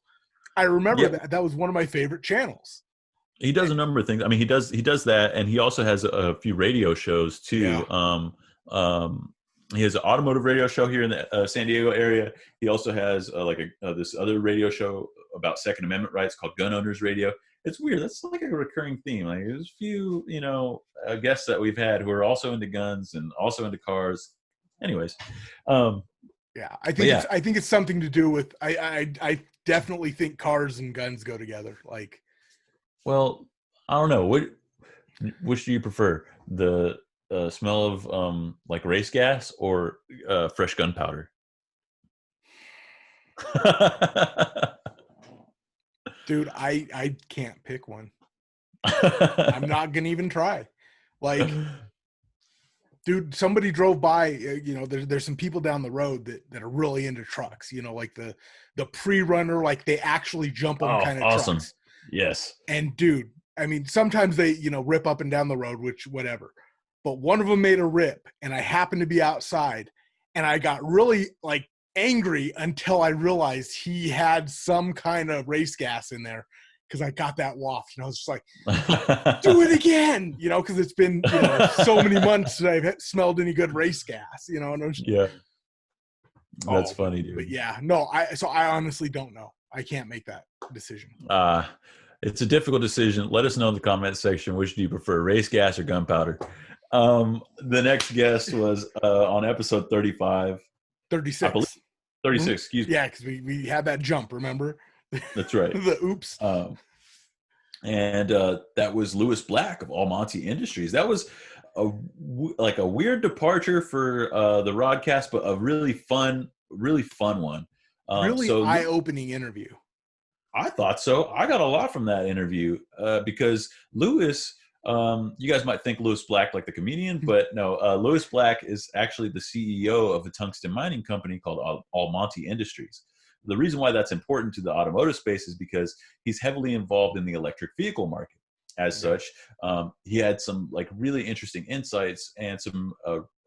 I remember that was one of my favorite channels. He does a number of things. I mean, he does that, and he also has a few radio shows too. Yeah. He has an automotive radio show here in the San Diego area. He also has this other radio show about Second Amendment rights called Gun Owners Radio. It's weird. That's like a recurring theme. Like there's a few, guests that we've had who are also into guns and also into cars. Anyways, I think it's something to do with. I definitely think cars and guns go together. Like, well, I don't know. Which do you prefer? The smell of like race gas or fresh gunpowder? Dude, I can't pick one. I'm not gonna even try. Like, dude, somebody drove by. There's some people down the road that are really into trucks. Like the pre-runner, like they actually jump on kind of awesome trucks. Yes. And dude, I mean, sometimes they rip up and down the road, which whatever. but one of them made a rip, and I happened to be outside, and I got really like angry until I realized he had some kind of race gas in there, because I got that waft, and I was just like, do it again, because it's been so many months that I've smelled any good race gas, and I was, yeah. That's funny, dude. But yeah, no, I honestly don't know. I can't make that decision. It's a difficult decision. Let us know in the comment section, which do you prefer, race gas or gunpowder? The next guest was on episode 35. 36. I believe 36, excuse me. Yeah, because we had that jump, remember? That's right. The oops. And that was Lewis Black of Almonte Industries. That was a weird departure for the RodCAST, but a really fun one. Eye-opening interview. I thought so. I got a lot from that interview because Lewis, you guys might think Lewis Black like the comedian, but no, Lewis Black is actually the CEO of a tungsten mining company called Almonte Industries. The reason why that's important to the automotive space is because he's heavily involved in the electric vehicle market. As such, he had some like really interesting insights and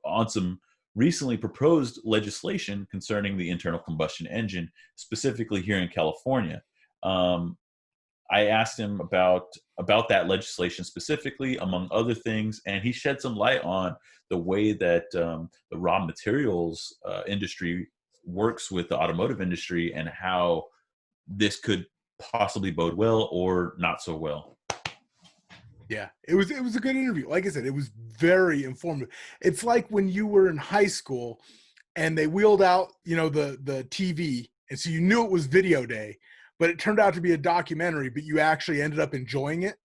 on some recently proposed legislation concerning the internal combustion engine, specifically here in California. I asked him about that legislation specifically, among other things, and he shed some light on the way that the raw materials industry works with the automotive industry and how this could possibly bode well or not so well. Yeah, it was a good interview. Like I said, it was very informative. It's like when you were in high school and they wheeled out, the TV, and so you knew it was video day, but it turned out to be a documentary, but you actually ended up enjoying it.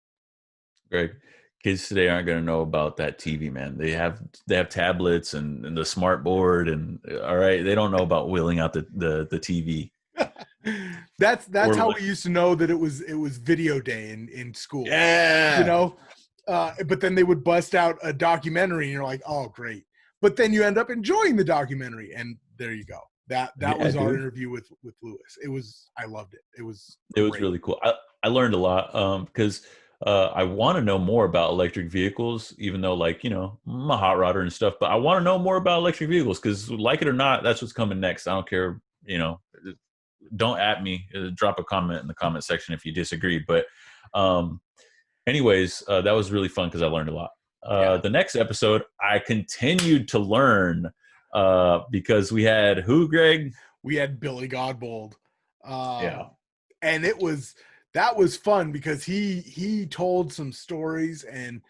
Greg, kids today aren't going to know about that TV, man. They have tablets and the smart board, and all right, they don't know about wheeling out the TV. That's how we used to know that it was video day in school. Yeah. But then they would bust out a documentary and you're like, oh, great. But then you end up enjoying the documentary, and there you go. That was our interview with Lewis. I loved it. It was really cool. I learned a lot because I want to know more about electric vehicles, even though I'm a hot rodder and stuff, but I want to know more about electric vehicles because, like it or not, that's what's coming next. I don't care, don't at me, drop a comment in the comment section if you disagree. But anyways, that was really fun because I learned a lot. The next episode, I continued to learn because we had who, Greg? We had Billy Godbold. And that was fun because he told some stories. And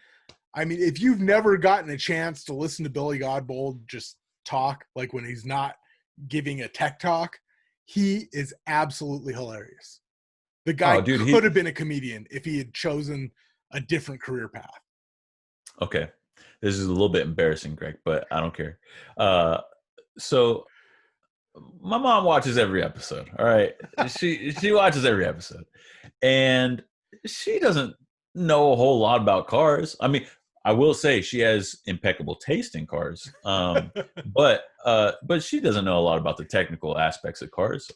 I mean, if you've never gotten a chance to listen to Billy Godbold just talk, like when he's not giving a tech talk, he is absolutely hilarious. The guy could have been a comedian if he had chosen a different career path. Okay. This is a little bit embarrassing, Greg, but I don't care. So my mom watches every episode. All right. She watches every episode, and she doesn't know a whole lot about cars. I mean, I will say she has impeccable taste in cars. But she doesn't know a lot about the technical aspects of cars.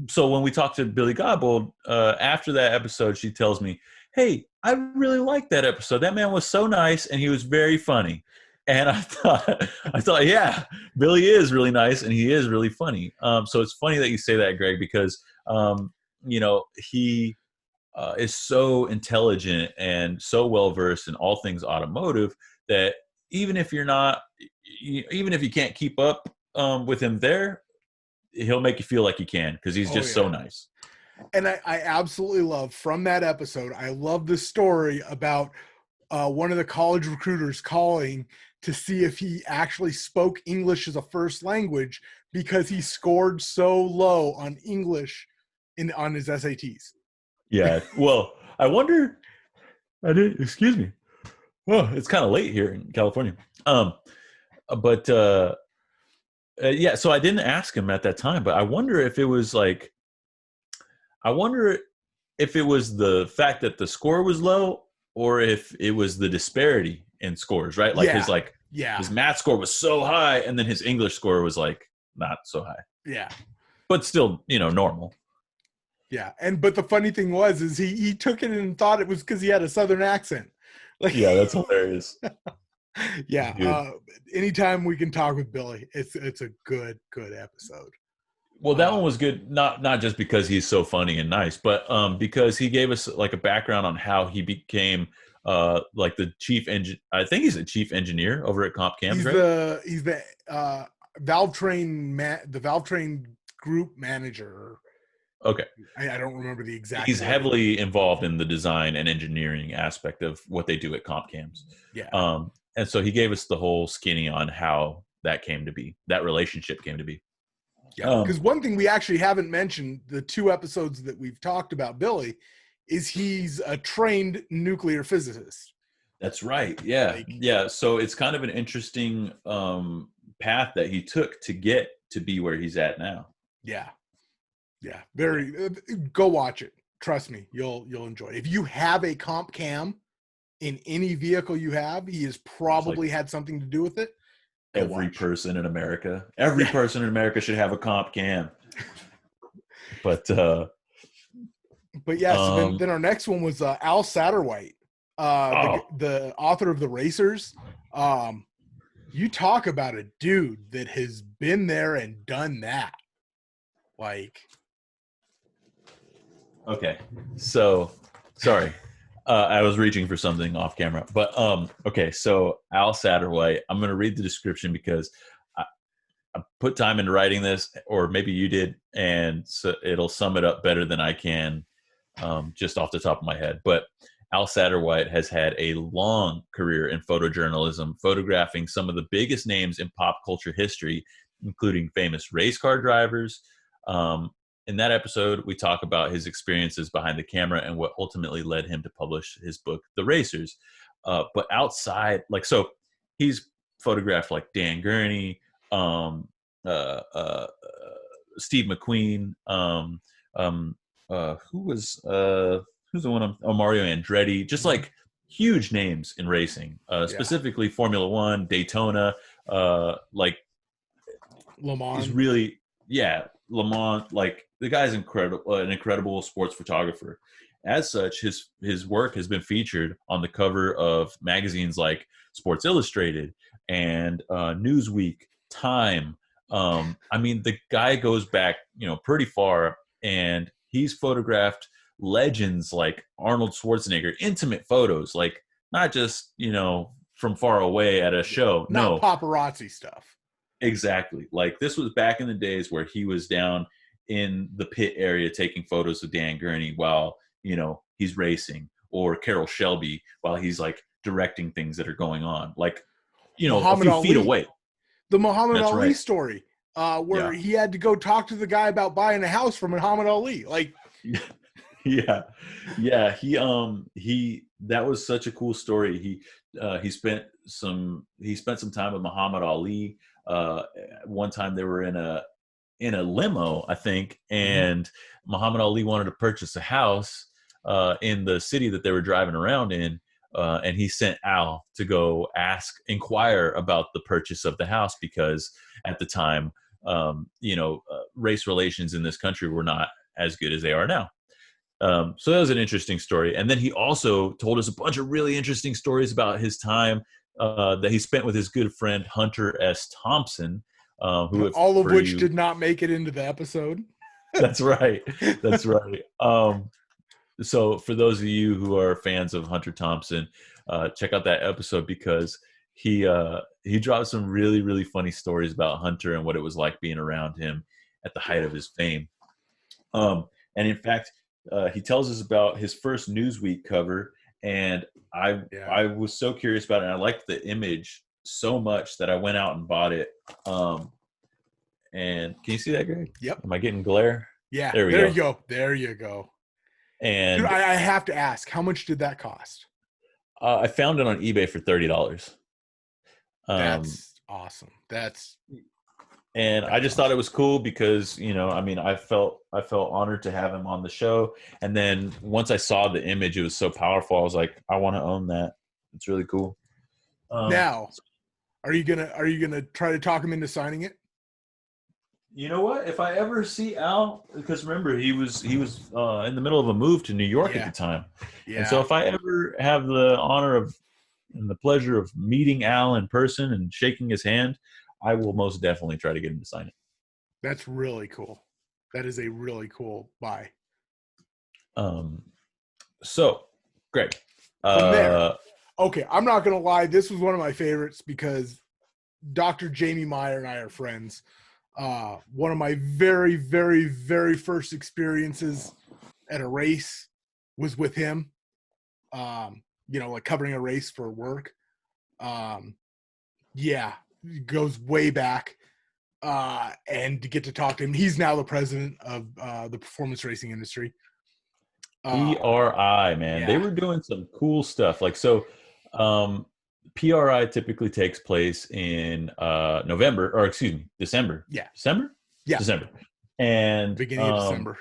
So when we talked to Billy Godbold, after that episode, she tells me, hey, I really liked that episode. That man was so nice, and he was very funny. And I thought, yeah, Billy is really nice, and he is really funny. So it's funny that you say that, Greg, because, he is so intelligent and so well-versed in all things automotive that even if you can't keep up with him there, he'll make you feel like you can because he's just so nice. And I absolutely love from that episode, I love the story about one of the college recruiters calling to see if he actually spoke English as a first language because he scored so low on English on his SATs. Yeah. Well, I wonder. Excuse me. Well, it's kind of late here in California. But yeah. So I didn't ask him at that time, but I wonder if it was the fact that the score was low, or if it was the disparity in scores, right? Like his math score was so high, and then his English score was not so high. Yeah. But still, normal. Yeah. But the funny thing is he took it and thought it was because he had a Southern accent, Like, yeah, that's hilarious. Yeah. Anytime we can talk with Billy, it's a good episode. Well, that one was good, not just because he's so funny and nice, but because he gave us like a background on how he became like the I think he's the chief engineer over at Comp Cams, right? He's the the Valvetrain group manager. Okay. I don't remember the exact. He's heavily involved in the design and engineering aspect of what they do at Comp Cams. Yeah. And so he gave us the whole skinny on how that came to be, that relationship came to be. Yeah, because one thing we actually haven't mentioned, the 2 episodes that we've talked about Billy, is he's a trained nuclear physicist. That's right. Yeah. Yeah. So it's kind of an interesting path that he took to get to be where he's at now. Yeah. Yeah. Very go watch it. Trust me, you'll enjoy it. If you have a comp cam in any vehicle you have, he has probably had something to do with it. Every person in America should have a comp cam. But yeah, so then our next one was Al Satterwhite, the author of The Racers. You talk about a dude that has been there and done that. Like, okay, so sorry. I was reaching for something off camera, but okay. So Al Satterwhite, I'm going to read the description because I put time into writing this, or maybe you did, and so it'll sum it up better than I can, just off the top of my head. But Al Satterwhite has had a long career in photojournalism, photographing some of the biggest names in pop culture history, including famous race car drivers. In that episode, we talk about his experiences behind the camera and what ultimately led him to publish his book, The Racers. But outside, like, so he's photographed like Dan Gurney, Steve McQueen, who's the one? Mario Andretti, just like huge names in racing, specifically Formula One, Daytona, like Le Mans. He's really, Le Mans. Like, the guy's incredible, an incredible sports photographer. As such, his work has been featured on the cover of magazines like Sports Illustrated and Newsweek, Time. I mean, the guy goes back, pretty far, and he's photographed legends like Arnold Schwarzenegger, intimate photos, like not just, from far away at a show. Not paparazzi stuff. Exactly. Like, this was back in the days where he was down in the pit area taking photos of Dan Gurney while, he's racing, or Carroll Shelby while he's like directing things that are going on. Like, Muhammad a few feet away. The Muhammad Ali story, where he had to go talk to the guy about buying a house from Muhammad Ali. Like, yeah. He that was such a cool story. He spent some time with Muhammad Ali. One time they were in a limo, I think, and Muhammad Ali wanted to purchase a house in the city that they were driving around in, and he sent Al to go inquire about the purchase of the house, because at the time, race relations in this country were not as good as they are now. So that was an interesting story. And then he also told us a bunch of really interesting stories about his time that he spent with his good friend Hunter S. Thompson, all of which did not make it into the episode. That's right. That's right. So for those of you who are fans of Hunter Thompson, check out that episode, because he dropped some really, really funny stories about Hunter and what it was like being around him at the height of his fame. And in fact, he tells us about his first Newsweek cover, and I was so curious about it, and I liked the image so much that I went out and bought it. And can you see that, Greg? Yep. Am I getting glare? Yeah. There you go. And dude, I have to ask, how much did that cost? I found it on eBay for $30. That's awesome. And I just thought it was cool because, I felt honored to have him on the show. And then once I saw the image, it was so powerful. I was like, I want to own that. It's really cool. Now, are you gonna try to talk him into signing it? You know what? If I ever see Al, because remember he was in the middle of a move to New York at the time, and so if I ever have the honor of and the pleasure of meeting Al in person and shaking his hand, I will most definitely try to get him to sign it. That's really cool. That is a really cool buy. So, Greg. From there, okay, I'm not going to lie. This was one of my favorites because Dr. Jamie Meyer and I are friends. One of my very, very, very first experiences at a race was with him. Like covering a race for work. Yeah, it goes way back. And to get to talk to him, he's now the president of the performance racing industry. PRI, man. Yeah. They were doing some cool stuff. PRI typically takes place in December. Yeah. December? Yeah. December. And beginning of December.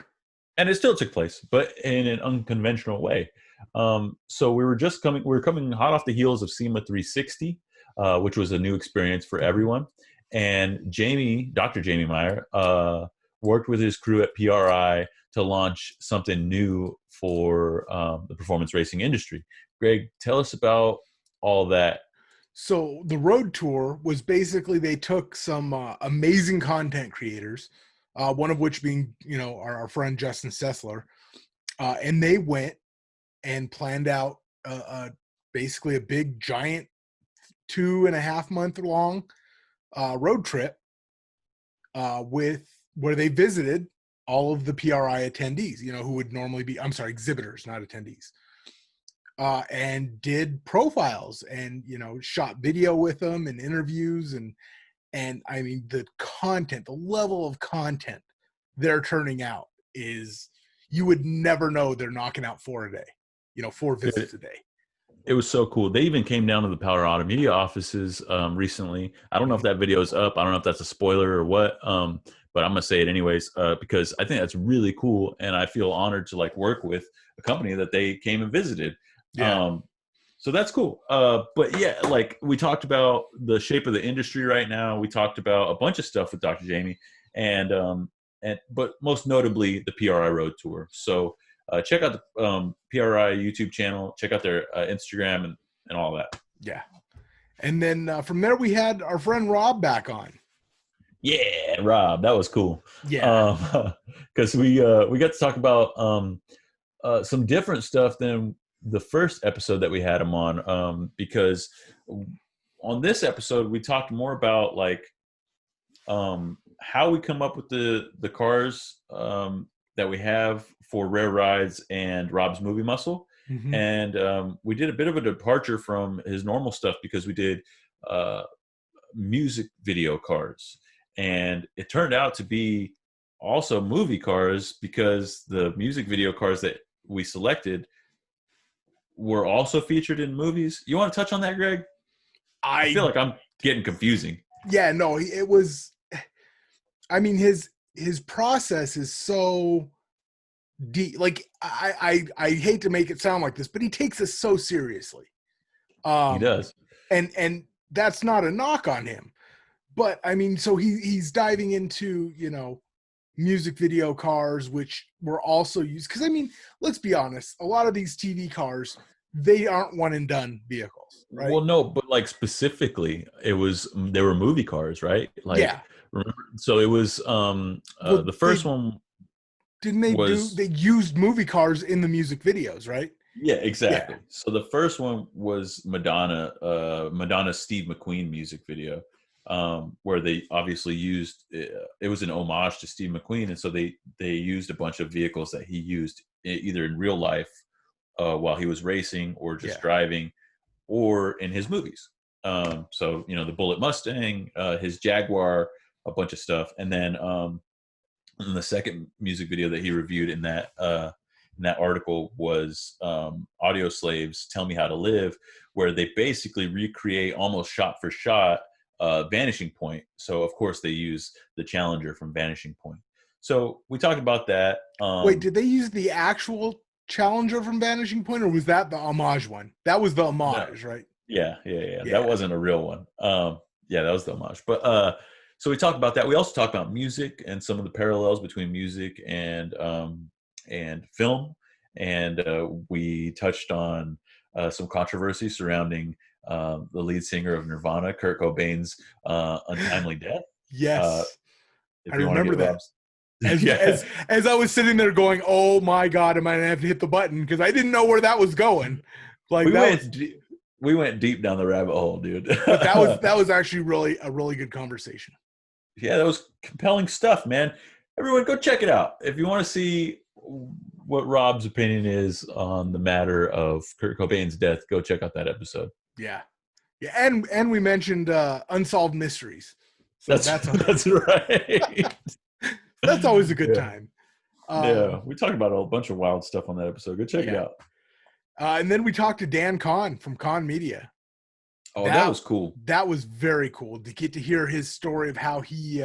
And it still took place, but in an unconventional way. So we were coming hot off the heels of SEMA 360, which was a new experience for everyone. And Dr. Jamie Meyer, worked with his crew at PRI to launch something new for the performance racing industry. Greg, tell us about all that. So the road tour was basically they took some amazing content creators, one of which being, our friend Justin Sessler, and they went and planned out basically a big, giant 2.5 month long road trip where they visited all of the PRI attendees, who would normally be, exhibitors, not attendees. And did profiles and, shot video with them and interviews. And I mean, the level of content they're turning out is, you would never know they're knocking out 4 a day, 4 visits a day. It was so cool. They even came down to the Power Auto Media offices recently. I don't know if that video is up. I don't know if that's a spoiler or what, but I'm going to say it anyways, because I think that's really cool. And I feel honored to work with a company that they came and visited. Yeah. So that's cool. But yeah, we talked about the shape of the industry right now. We talked about a bunch of stuff with Dr. Jamie but most notably the PRI Road Tour. So check out the PRI YouTube channel, check out their Instagram and all that. Yeah. And then from there we had our friend Rob back on. Yeah, Rob, that was cool. Yeah. Because we got to talk about some different stuff than the first episode that we had him on, because on this episode we talked more about how we come up with the cars that we have for Rare Rides and Rob's Movie Muscle. Mm-hmm. And we did a bit of a departure from his normal stuff because we did music video cars, and it turned out to be also movie cars because the music video cars that we selected were also featured in movies. You want to touch on that, Greg? I feel like I'm getting confusing. Yeah, no, it was, I mean, his process is so deep. I hate to make it sound like this, but he takes us so seriously. He does. And that's not a knock on him. But I mean, so he's diving into, music video cars, which were also used. Because I mean, let's be honest, a lot of these TV cars, they aren't one and done vehicles, right? Well, no, but specifically, they were movie cars, right? Yeah. Remember, so it was the first one. Didn't they they used movie cars in the music videos, right? Yeah, exactly. Yeah. So the first one was Madonna's Steve McQueen music video. Where they obviously used it was an homage to Steve McQueen, and so they used a bunch of vehicles that he used either in real life while he was racing or just driving, or in his movies. So the Bullet Mustang, his Jaguar, a bunch of stuff, and then in the second music video that he reviewed in that article was Audio Slave's "Tell Me How to Live," where they basically recreate almost shot for shot Vanishing Point. So of course they use the Challenger from Vanishing Point. So we talked about that. Wait, did they use the actual Challenger from Vanishing Point, or was that the homage one? That was the homage, right? Yeah. That wasn't a real one. Yeah, that was the homage. But so we talked about that. We also talked about music and some of the parallels between music and film, and we touched on some controversy surrounding the lead singer of Nirvana, Kurt Cobain's untimely death. Yes, if I you want to remember get that. As I was sitting there going, "Oh my God, am I gonna have to hit the button?" Because I didn't know where that was going. Like we went deep down the rabbit hole, dude. But that was actually a really good conversation. Yeah, that was compelling stuff, man. Everyone, go check it out if you want to see what Rob's opinion is on the matter of Kurt Cobain's death. Go check out that episode. Yeah, and we mentioned unsolved mysteries. So that's right. That's always a good time. Yeah, we talked about a bunch of wild stuff on that episode. Go check it out. And then we talked to Dan Kahn from Kahn Media. Oh, that was cool. That was very cool to get to hear his story of how he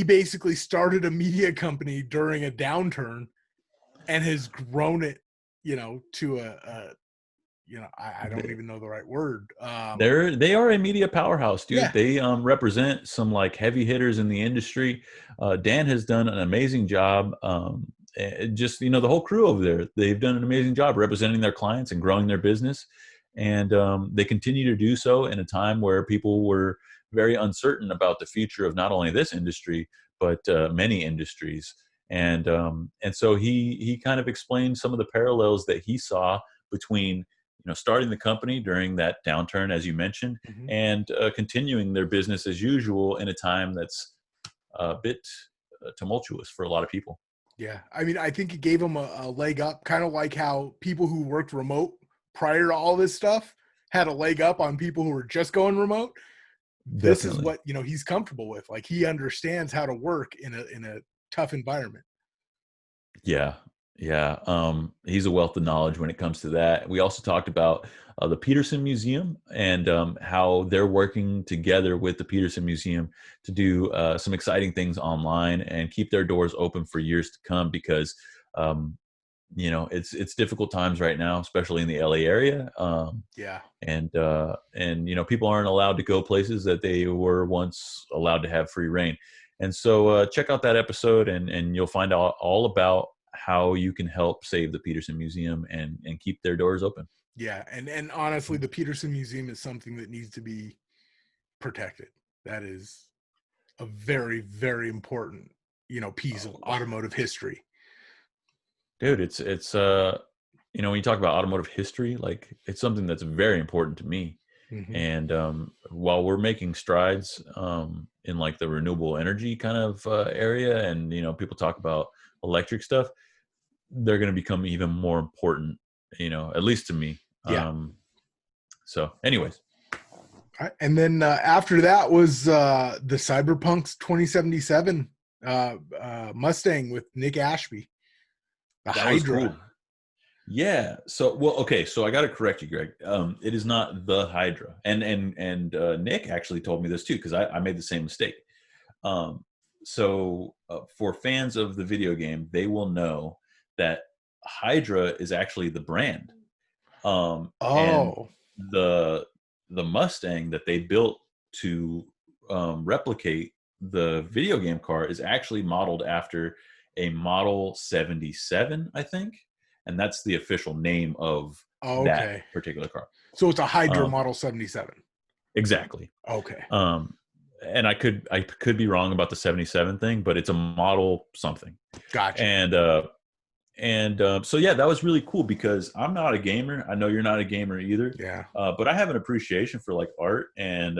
basically started a media company during a downturn and has grown it, to I don't even know the right word. They are a media powerhouse, dude. Yeah. They represent some like heavy hitters in the industry. Dan has done an amazing job. Just the whole crew over there, they've done an amazing job representing their clients and growing their business. And they continue to do so in a time where people were very uncertain about the future of not only this industry, but many industries. And so he kind of explained some of the parallels that he saw between starting the company during that downturn, as you mentioned, mm-hmm. and continuing their business as usual in a time that's a bit tumultuous for a lot of people. Yeah, I mean, I think it gave them a leg up, kind of like how people who worked remote prior to all this stuff had a leg up on people who were just going remote. Definitely. This is what he's comfortable with. Like, he understands how to work in a tough environment. Yeah. He's a wealth of knowledge when it comes to that. We also talked about the Peterson Museum and how they're working together with the Peterson Museum to do some exciting things online and keep their doors open for years to come, because it's difficult times right now, especially in the LA area. And people aren't allowed to go places that they were once allowed to have free reign. And so check out that episode and you'll find out all about how you can help save the Peterson Museum and keep their doors open. Yeah. And honestly, the Peterson Museum is something that needs to be protected. That is a very, very important, piece of automotive history. Dude, it's when you talk about automotive history, like, it's something that's very important to me. Mm-hmm. And while we're making strides in like the renewable energy kind of area, and people talk about electric stuff, they're going to become even more important, at least to me. Yeah. So anyways. And then after that was the Cyberpunk's 2077 Mustang with Nick Ashby. The Hydra. Was cool. Yeah. So, so I got to correct you, Greg. It is not the Hydra. And Nick actually told me this too, because I made the same mistake. So for fans of the video game, they will know that Hydra is actually the brand. And the Mustang that they built to replicate the video game car is actually modeled after a Model 77, I think. And that's the official name of that particular car. So it's a Hydra Model 77. Exactly. Okay. And I could be wrong about the 77 thing, but it's a model something. Gotcha. And so yeah, that was really cool, because I'm not a gamer. I know you're not a gamer either. Yeah. But I have an appreciation for like art and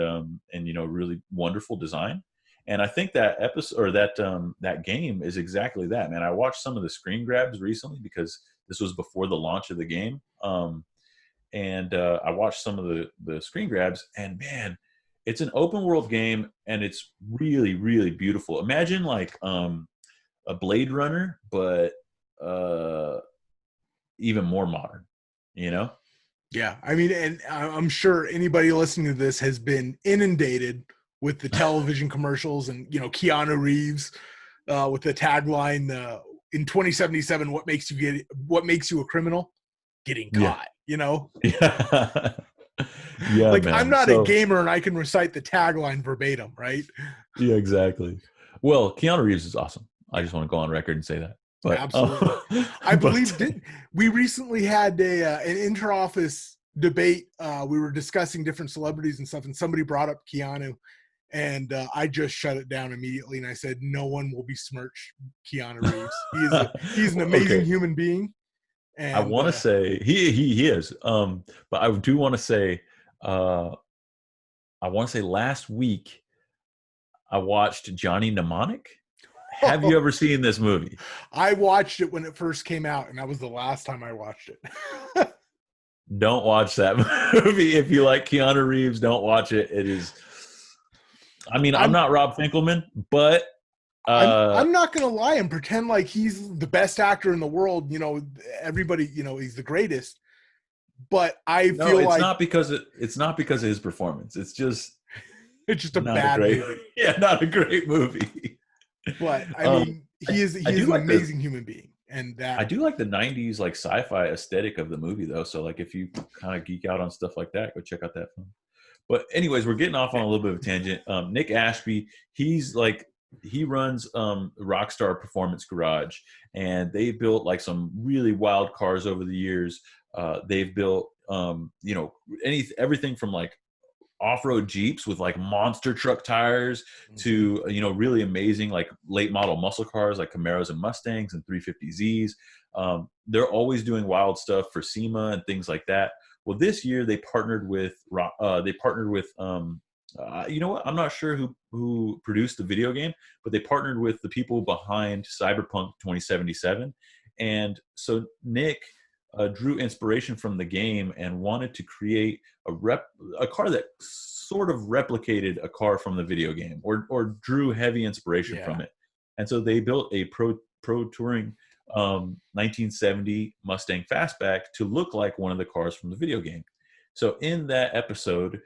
really wonderful design. And I think that episode, or that game, is exactly that, man. I watched some of the screen grabs recently because this was before the launch of the game. And I watched some of the screen grabs, and man, it's an open world game, and it's really, really beautiful. Imagine like a Blade Runner, but even more modern, Yeah. I mean, and I'm sure anybody listening to this has been inundated with the television commercials and, Keanu Reeves with the tagline, in 2077, what makes you a criminal? Getting caught, Yeah. Yeah, like, man. I'm not a gamer and I can recite the tagline verbatim, right? Yeah, exactly. Well, Keanu Reeves is awesome. I just want to go on record and say that. But, absolutely. I believe we recently had an inter-office debate. We were discussing different celebrities and stuff, and somebody brought up Keanu, and I just shut it down immediately. And I said, no one will besmirch Keanu Reeves. He's an amazing human being. And I want to say he is. But I do want to say, last week I watched Johnny Mnemonic. Have you ever seen this movie? I watched it when it first came out, and that was the last time I watched it. Don't watch that movie. If you like Keanu Reeves, don't watch it. It is, I mean, I'm not Rob Finkelman, but I'm not going to lie and pretend like he's the best actor in the world. You know, everybody, you know, he's the greatest. But I feel it's like not because of his performance. It's just a bad movie. Yeah, not a great movie. But I mean, he is an amazing human being. And that I do like the 90s like sci-fi aesthetic of the movie though. So like if you kind of geek out on stuff like that, go check out that film. But anyways, we're getting off on a little bit of a tangent. Nick Ashby, he runs Rockstar Performance Garage, and they built like some really wild cars over the years. They've built everything from like off-road Jeeps with like monster truck tires to really amazing like late model muscle cars like Camaros and Mustangs and 350Zs. They're always doing wild stuff for SEMA and things like that. Well, this year they partnered with you know what? I'm not sure who produced the video game, but they partnered with the people behind Cyberpunk 2077. And so Nick drew inspiration from the game and wanted to create a car that sort of replicated a car from the video game or drew heavy inspiration from it. And so they built a pro touring 1970 Mustang Fastback to look like one of the cars from the video game. So in that episode,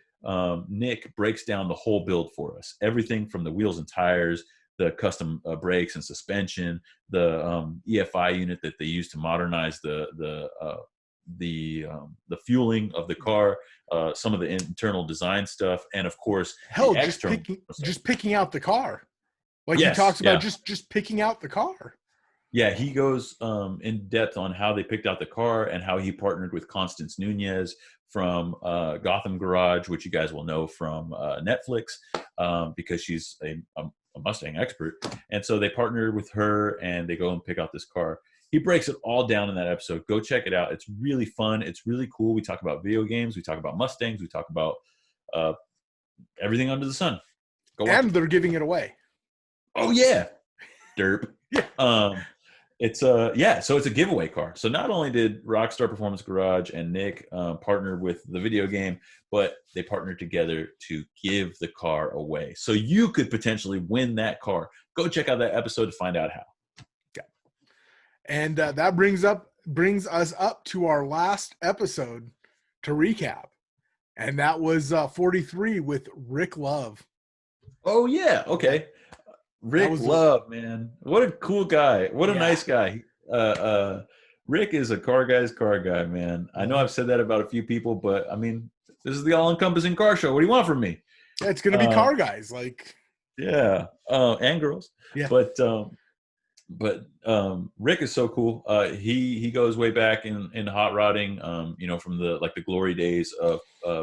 Nick breaks down the whole build for us. Everything from the wheels and tires, the custom brakes and suspension, the EFI unit that they use to modernize the fueling of the car, some of the internal design stuff, and of course, just picking out the car. Like he talks about just picking out the car. Yeah, he goes in depth on how they picked out the car and how he partnered with Constance Nunez from Gotham Garage, which you guys will know from Netflix, because she's a Mustang expert. And so they partnered with her and they go and pick out this car. He breaks it all down in that episode. Go check it out. It's really fun. It's really cool. We talk about video games. We talk about Mustangs. We talk about everything under the sun. And they're giving it away. Oh, yeah. Derp. Yeah. So it's a giveaway car. So not only did Rockstar Performance Garage and Nick partner with the video game, but they partnered together to give the car away. So you could potentially win that car. Go check out that episode to find out how. Okay. And that brings us up to our last episode to recap. And that was 43 with Rick Love. Oh, yeah. Okay. Rick Love, man. What a cool guy. What a nice guy. Rick is a car guy, man. I know I've said that about a few people, but I mean, this is the all-encompassing car show. What do you want from me? Yeah, it's going to be car guys. Like, yeah. And girls. Yeah. But Rick is so cool. He goes way back in hot rodding, from the glory days of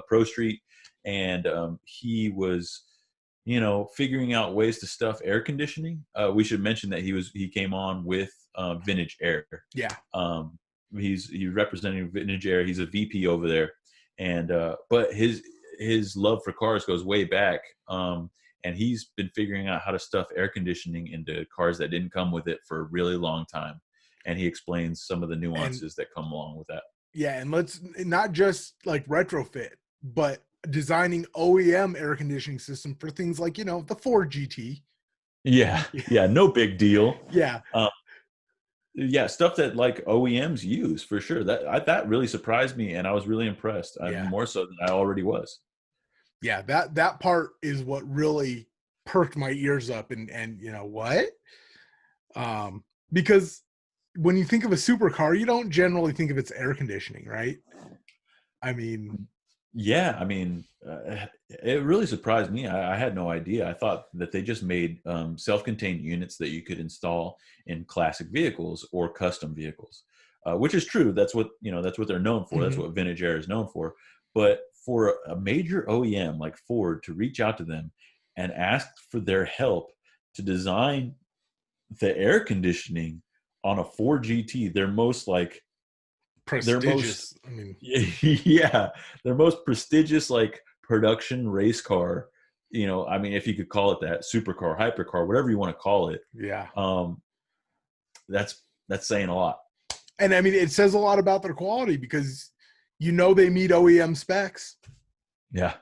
Pro Street. And he was, figuring out ways to stuff air conditioning. We should mention that he came on with Vintage Air. Yeah. He's representing Vintage Air. He's a VP over there. And but his love for cars goes way back. And he's been figuring out how to stuff air conditioning into cars that didn't come with it for a really long time. And he explains some of the nuances that come along with that. Yeah, and let's not just like retrofit, but designing OEM air conditioning system for things like, the Ford GT. Yeah. Yeah. No big deal. Yeah. Yeah. Stuff that like OEMs use for sure. That really surprised me. And I was really impressed. More so than I already was. Yeah. That part is what really perked my ears up and what? Because when you think of a supercar, you don't generally think of its air conditioning, right? I mean, yeah, I mean, it really surprised me. I had no idea. I thought that they just made self-contained units that you could install in classic vehicles or custom vehicles. which is true. That's what they're known for. That's what Vintage Air is known for. But for a major OEM like Ford to reach out to them and ask for their help to design the air conditioning on a Ford GT, their most like prestigious. Their most prestigious like production race car. If you could call it that, supercar, hypercar, whatever you want to call it. Yeah. That's saying a lot. And it says a lot about their quality because they meet OEM specs. Yeah.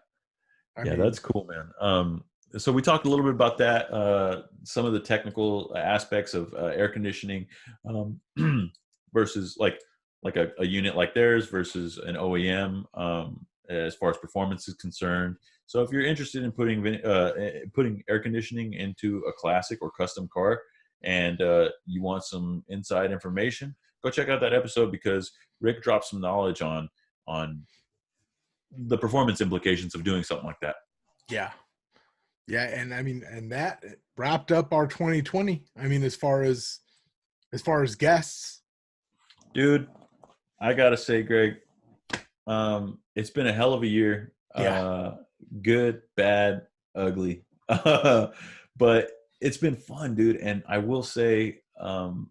That's cool, man. So we talked a little bit about that, some of the technical aspects of air conditioning versus like a unit like theirs versus an OEM as far as performance is concerned. So if you're interested in putting air conditioning into a classic or custom car and you want some inside information, go check out that episode because Rick dropped some knowledge on the performance implications of doing something like that. Yeah. Yeah. And that wrapped up our 2020. As far as guests. Dude, I got to say, Greg, it's been a hell of a year. Yeah. Good, bad, ugly. But it's been fun, dude. And I will say, doing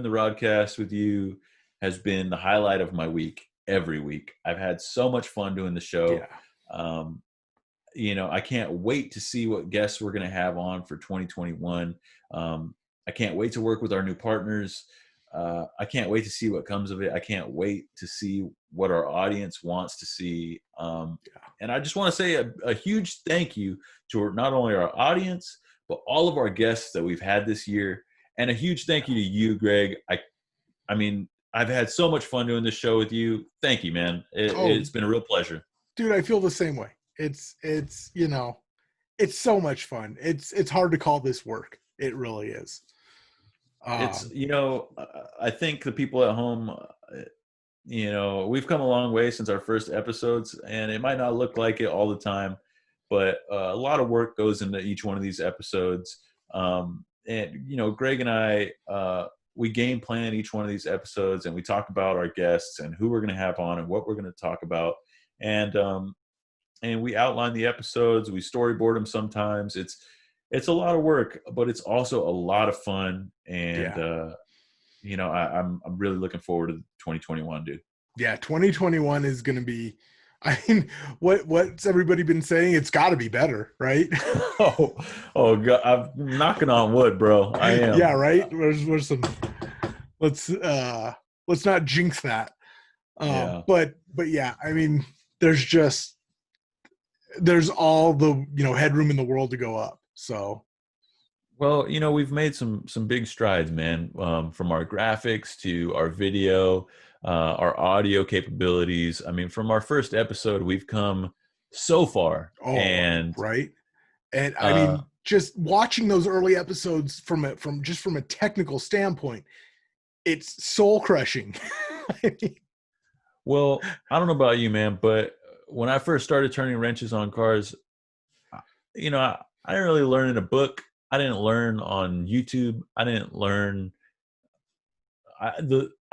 the RodCAST with you has been the highlight of my week. Every week I've had so much fun doing the show. I can't wait to see what guests we're going to have on for 2021. I can't wait to work with our new partners. I can't wait to see what comes of it. I can't wait to see what our audience wants to see. And I just want to say a huge thank you to not only our audience, but all of our guests that we've had this year. And a huge thank you to you, Greg. I've had so much fun doing this show with you. Thank you, man. It's been a real pleasure. Dude, I feel the same way. It's so much fun. It's hard to call this work. It really is. I think the people at home, we've come a long way since our first episodes, and it might not look like it all the time, but a lot of work goes into each one of these episodes. Greg and I, we game plan each one of these episodes, and we talk about our guests and who we're going to have on and what we're going to talk about. And we outline the episodes. We storyboard them sometimes. It's a lot of work, but it's also a lot of fun. And, I'm really looking forward to 2021, dude. Yeah. 2021 is going to be, what's everybody been saying? It's got to be better, right? oh God, I'm knocking on wood, bro. I am. Yeah. Right. Where's some, let's not jinx that. But yeah, there's all the, headroom in the world to go up. So. Well, we've made some big strides, man, from our graphics to our video, our audio capabilities. From our first episode, we've come so far. Right. And just watching those early episodes from a technical standpoint, it's soul crushing. Well, I don't know about you, man, but when I first started turning wrenches on cars, I didn't really learn in a book. I didn't learn on YouTube. I didn't learn. I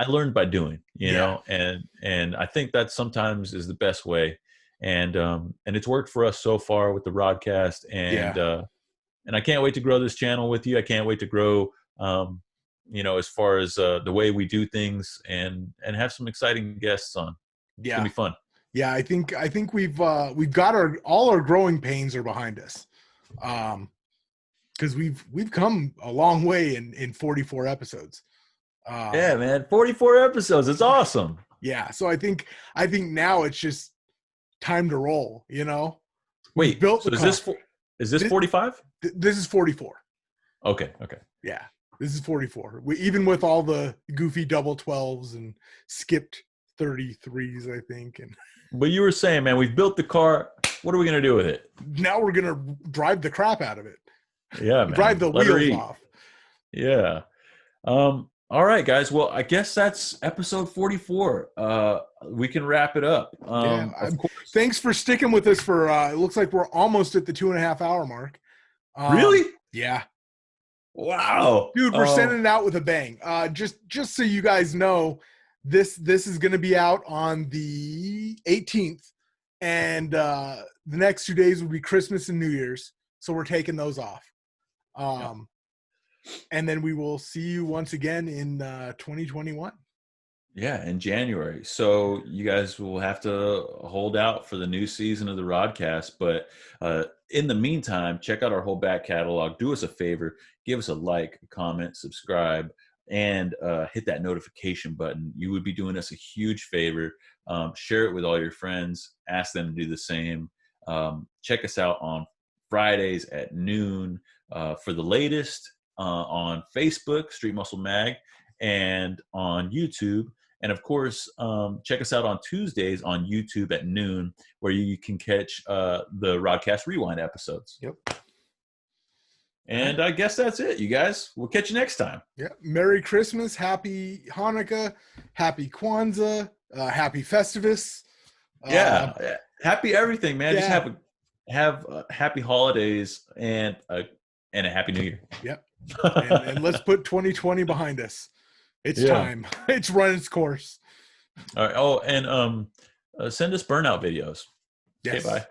learned by doing, you know, and I think that sometimes is the best way. And it's worked for us so far with the RodCAST, and I can't wait to grow this channel with you. I can't wait to grow, as far as the way we do things and have some exciting guests on. It's gonna be fun. Yeah, I think we've got all our growing pains are behind us. Because we've come a long way in 44 episodes. Yeah, man, 44 episodes. It's awesome. Yeah, so I think now it's just time to roll. Wait, so is this 45? This is 44. Okay. Yeah, this is 44. Even with all the goofy double 12s and skipped 33s, I think. But you were saying, man, we've built the car. What are we gonna do with it? Now we're gonna drive the crap out of it. Yeah, man. Drive the wheels off. Yeah. All right, guys. Well, I guess that's episode 44. We can wrap it up. Of course. Thanks for sticking with us for, it looks like we're almost at the 2.5 hour mark. Really? Yeah. Wow. Dude, we're sending it out with a bang. Just so you guys know, this is going to be out on the 18th, and the next 2 days will be Christmas and New Year's, so we're taking those off. And then we will see you once again in 2021. Yeah, in January. So you guys will have to hold out for the new season of the RodCast. But in the meantime, check out our whole back catalog. Do us a favor, give us a like, a comment, subscribe, and hit that notification button. You would be doing us a huge favor. Share it with all your friends. Ask them to do the same. Check us out on Fridays at noon for the latest on Facebook, Street Muscle Mag, and on YouTube. And of course, check us out on Tuesdays on YouTube at noon, where you can catch the RodCast Rewind episodes. Yep. And I guess that's it, you guys. We'll catch you next time. Yeah. Merry Christmas, Happy Hanukkah, Happy Kwanzaa, Happy Festivus. Happy everything, man. Yeah. Just have happy holidays and a Happy New Year. Yep. and let's put 2020 behind us. It's time. It's run its course. All right. Oh, and send us burnout videos. Yes. Okay, bye.